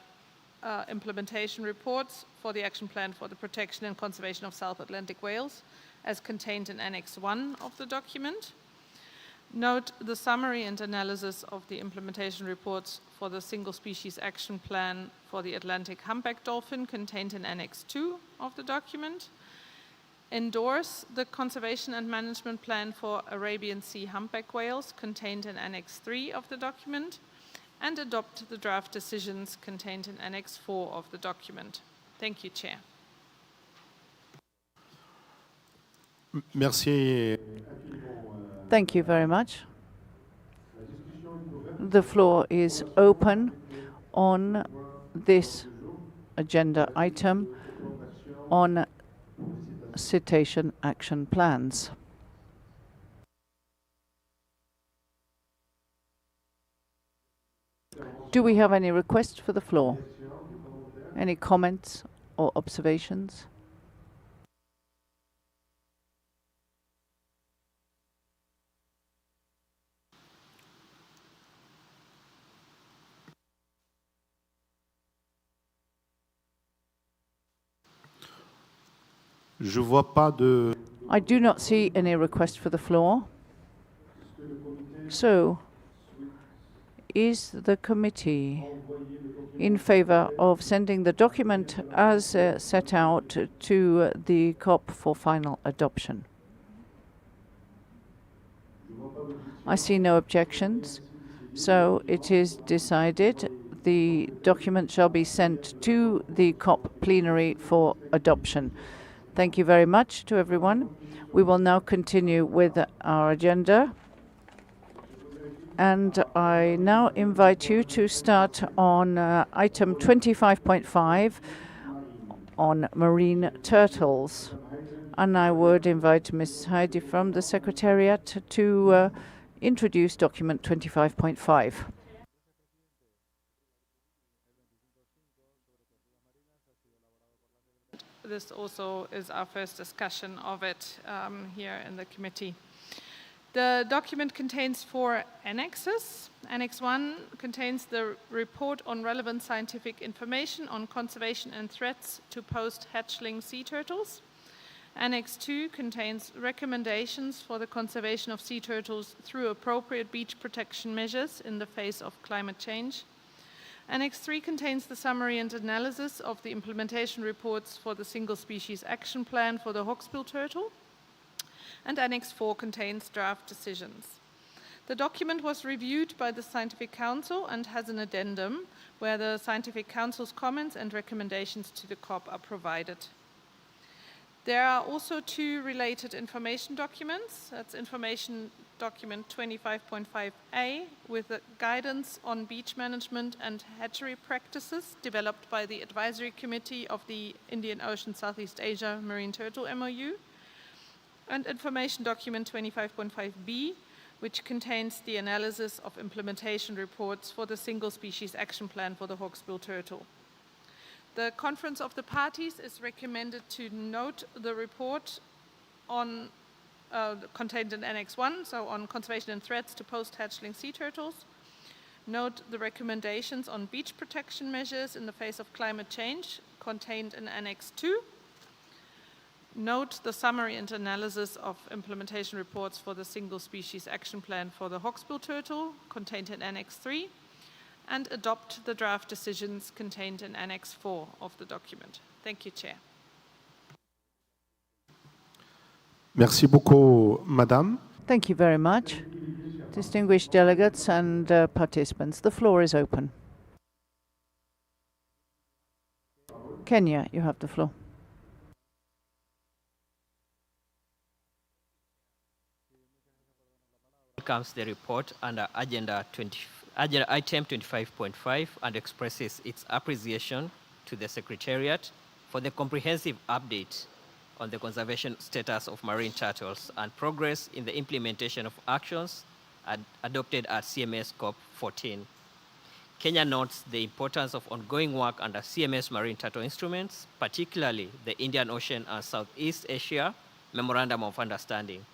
Speaker 7: implementation reports for the action plan for the protection and conservation of South Atlantic whales as contained in Annex 1 of the document. Note the summary and analysis of the implementation reports for the single species action plan for the Atlantic humpback dolphin contained in Annex 2 of the document. Endorse the conservation and management plan for Arabian Sea humpback whales contained in Annex 3 of the document, and adopt the draft decisions contained in Annex 4 of the document. Thank you, Chair.
Speaker 1: Merci.
Speaker 2: Thank you very much. The floor is open on this agenda item on citation action plans. Do we have any requests for the floor? Any comments or observations?
Speaker 1: Je vois pas de...
Speaker 2: I do not see any request for the floor. So, is the committee in favor of sending the document as set out to the COP for final adoption? I see no objections, so it is decided the document shall be sent to the COP plenary for adoption. Thank you very much to everyone. We will now continue with our agenda. And I now invite you to start on item 25.5 on marine turtles. And I would invite Ms. Heidi from the Secretariat to introduce document 25.5.
Speaker 7: This also is our first discussion of it here in the committee. The document contains 4 annexes. Annex 1 contains the report on relevant scientific information on conservation and threats to post-hatchling sea turtles. Annex 2 contains recommendations for the conservation of sea turtles through appropriate beach protection measures in the face of climate change. Annex 3 contains the summary and analysis of the implementation reports for the Single Species Action Plan for the hawksbill turtle. And Annex 4 contains draft decisions. The document was reviewed by the Scientific Council and has an addendum where the Scientific Council's comments and recommendations to the COP are provided. There are also 2 related information documents. That's information document 25.5a with the guidance on beach management and hatchery practices developed by the Advisory Committee of the Indian Ocean Southeast Asia Marine Turtle MOU, and information document 25.5b, which contains the analysis of implementation reports for the Single Species Action Plan for the hawksbill turtle. The Conference of the Parties is recommended to note the report on contained in Annex 1, so on conservation and threats to post-hatchling sea turtles. Note the recommendations on beach protection measures in the face of climate change contained in Annex 2. Note the summary and analysis of implementation reports for the Single Species Action Plan for the hawksbill turtle contained in Annex 3, and adopt the draft decisions contained in Annex 4 of the document. Thank you, Chair.
Speaker 1: Merci beaucoup, Madame.
Speaker 2: Thank you very much. Distinguished delegates and participants, the floor is open. Kenya, you have the floor.
Speaker 9: Welcomes the report under agenda item 25.5 and expresses its appreciation to the Secretariat for the comprehensive update on the conservation status of marine turtles and progress in the implementation of actions adopted at CMS COP15. Kenya notes the importance of ongoing work under CMS marine turtle instruments, particularly the Indian Ocean and Southeast Asia Memorandum of Understanding,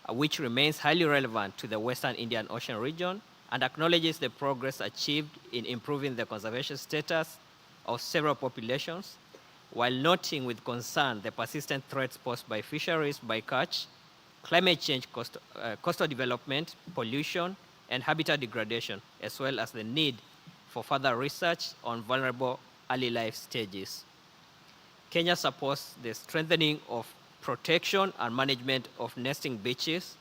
Speaker 9: which remains highly relevant to the Western Indian Ocean region and acknowledges the progress achieved in improving the conservation status of several populations, while noting with concern the persistent threats posed by fisheries bycatch, climate change, coastal development, pollution, and habitat degradation, as well as the need for further research on vulnerable early life stages. Kenya supports the strengthening of protection and management of nesting beaches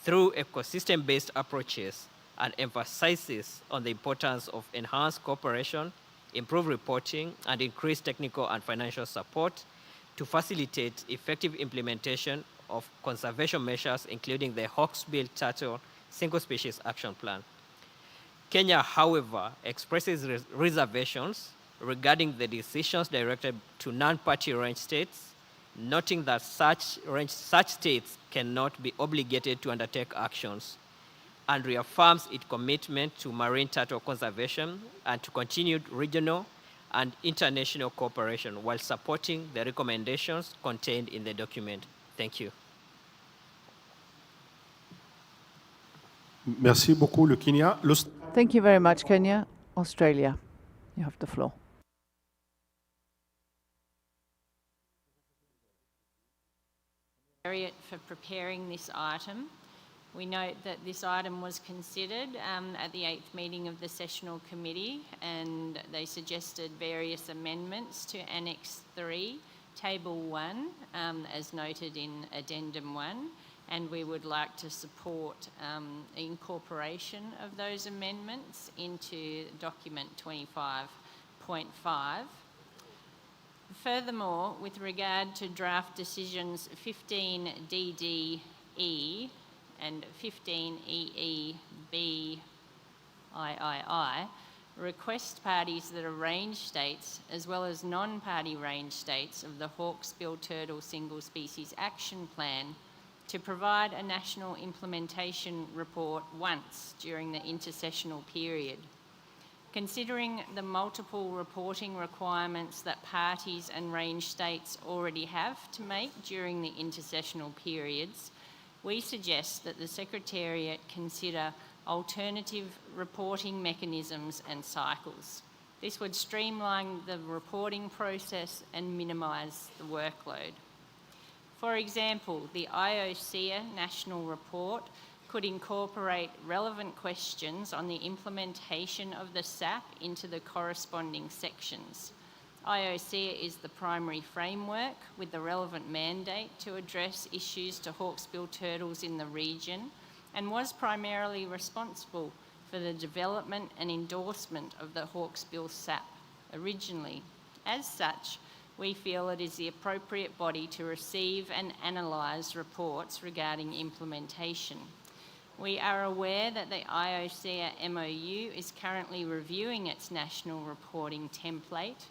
Speaker 9: through ecosystem-based approaches and emphasizes on the importance of enhanced cooperation, improved reporting, and increased technical and financial support to facilitate effective implementation of conservation measures, including the hawksbill turtle Single Species Action Plan. Kenya, however, expresses reservations regarding the decisions directed to non-party range states, noting that such states cannot be obligated to undertake actions, and reaffirms its commitment to marine turtle conservation and to continued regional and international cooperation while supporting the recommendations contained in the document. Thank you.
Speaker 1: Merci beaucoup, le Kenya.
Speaker 2: Thank you very much, Kenya. Australia, you have the floor.
Speaker 18: For preparing this item. We note that this item was considered at the 8th meeting of the Sessional Committee, and they suggested various amendments to Annex 3, Table 1, as noted in Addendum 1, and we would like to support incorporation of those amendments into document 25.5. Furthermore, with regard to draft decisions 15DDE and 15EEBIII, request parties that are range states, as well as non-party range states of the Hawksbill Turtle Single Species Action Plan, to provide a national implementation report once during the intersessional period. Considering the multiple reporting requirements that parties and range states already have to make during the intersessional periods, we suggest that the Secretariat consider alternative reporting mechanisms and cycles. This would streamline the reporting process and minimise the workload. For example, the IOCEA National Report could incorporate relevant questions on the implementation of the SAP into the corresponding sections. IOCEA is the primary framework with the relevant mandate to address issues to hawksbill turtles in the region, and was primarily responsible for the development and endorsement of the hawksbill SAP originally. As such, we feel it is the appropriate body to receive and analyse reports regarding implementation. We are aware that the IOCEA MOU is currently reviewing its national reporting template,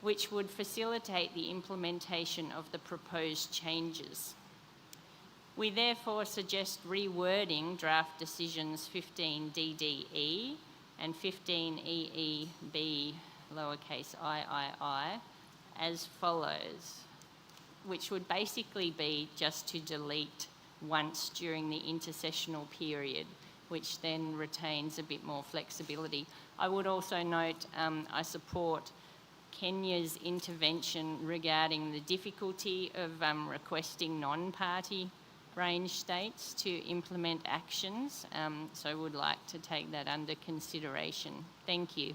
Speaker 18: which would facilitate the implementation of the proposed changes. We therefore suggest rewording draft decisions 15DDE and 15EEB lowercase III as follows, which would basically be just to delete once during the intersessional period, which then retains a bit more flexibility. I would also note I support Kenya's intervention regarding the difficulty of requesting non-party range states to implement actions, so I would like to take that under consideration. Thank you.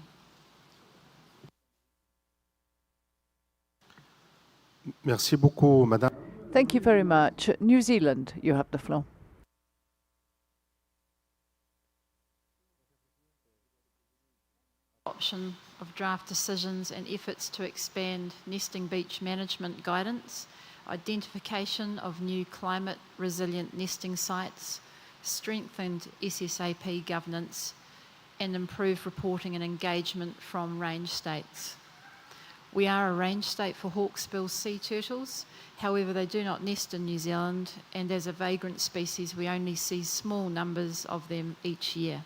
Speaker 1: Merci beaucoup, Madame.
Speaker 2: Thank you very much. New Zealand, you have the floor.
Speaker 10: Option of draft decisions and efforts to expand nesting beach management guidance, identification of new climate resilient nesting sites, strengthened SSAP governance, and improved reporting and engagement from range states. We are a range state for hawksbill sea turtles, however they do not nest in New Zealand, and as a vagrant species we only see small numbers of them each year.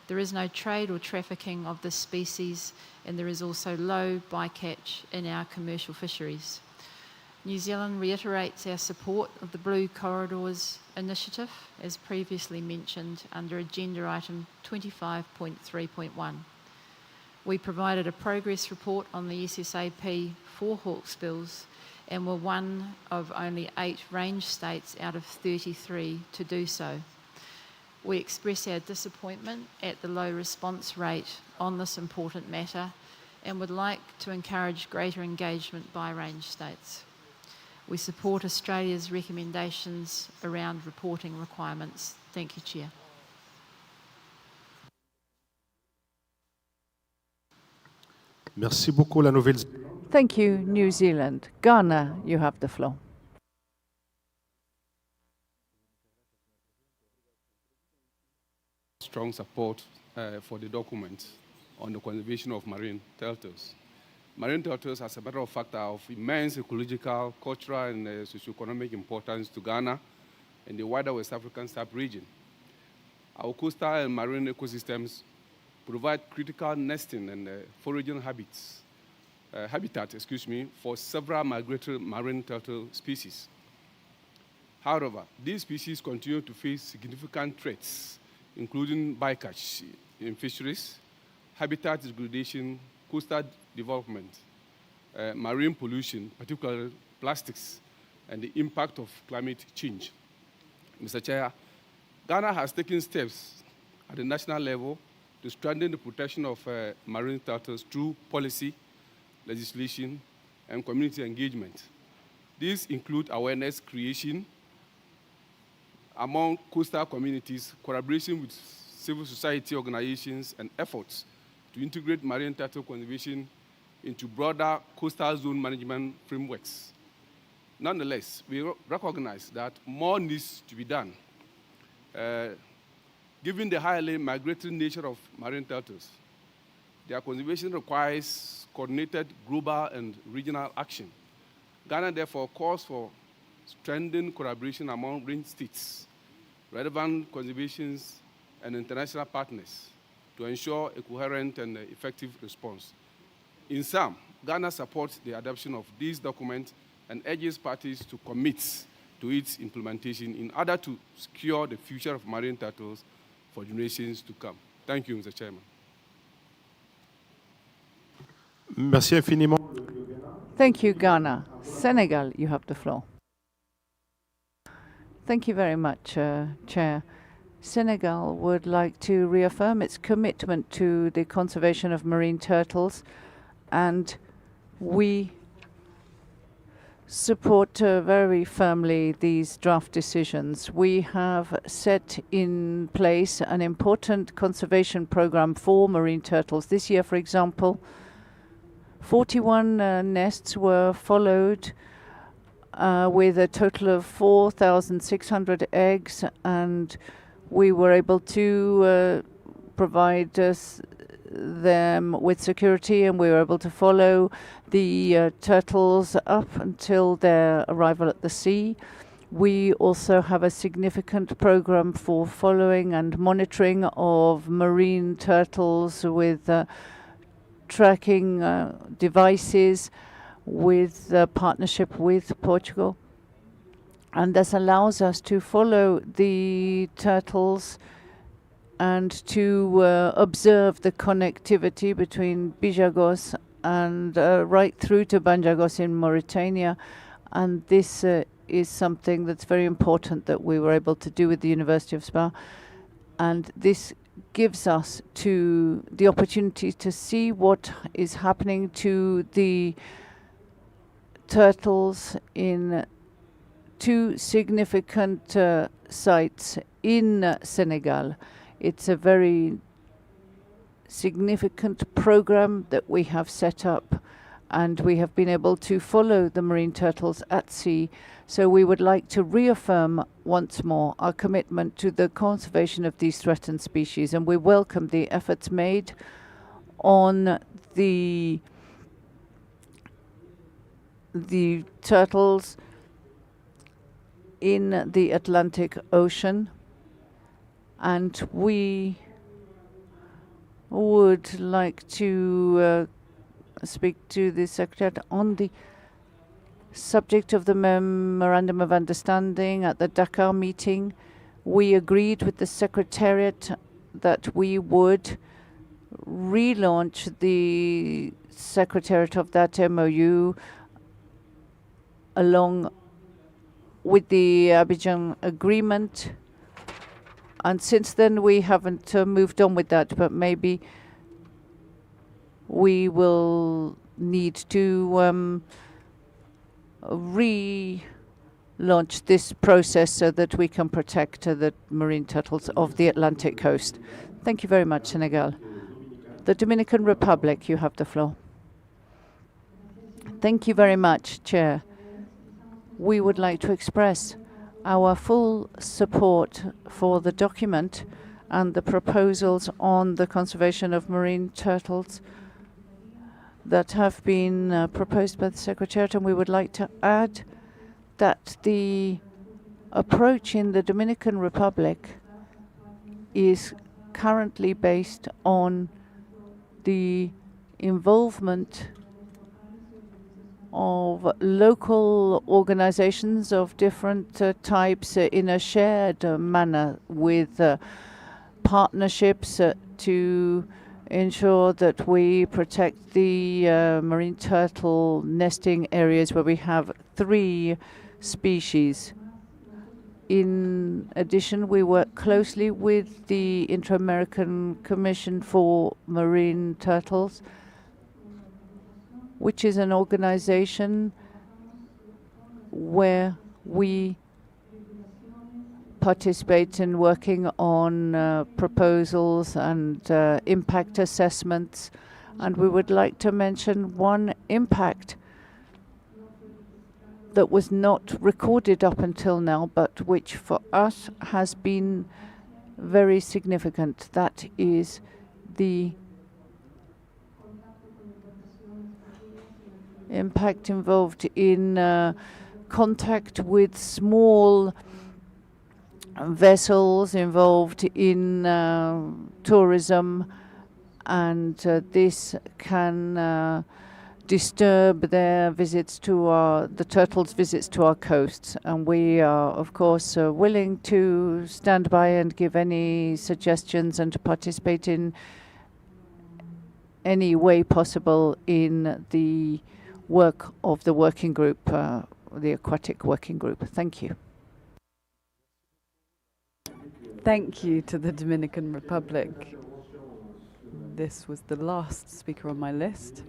Speaker 10: There is no trade or trafficking of this species, and there is also low bycatch in our commercial fisheries. New Zealand reiterates our support of the Blue Corridors initiative, as previously mentioned under Agenda Item 25.3.1. We provided a progress report on the SSAP for hawksbills and were one of only 8 range states out of 33 to do so. We express our disappointment at the low response rate on this important matter and would like to encourage greater engagement by range states. We support Australia's recommendations around reporting requirements. Thank you, Chair.
Speaker 1: Merci beaucoup, la Nouvelle.
Speaker 2: Thank you, New Zealand. Ghana, you have the floor.
Speaker 21: Strong support for the document on the conservation of marine turtles. Marine turtles, as a matter of fact, are of immense ecological, cultural, and socioeconomic importance to Ghana and the wider West African sub-region. Our coastal and marine ecosystems provide critical nesting and foraging habitat for several migratory marine turtle species. However, these species continue to face significant threats, including bycatch in fisheries, habitat degradation, coastal development, marine pollution, particularly plastics, and the impact of climate change. Mr. Chair, Ghana has taken steps at the national level to strengthen the protection of marine turtles through policy, legislation, and community engagement. These include awareness creation among coastal communities, collaboration with civil society organizations, and efforts to integrate marine turtle conservation into broader coastal zone management frameworks. Nonetheless, we recognize that more needs to be done. Given the highly migratory nature of marine turtles, Their conservation requires coordinated global and regional action. Ghana therefore calls for strengthened collaboration among range states, relevant conservations, and international partners to ensure a coherent and effective response. In sum, Ghana supports the adoption of this document and urges parties to commit to its implementation in order to secure the future of marine turtles for generations to come. Thank you, Mr. Chairman.
Speaker 1: Merci infiniment.
Speaker 2: Thank you, Ghana. Senegal, you have the floor. Thank you very much, Chair. Senegal would like to reaffirm its commitment to the conservation of marine turtles, and we support very firmly these draft decisions. We have set in place an important conservation program for marine turtles. This year, for example, 41 nests were followed with a total of 4,600 eggs, and we were able to provide them with security, and we were able to follow the turtles up until their arrival at the sea. We also have a significant program for following and monitoring of marine turtles with tracking devices with a partnership with Portugal. And this allows us to follow the turtles and to observe the connectivity between Bijagos and right through to Banjagos in Mauritania. And this is something that's very important that we were able to do with the University of Spa. And this gives us the opportunity to see what is happening to the turtles in two significant sites in Senegal. It's a very significant program that we have set up, and we have been able to follow the marine turtles at sea. So we would like to reaffirm once more our commitment to the conservation of these threatened species, and we welcome the efforts made on the turtles in the Atlantic Ocean, and we would like to speak to the Secretary on the subject of the Memorandum of Understanding. At the Dakar meeting, we agreed with the Secretariat that we would relaunch the Secretariat of that MOU along with the Abidjan Agreement. And since then, we haven't moved on with that, but maybe we will need to relaunch this process so that we can protect the marine turtles of the Atlantic coast. Thank you very much, Senegal. The Dominican Republic, you have the floor. Thank you very much, Chair. We would like to express our full support for the document and the proposals on the conservation of marine turtles that have been proposed by the Secretariat, and we would like to add that the approach in the Dominican Republic is currently based on the involvement of local organizations of different types in a shared manner with partnerships to ensure that we protect the marine turtle nesting areas where we have 3 species. In addition, we work closely with the Inter-American Commission for Marine Turtles, which is an organization where we participate in working on proposals and impact assessments. And we would like to mention one impact that was not recorded up until now, but which for us has been very significant. That is the impact involved in contact with small vessels involved in tourism, and this can disturb their visits to the turtles' visits to our coasts. And we are, of course, willing to stand by and give any suggestions and to participate in any way possible in the work of the working group, the aquatic working group. Thank you.
Speaker 11: Thank you to the Dominican Republic. This was the last speaker on my list.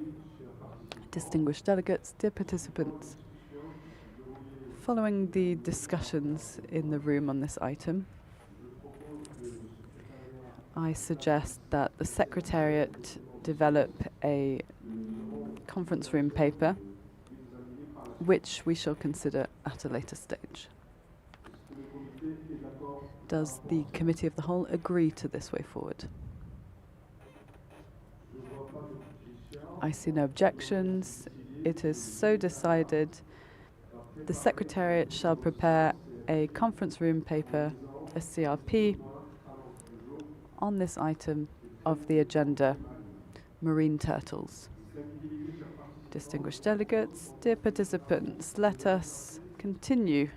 Speaker 11: Distinguished delegates, dear participants, following the discussions in the room on this item, I suggest that the Secretariat develop a conference room paper, which we shall consider at a later stage. Does the Committee of the Whole agree to this way forward? I see no objections. It is so decided. The Secretariat shall prepare a conference room paper, a CRP, on this item of the agenda, marine turtles. Distinguished delegates, dear participants, let us continue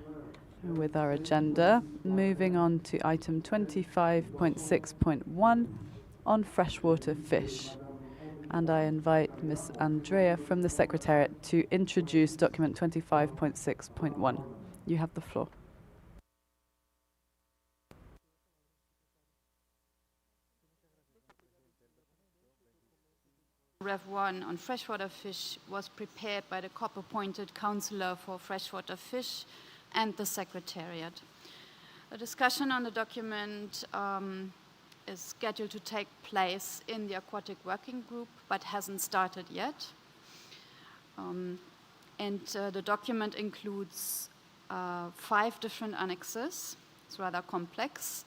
Speaker 11: with our agenda, moving on to item 25.6.1 on freshwater fish. And I invite Ms. Andrea from the Secretariat to introduce document 25.6.1. You have the floor.
Speaker 12: Rev 1 on freshwater fish was prepared by the COP-appointed Councillor for Freshwater Fish and the Secretariat. The discussion on the document is scheduled to take place in the Aquatic Working Group, but hasn't started yet. The document includes 5 different annexes. It's rather complex.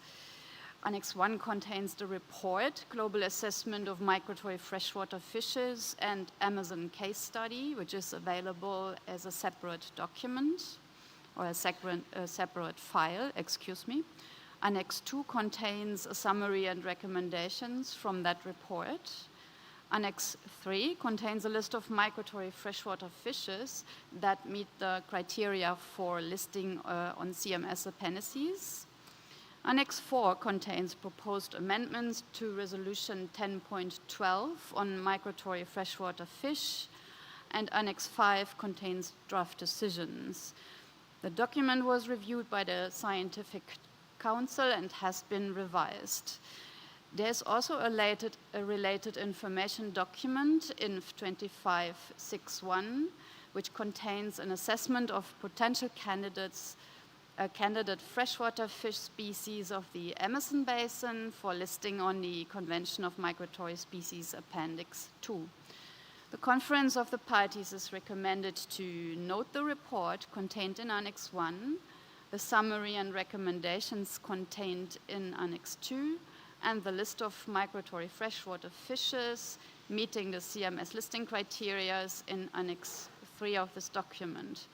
Speaker 12: Annex 1 contains the report, Global Assessment of Migratory Freshwater Fishes and Amazon Case Study, which is available as a separate document, or a separate file, excuse me. Annex 2 contains a summary and recommendations from that report. Annex 3 contains a list of migratory freshwater fishes that meet the criteria for listing on CMS appendices. Annex 4 contains proposed amendments to Resolution 10.12 on migratory freshwater fish, and Annex 5 contains draft decisions. The document was reviewed by the Scientific Council and has been revised. There's also a related information document, INF 2561, which contains an assessment of potential candidates, a candidate freshwater fish species of the Amazon Basin for listing on the Convention of Migratory Species Appendix 2. The Conference of the Parties is recommended to note the report contained in Annex 1, the summary and recommendations contained in Annex 2, and the list of migratory freshwater fishes meeting the CMS listing criteria in Annex 3 of this document.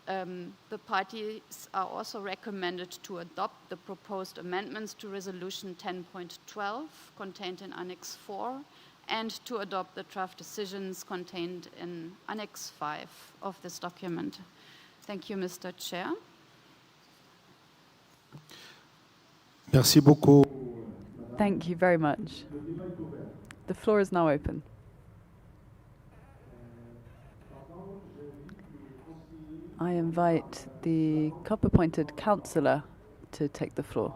Speaker 12: The parties are also recommended to adopt the proposed amendments to Resolution 10.12 contained in Annex 4 and to adopt the draft decisions contained in Annex 5 of this document. Thank you, Mr. Chair.
Speaker 1: Merci beaucoup.
Speaker 11: Thank you very much. The floor is now open. I invite the COP-appointed councillor to take the floor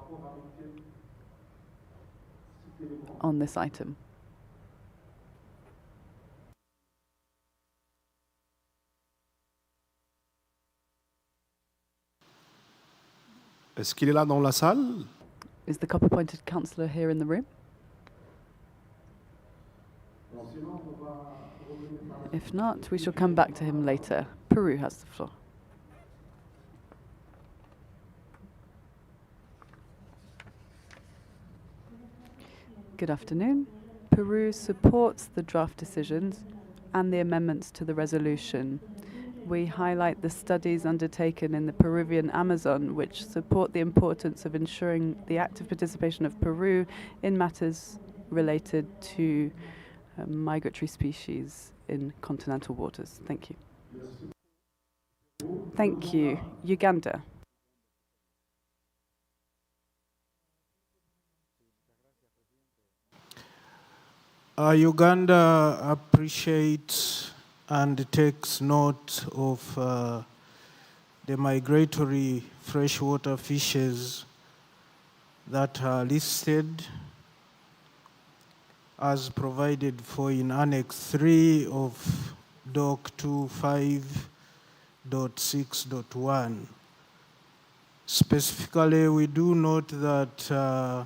Speaker 11: on this item.
Speaker 1: Est-ce qu'il est là dans la salle?
Speaker 11: Is the COP-appointed councillor here in the room? If not, we shall come back to him later. Peru has the floor. Good afternoon. Peru supports the draft decisions and the amendments to the resolution. We highlight the studies undertaken in the Peruvian Amazon, which support the importance of ensuring the active participation of Peru in matters related to migratory species in continental waters. Thank you. Thank you. Uganda.
Speaker 1: Uganda appreciates and takes note of the migratory freshwater fishes that are listed as provided for in Annex 3 of Doc 25.6.1. Specifically, we do note that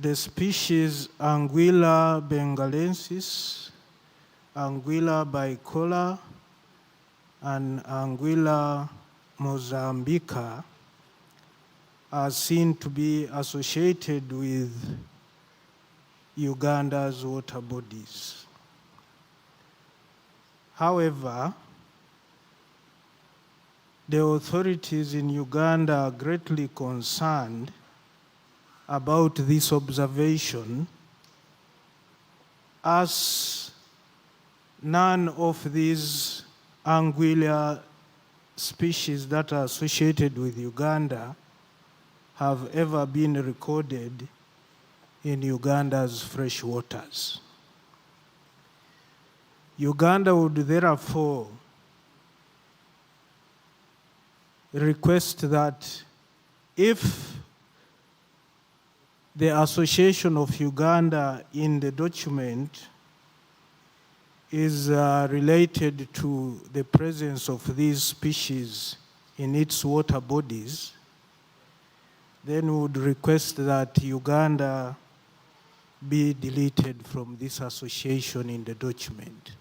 Speaker 1: the species Anguilla bengalensis, Anguilla bicolor, and Anguilla mozambica are seen to be associated with Uganda's water bodies. However, the authorities in Uganda are greatly concerned about this observation, as none of these Anguilla species that are associated with Uganda have ever been recorded in Uganda's fresh waters. Uganda would therefore request that if the association of Uganda in the document is related to the presence of these species in its water bodies, then we would request that Uganda be deleted from this association in the document,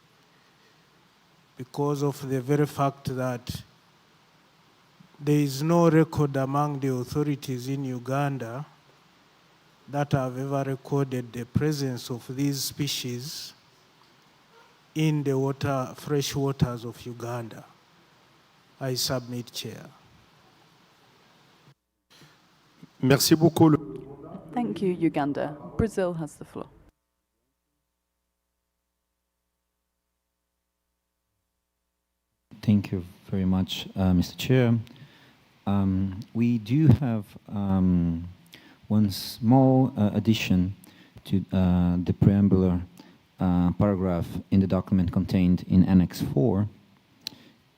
Speaker 1: because of the very fact that there is no record among the authorities in Uganda that have ever recorded the presence of these species in the fresh waters of Uganda. I submit, Chair. Merci beaucoup.
Speaker 11: Thank you, Uganda. Brazil has the floor.
Speaker 13: Thank you very much, Mr. Chair. We do have one small addition to the preambular paragraph in the document contained in Annex 4,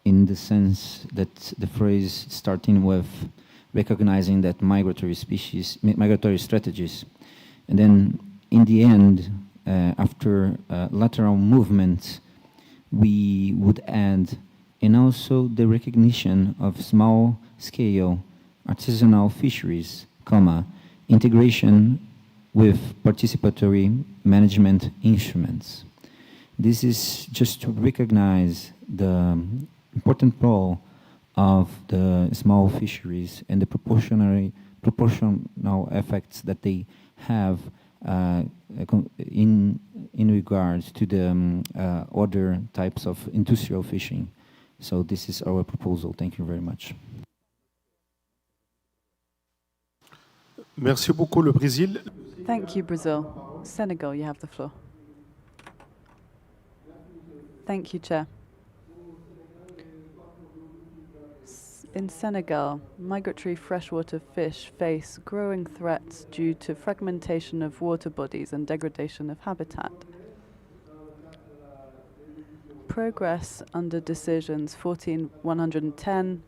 Speaker 13: in the sense that the phrase starting with recognizing that migratory strategies, and then in the end, after lateral movement, we would add, and also the recognition of small-scale artisanal fisheries, integration with participatory management instruments. This is just to recognize the important role of the small fisheries and the proportional effects that they have in regards to the other types of industrial fishing. So this is our proposal. Thank you very much.
Speaker 1: Merci beaucoup, le Brésil.
Speaker 11: Thank you, Brazil. Senegal, you have the floor. Thank you, Chair. In Senegal, migratory freshwater fish face growing threats due to fragmentation of water bodies and degradation of habitat. Progress under decisions 14.110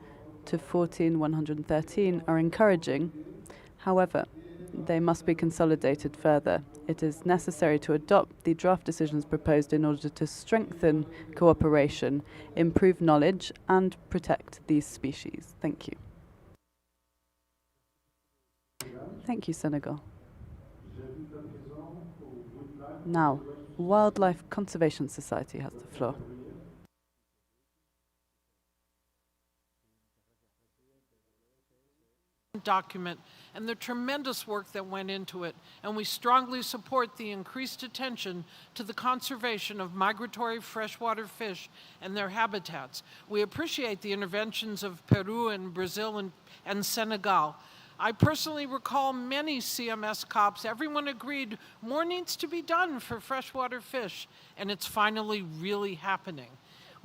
Speaker 11: to 14.113 are encouraging. However, they must be consolidated further. It is necessary to adopt the draft decisions proposed in order to strengthen cooperation, improve knowledge, and protect these species. Thank you. Thank you, Senegal. Now, Wildlife Conservation Society has the floor.
Speaker 14: document and the tremendous work that went into it, and we strongly support the increased attention to the conservation of migratory freshwater fish and their habitats. We appreciate the interventions of Peru and Brazil and Senegal. I personally recall many CMS COPs. Everyone agreed more needs to be done for freshwater fish, and it's finally really happening.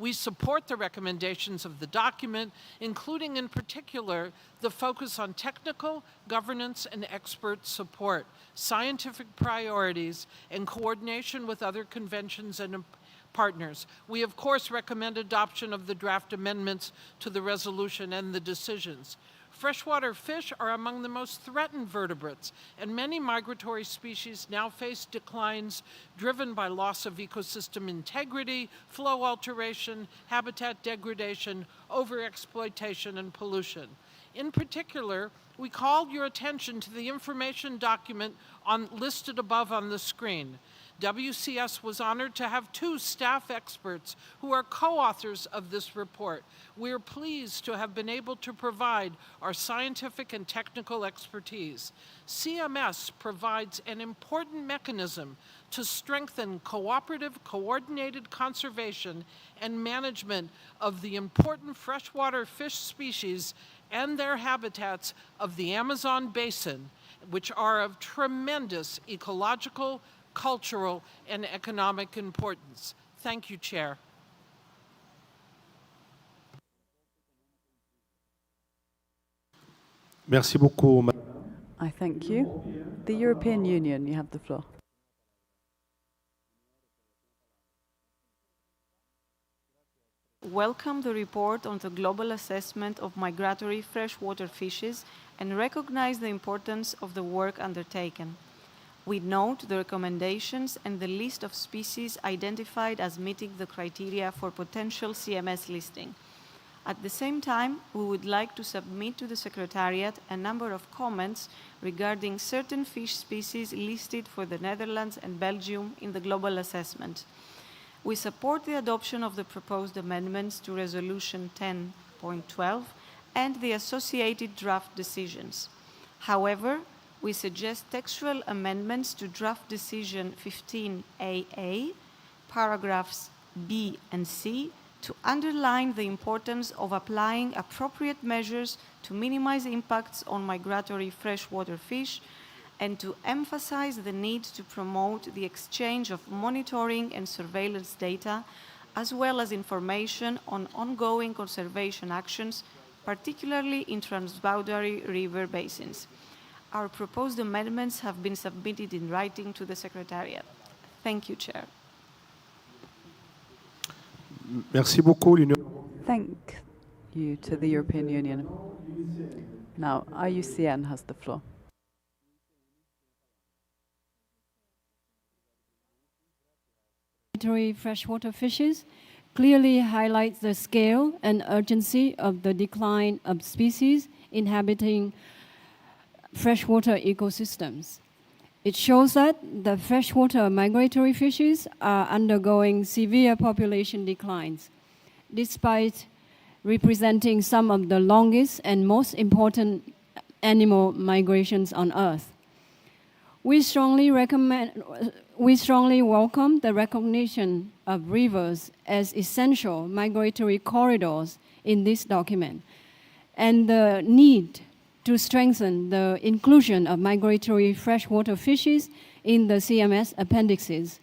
Speaker 14: We support the recommendations of the document, including in particular the focus on technical, governance, and expert support, scientific priorities, and coordination with other conventions and partners. We, of course, recommend adoption of the draft amendments to the resolution and the decisions. Freshwater fish are among the most threatened vertebrates, and many migratory species now face declines driven by loss of ecosystem integrity, flow alteration, habitat degradation, overexploitation, and pollution. In particular, we called your attention to the information document listed above on the screen. WCS was honored to have 2 staff experts who are co-authors of this report. We are pleased to have been able to provide our scientific and technical expertise. CMS provides an important mechanism to strengthen cooperative, coordinated conservation and management of the important freshwater fish species and their habitats of the Amazon basin, which are of tremendous ecological, cultural, and economic importance. Thank you, Chair.
Speaker 15: Merci beaucoup.
Speaker 11: I thank you. The European Union, you have the floor.
Speaker 20: Welcome the report on the global assessment of migratory freshwater fishes and recognize the importance of the work undertaken. We note the recommendations and the list of species identified as meeting the criteria for potential CMS listing. At the same time, we would like to submit to the Secretariat a number of comments regarding certain fish species listed for the Netherlands and Belgium in the global assessment. We support the adoption of the proposed amendments to Resolution 10.12 and the associated draft decisions. However, we suggest textual amendments to draft decision 15AA, paragraphs B and C, to underline the importance of applying appropriate measures to minimize impacts on migratory freshwater fish and to emphasize the need to promote the exchange of monitoring and surveillance data, as well as information on ongoing conservation actions, particularly in transboundary river basins. Our proposed amendments have been submitted in writing to the Secretariat. Thank you, Chair.
Speaker 15: Merci beaucoup.
Speaker 11: Thank you to the European Union. Now, IUCN has the floor.
Speaker 22: Freshwater fishes clearly highlights the scale and urgency of the decline of species inhabiting freshwater ecosystems. It shows that the freshwater migratory fishes are undergoing severe population declines, despite representing some of the longest and most important animal migrations on Earth. We strongly welcome the recognition of rivers as essential migratory corridors in this document, and the need to strengthen the inclusion of migratory freshwater fishes in the CMS appendixes.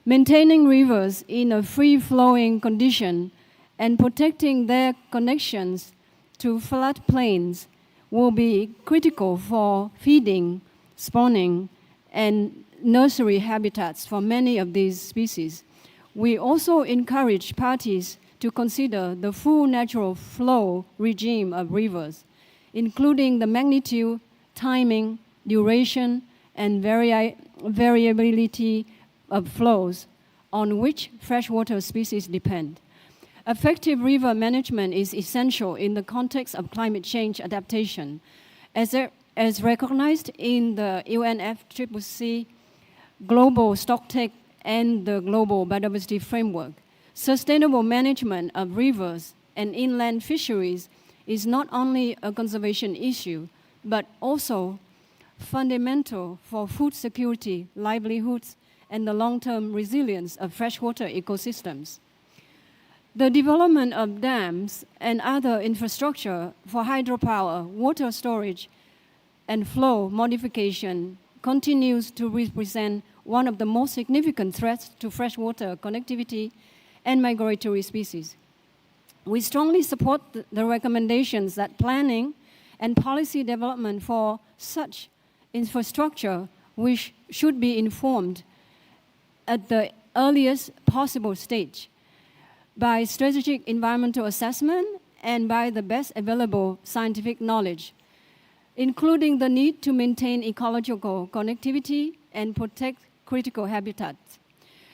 Speaker 22: Maintaining rivers in a free-flowing condition and protecting their connections to floodplains will be critical for feeding, spawning, and nursery habitats for many of these species. We also encourage parties to consider the full natural flow regime of rivers, including the magnitude, timing, duration, and variability of flows on which freshwater species depend. Effective river management is essential in the context of climate change adaptation. As recognized in the UNFCCC Global Stocktake and the Global Biodiversity Framework, sustainable management of rivers and inland fisheries is not only a conservation issue, but also fundamental for food security, livelihoods, and the long-term resilience of freshwater ecosystems. The development of dams and other infrastructure for hydropower, water storage, and flow modification continues to represent one of the most significant threats to freshwater connectivity and migratory species. We strongly support the recommendations that planning and policy development for such infrastructure, which should be informed at the earliest possible stage by strategic environmental assessment and by the best available scientific knowledge, including the need to maintain ecological connectivity and protect critical habitats.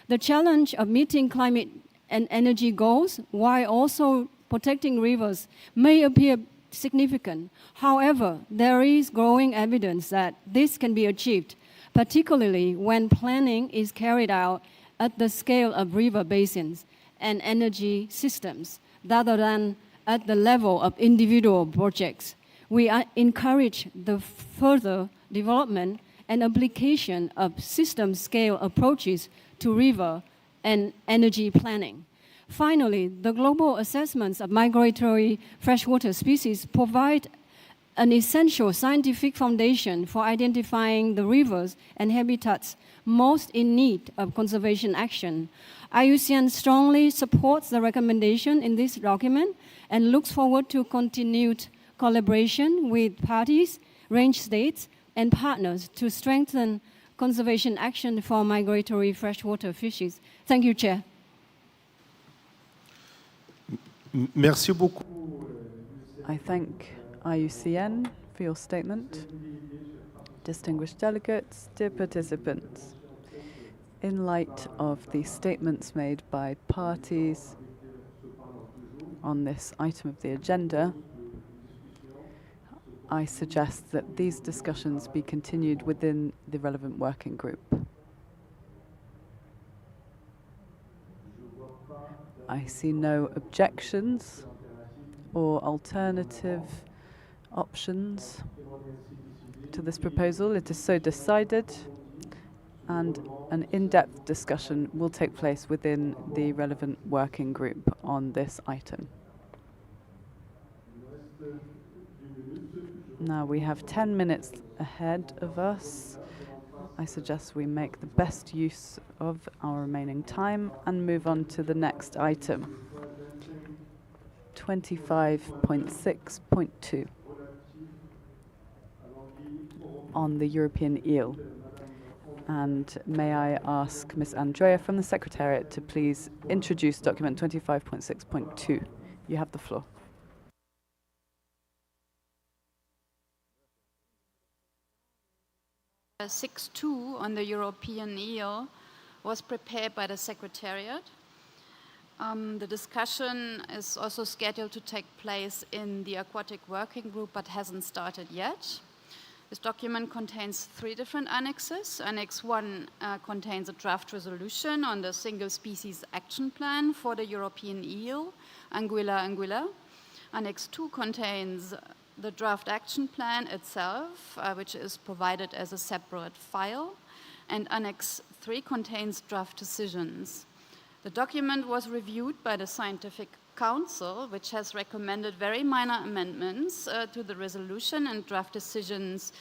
Speaker 22: The challenge of meeting climate and energy goals while also protecting rivers may appear significant. However, there is growing evidence that this can be achieved, particularly when planning is carried out at the scale of river basins and energy systems, rather than at the level of individual projects. We encourage the further development and application of system-scale approaches to river and energy planning. Finally, the global assessments of migratory freshwater species provide an essential scientific foundation for identifying the rivers and habitats most in need of conservation action. IUCN strongly supports the recommendation in this document and looks forward to continued collaboration with parties, range states, and partners to strengthen conservation action for migratory freshwater fishes. Thank you, Chair.
Speaker 15: Merci beaucoup.
Speaker 11: I thank IUCN for your statement. Distinguished delegates, dear participants, in light of the statements made by parties on this item of the agenda, I suggest that these discussions be continued within the relevant working group. I see no objections or alternative options to this proposal. It is so decided, and an in-depth discussion will take place within the relevant working group on this item. Now we have 10 minutes ahead of us. I suggest we make the best use of our remaining time and move on to the next item. 25.6.2 on the European eel. And may I ask Ms. Andrea from the Secretariat to please introduce document 25.6.2. You have the floor.
Speaker 12: 6.2 on the European eel was prepared by the Secretariat. The discussion is also scheduled to take place in the Aquatic Working Group, but hasn't started yet. This document contains 3 different annexes. Annex 1 contains a draft resolution on the single species action plan for the European eel, Anguilla anguilla. Annex 2 contains the draft action plan itself, which is provided as a separate file, and Annex 3 contains draft decisions. The document was reviewed by the Scientific Council, which has recommended very minor amendments to the resolution and draft decisions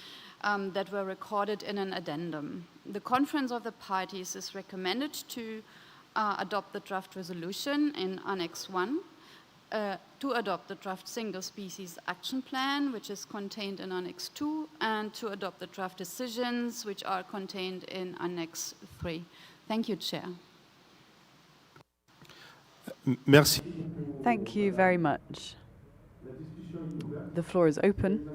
Speaker 12: that were recorded in an addendum. The Conference of the Parties is recommended to adopt the draft resolution in Annex 1, to adopt the draft single species action plan, which is contained in Annex 2, and to adopt the draft decisions, which are contained in Annex 3. Thank you, Chair.
Speaker 15: Merci.
Speaker 11: Thank you very much. The floor is open.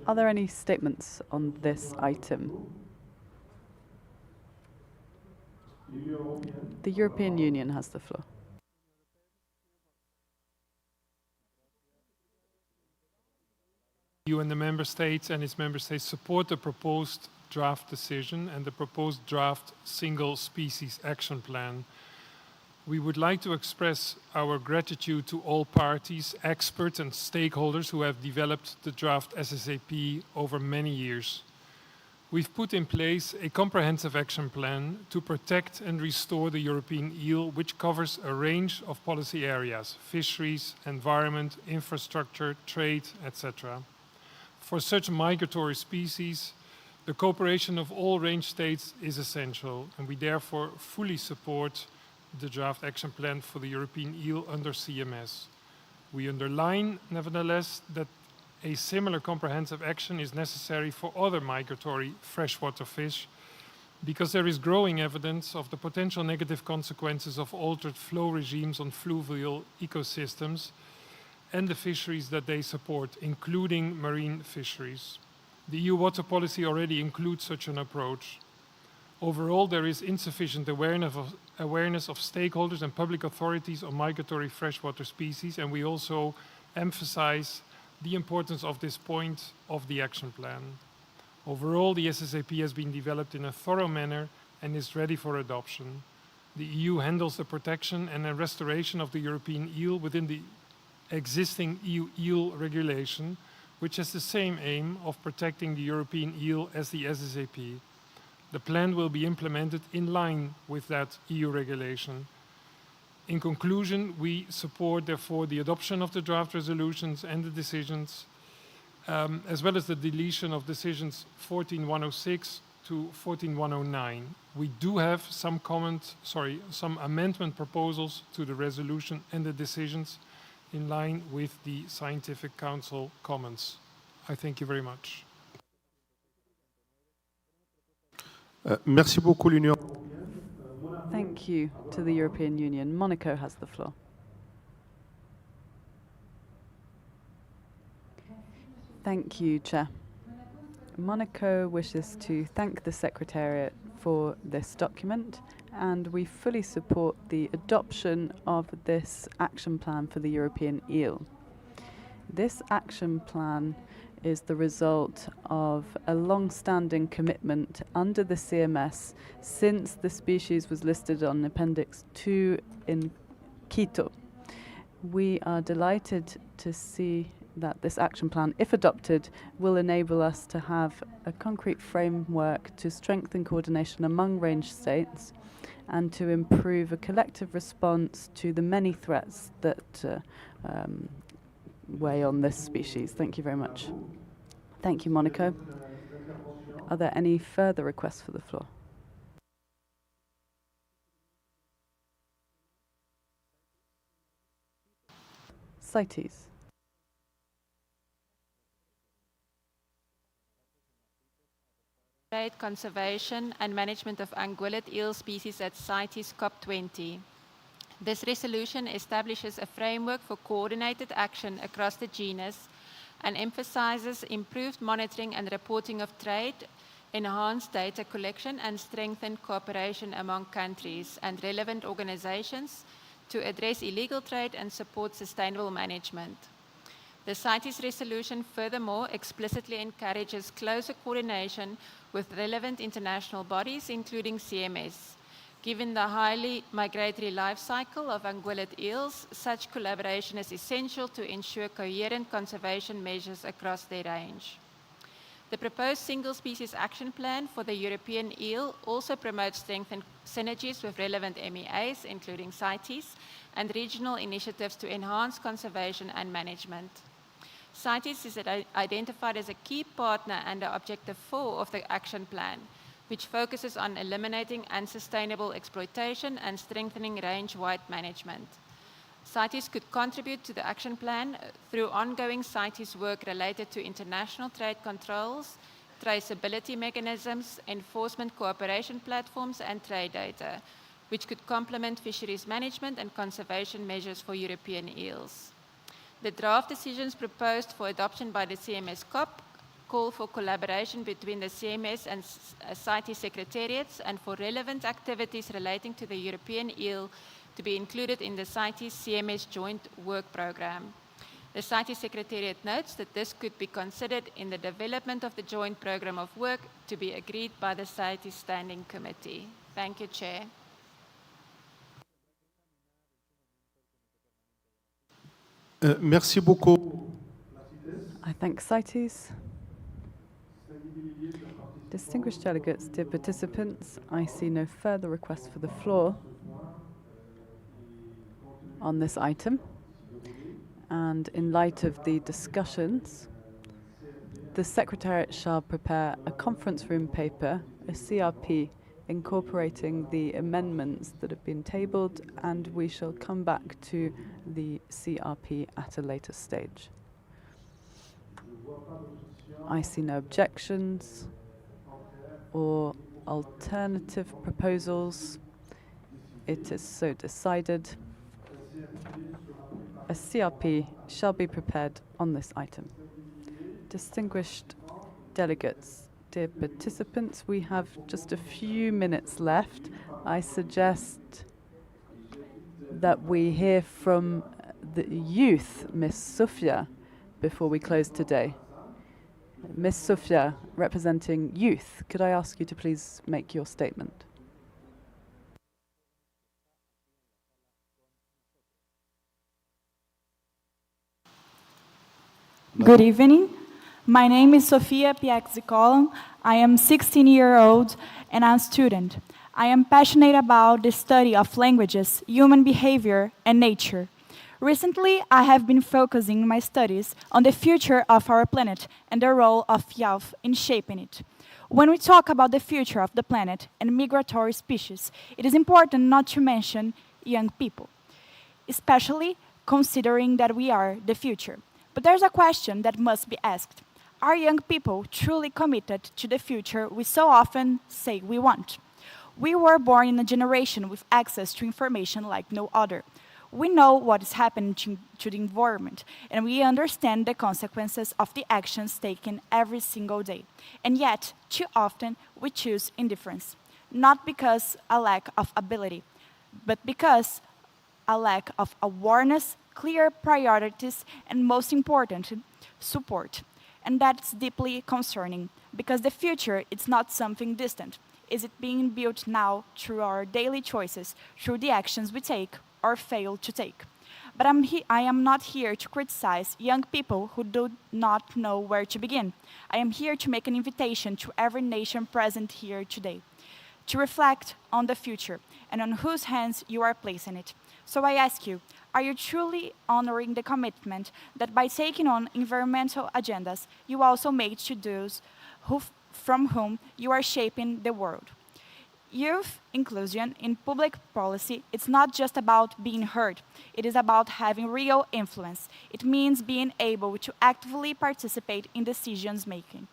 Speaker 11: Are there any statements on this item? The European Union has the floor.
Speaker 3: EU and the member states and its member states support the proposed draft decision and the proposed draft single species action plan. We would like to express our gratitude to all parties, experts and stakeholders who have developed the draft SSAP over many years. We've put in place a comprehensive action plan to protect and restore the European eel, which covers a range of policy areas: fisheries, environment, infrastructure, trade, etc. For such migratory species, the cooperation of all range states is essential, and we therefore fully support the draft action plan for the European eel under CMS. We underline, nevertheless, that a similar comprehensive action is necessary for other migratory freshwater fish, because there is growing evidence of the potential negative consequences of altered flow regimes on fluvial ecosystems and the fisheries that they support, including marine fisheries. The EU water policy already includes such an approach. Overall, there is insufficient awareness of stakeholders and public authorities on migratory freshwater species, and we also emphasize the importance of this point of the action plan. Overall, the SSAP has been developed in a thorough manner and is ready for adoption. The EU handles the protection and the restoration of the European eel within the existing EU eel regulation, which has the same aim of protecting the European eel as the SSAP. The plan will be implemented in line with that EU regulation. In conclusion, we support, therefore, the adoption of the draft resolutions and the decisions, as well as the deletion of decisions 14106 to 14109. We do have some amendment proposals to the resolution and the decisions in line with the Scientific Council comments. I thank you very much.
Speaker 15: Merci beaucoup, l'Union.
Speaker 11: Thank you to the European Union. Monaco has the floor. Thank you, Chair. Monaco wishes to thank the Secretariat for this document, and we fully support the adoption of this action plan for the European eel. This action plan is the result of a long-standing commitment under the CMS since the species was listed on Appendix 2 in Quito. We are delighted to see that this action plan, if adopted, will enable us to have a concrete framework to strengthen coordination among range states and to improve a collective response to the many threats that weigh on this species. Thank you very much. Thank you, Monaco. Are there any further requests for the floor? CITES.
Speaker 5: Trade, conservation and management of ungulate eel species at CITES COP15. This resolution establishes a framework for coordinated action across the genus and emphasizes improved monitoring and reporting of trade, enhanced data collection and strengthened cooperation among countries and relevant organizations to address illegal trade and support sustainable management. The CITES resolution furthermore explicitly encourages closer coordination with relevant international bodies, including CMS. Given the highly migratory life cycle of ungulate eels, such collaboration is essential to ensure coherent conservation measures across their range. The proposed single-species action plan for the European eel also promotes strengthened synergies with relevant MEAs, including CITES, and regional initiatives to enhance conservation and management. CITES is identified as a key partner under Objective 4 of the action plan, which focuses on eliminating unsustainable exploitation and strengthening range-wide management. CITES could contribute to the action plan through ongoing CITES work related to international trade controls, traceability mechanisms, enforcement cooperation platforms, and trade data, which could complement fisheries management and conservation measures for European eels. The draft decisions proposed for adoption by the CMS COP call for collaboration between the CMS and CITES secretariats and for relevant activities relating to the European eel to be included in the CITES CMS joint work program. The CITES secretariat notes that this could be considered in the development of the joint program of work to be agreed by the CITES Standing Committee. Thank you, Chair.
Speaker 15: Merci beaucoup.
Speaker 11: I thank CITES. Distinguished delegates, dear participants, I see no further requests for the floor on this item. And in light of the discussions, the Secretariat shall prepare a conference room paper, a CRP, incorporating the amendments that have been tabled, and we shall come back to the CRP at a later stage. I see no objections or alternative proposals. It is so decided. A CRP shall be prepared on this item. Distinguished delegates, dear participants, we have just a few minutes left. I suggest that we hear from the youth, Miss Sofia, before we close today. Miss Sofia, representing youth, could I ask you to please make your statement?
Speaker 16: Good evening. My name is Sofia Piaxicola. I am 16 years old and I'm a student. I am passionate about the study of languages, human behavior, and nature. Recently, I have been focusing my studies on the future of our planet and the role of youth in shaping it. When we talk about the future of the planet and migratory species, it is important not to mention young people, especially considering that we are the future. But there's a question that must be asked. Are young people truly committed to the future we so often say we want? We were born in a generation with access to information like no other. We know what is happening to the environment, and we understand the consequences of the actions taken every single day. And yet, too often, we choose indifference, not because a lack of ability, but because a lack of awareness, clear priorities, and most important, support. And that's deeply concerning, because the future is not something distant. Is it being built now through our daily choices, through the actions we take or fail to take? But I am not here to criticize young people who do not know where to begin. I am here to make an invitation to every nation present here today, to reflect on the future and on whose hands you are placing it. So I ask you, are you truly honoring the commitment that by taking on environmental agendas, you also made to those from whom you are shaping the world? Youth inclusion in public policy, it's not just about being heard. It is about having real influence. It means being able to actively participate in decisions making.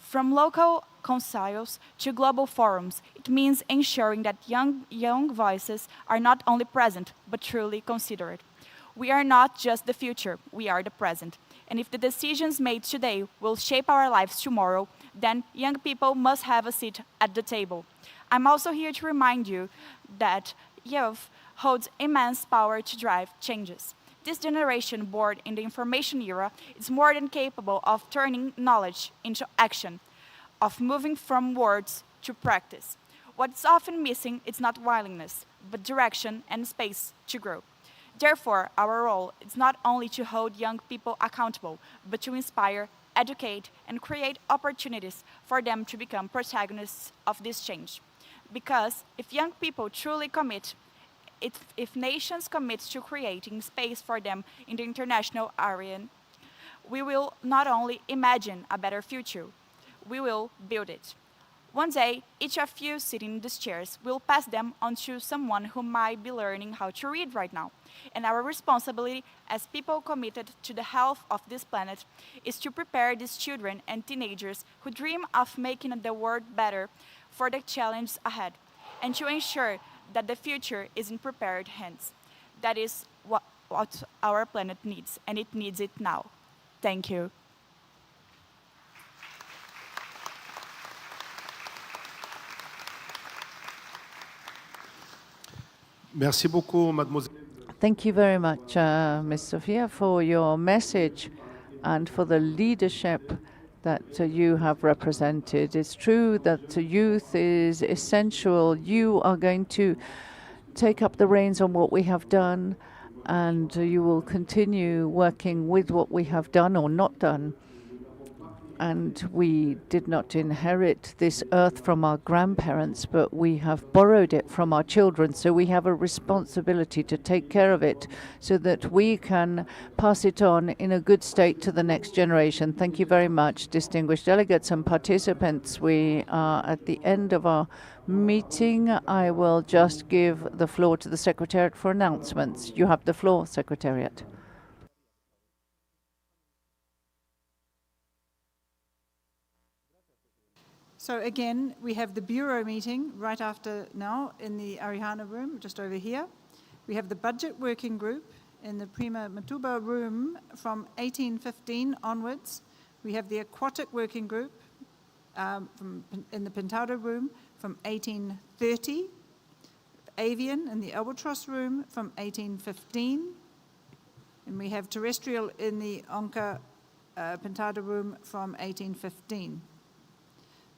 Speaker 16: From local councils to global forums, it means ensuring that young voices are not only present, but truly considered. We are not just the future, we are the present. And if the decisions made today will shape our lives tomorrow, then young people must have a seat at the table. I'm also here to remind you that youth holds immense power to drive changes. This generation born in the information era is more than capable of turning knowledge into action, of moving from words to practice. What's often missing is not willingness, but direction and space to grow. Therefore, our role is not only to hold young people accountable, but to inspire, educate, and create opportunities for them to become protagonists of this change. Because if young people truly commit, if nations commit to creating space for them in the international arena, we will not only imagine a better future, we will build it. One day, each of you sitting in these chairs will pass them on to someone who might be learning how to read right now. And our responsibility as people committed to the health of this planet is to prepare these children and teenagers who dream of making the world better for the challenge ahead, and to ensure that the future is in prepared hands. That is what our planet needs, and it needs it now. Thank you.
Speaker 15: Merci beaucoup, mademoiselle.
Speaker 2: Thank you very much, Ms. Sofia, for your message and for the leadership that you have represented. It's true that youth is essential. You are going to take up the reins on what we have done and you will continue working with what we have done or not done. And we did not inherit this earth from our grandparents, but we have borrowed it from our children. So we have a responsibility to take care of it so that we can pass it on in a good state to the next generation. Thank you very much, distinguished delegates and participants. We are at the end of our meeting. I will just give the floor to the Secretariat for announcements. You have the floor, Secretariat.
Speaker 17: So again, we have the Bureau meeting right after now in the Arihana room, just over here. We have the Budget Working Group in the Prima Matuba room from 18:15 onwards. We have the Aquatic Working Group in the Pintado room from 18:30. Avian in the Albatross room from 18:15. And we have Terrestrial in the Onca Pintado room from 18:15.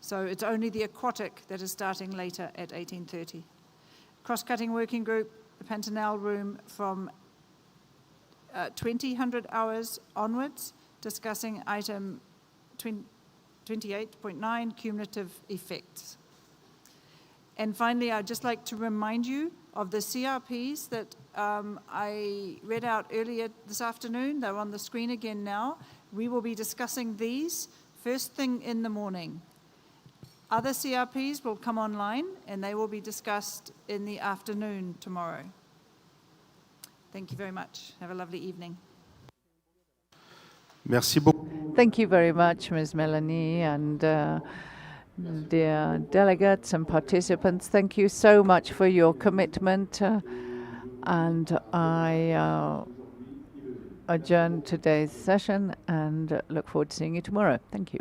Speaker 17: So it's only the aquatic that is starting later at 18:30. Cross-cutting working group, the Pantanal room from 2000 hours onwards, discussing item 28.9, cumulative effects. And finally, I'd just like to remind you of the CRPs that I read out earlier this afternoon. They're on the screen again now. We will be discussing these first thing in the morning. Other CRPs will come online and they will be discussed in the afternoon tomorrow. Thank you very much. Have a lovely evening.
Speaker 15: Merci beaucoup.
Speaker 2: Thank you very much, Ms. Melanie, and dear delegates and participants. Thank you so much for your commitment. And I adjourn today's session and look forward to seeing you tomorrow. Thank you.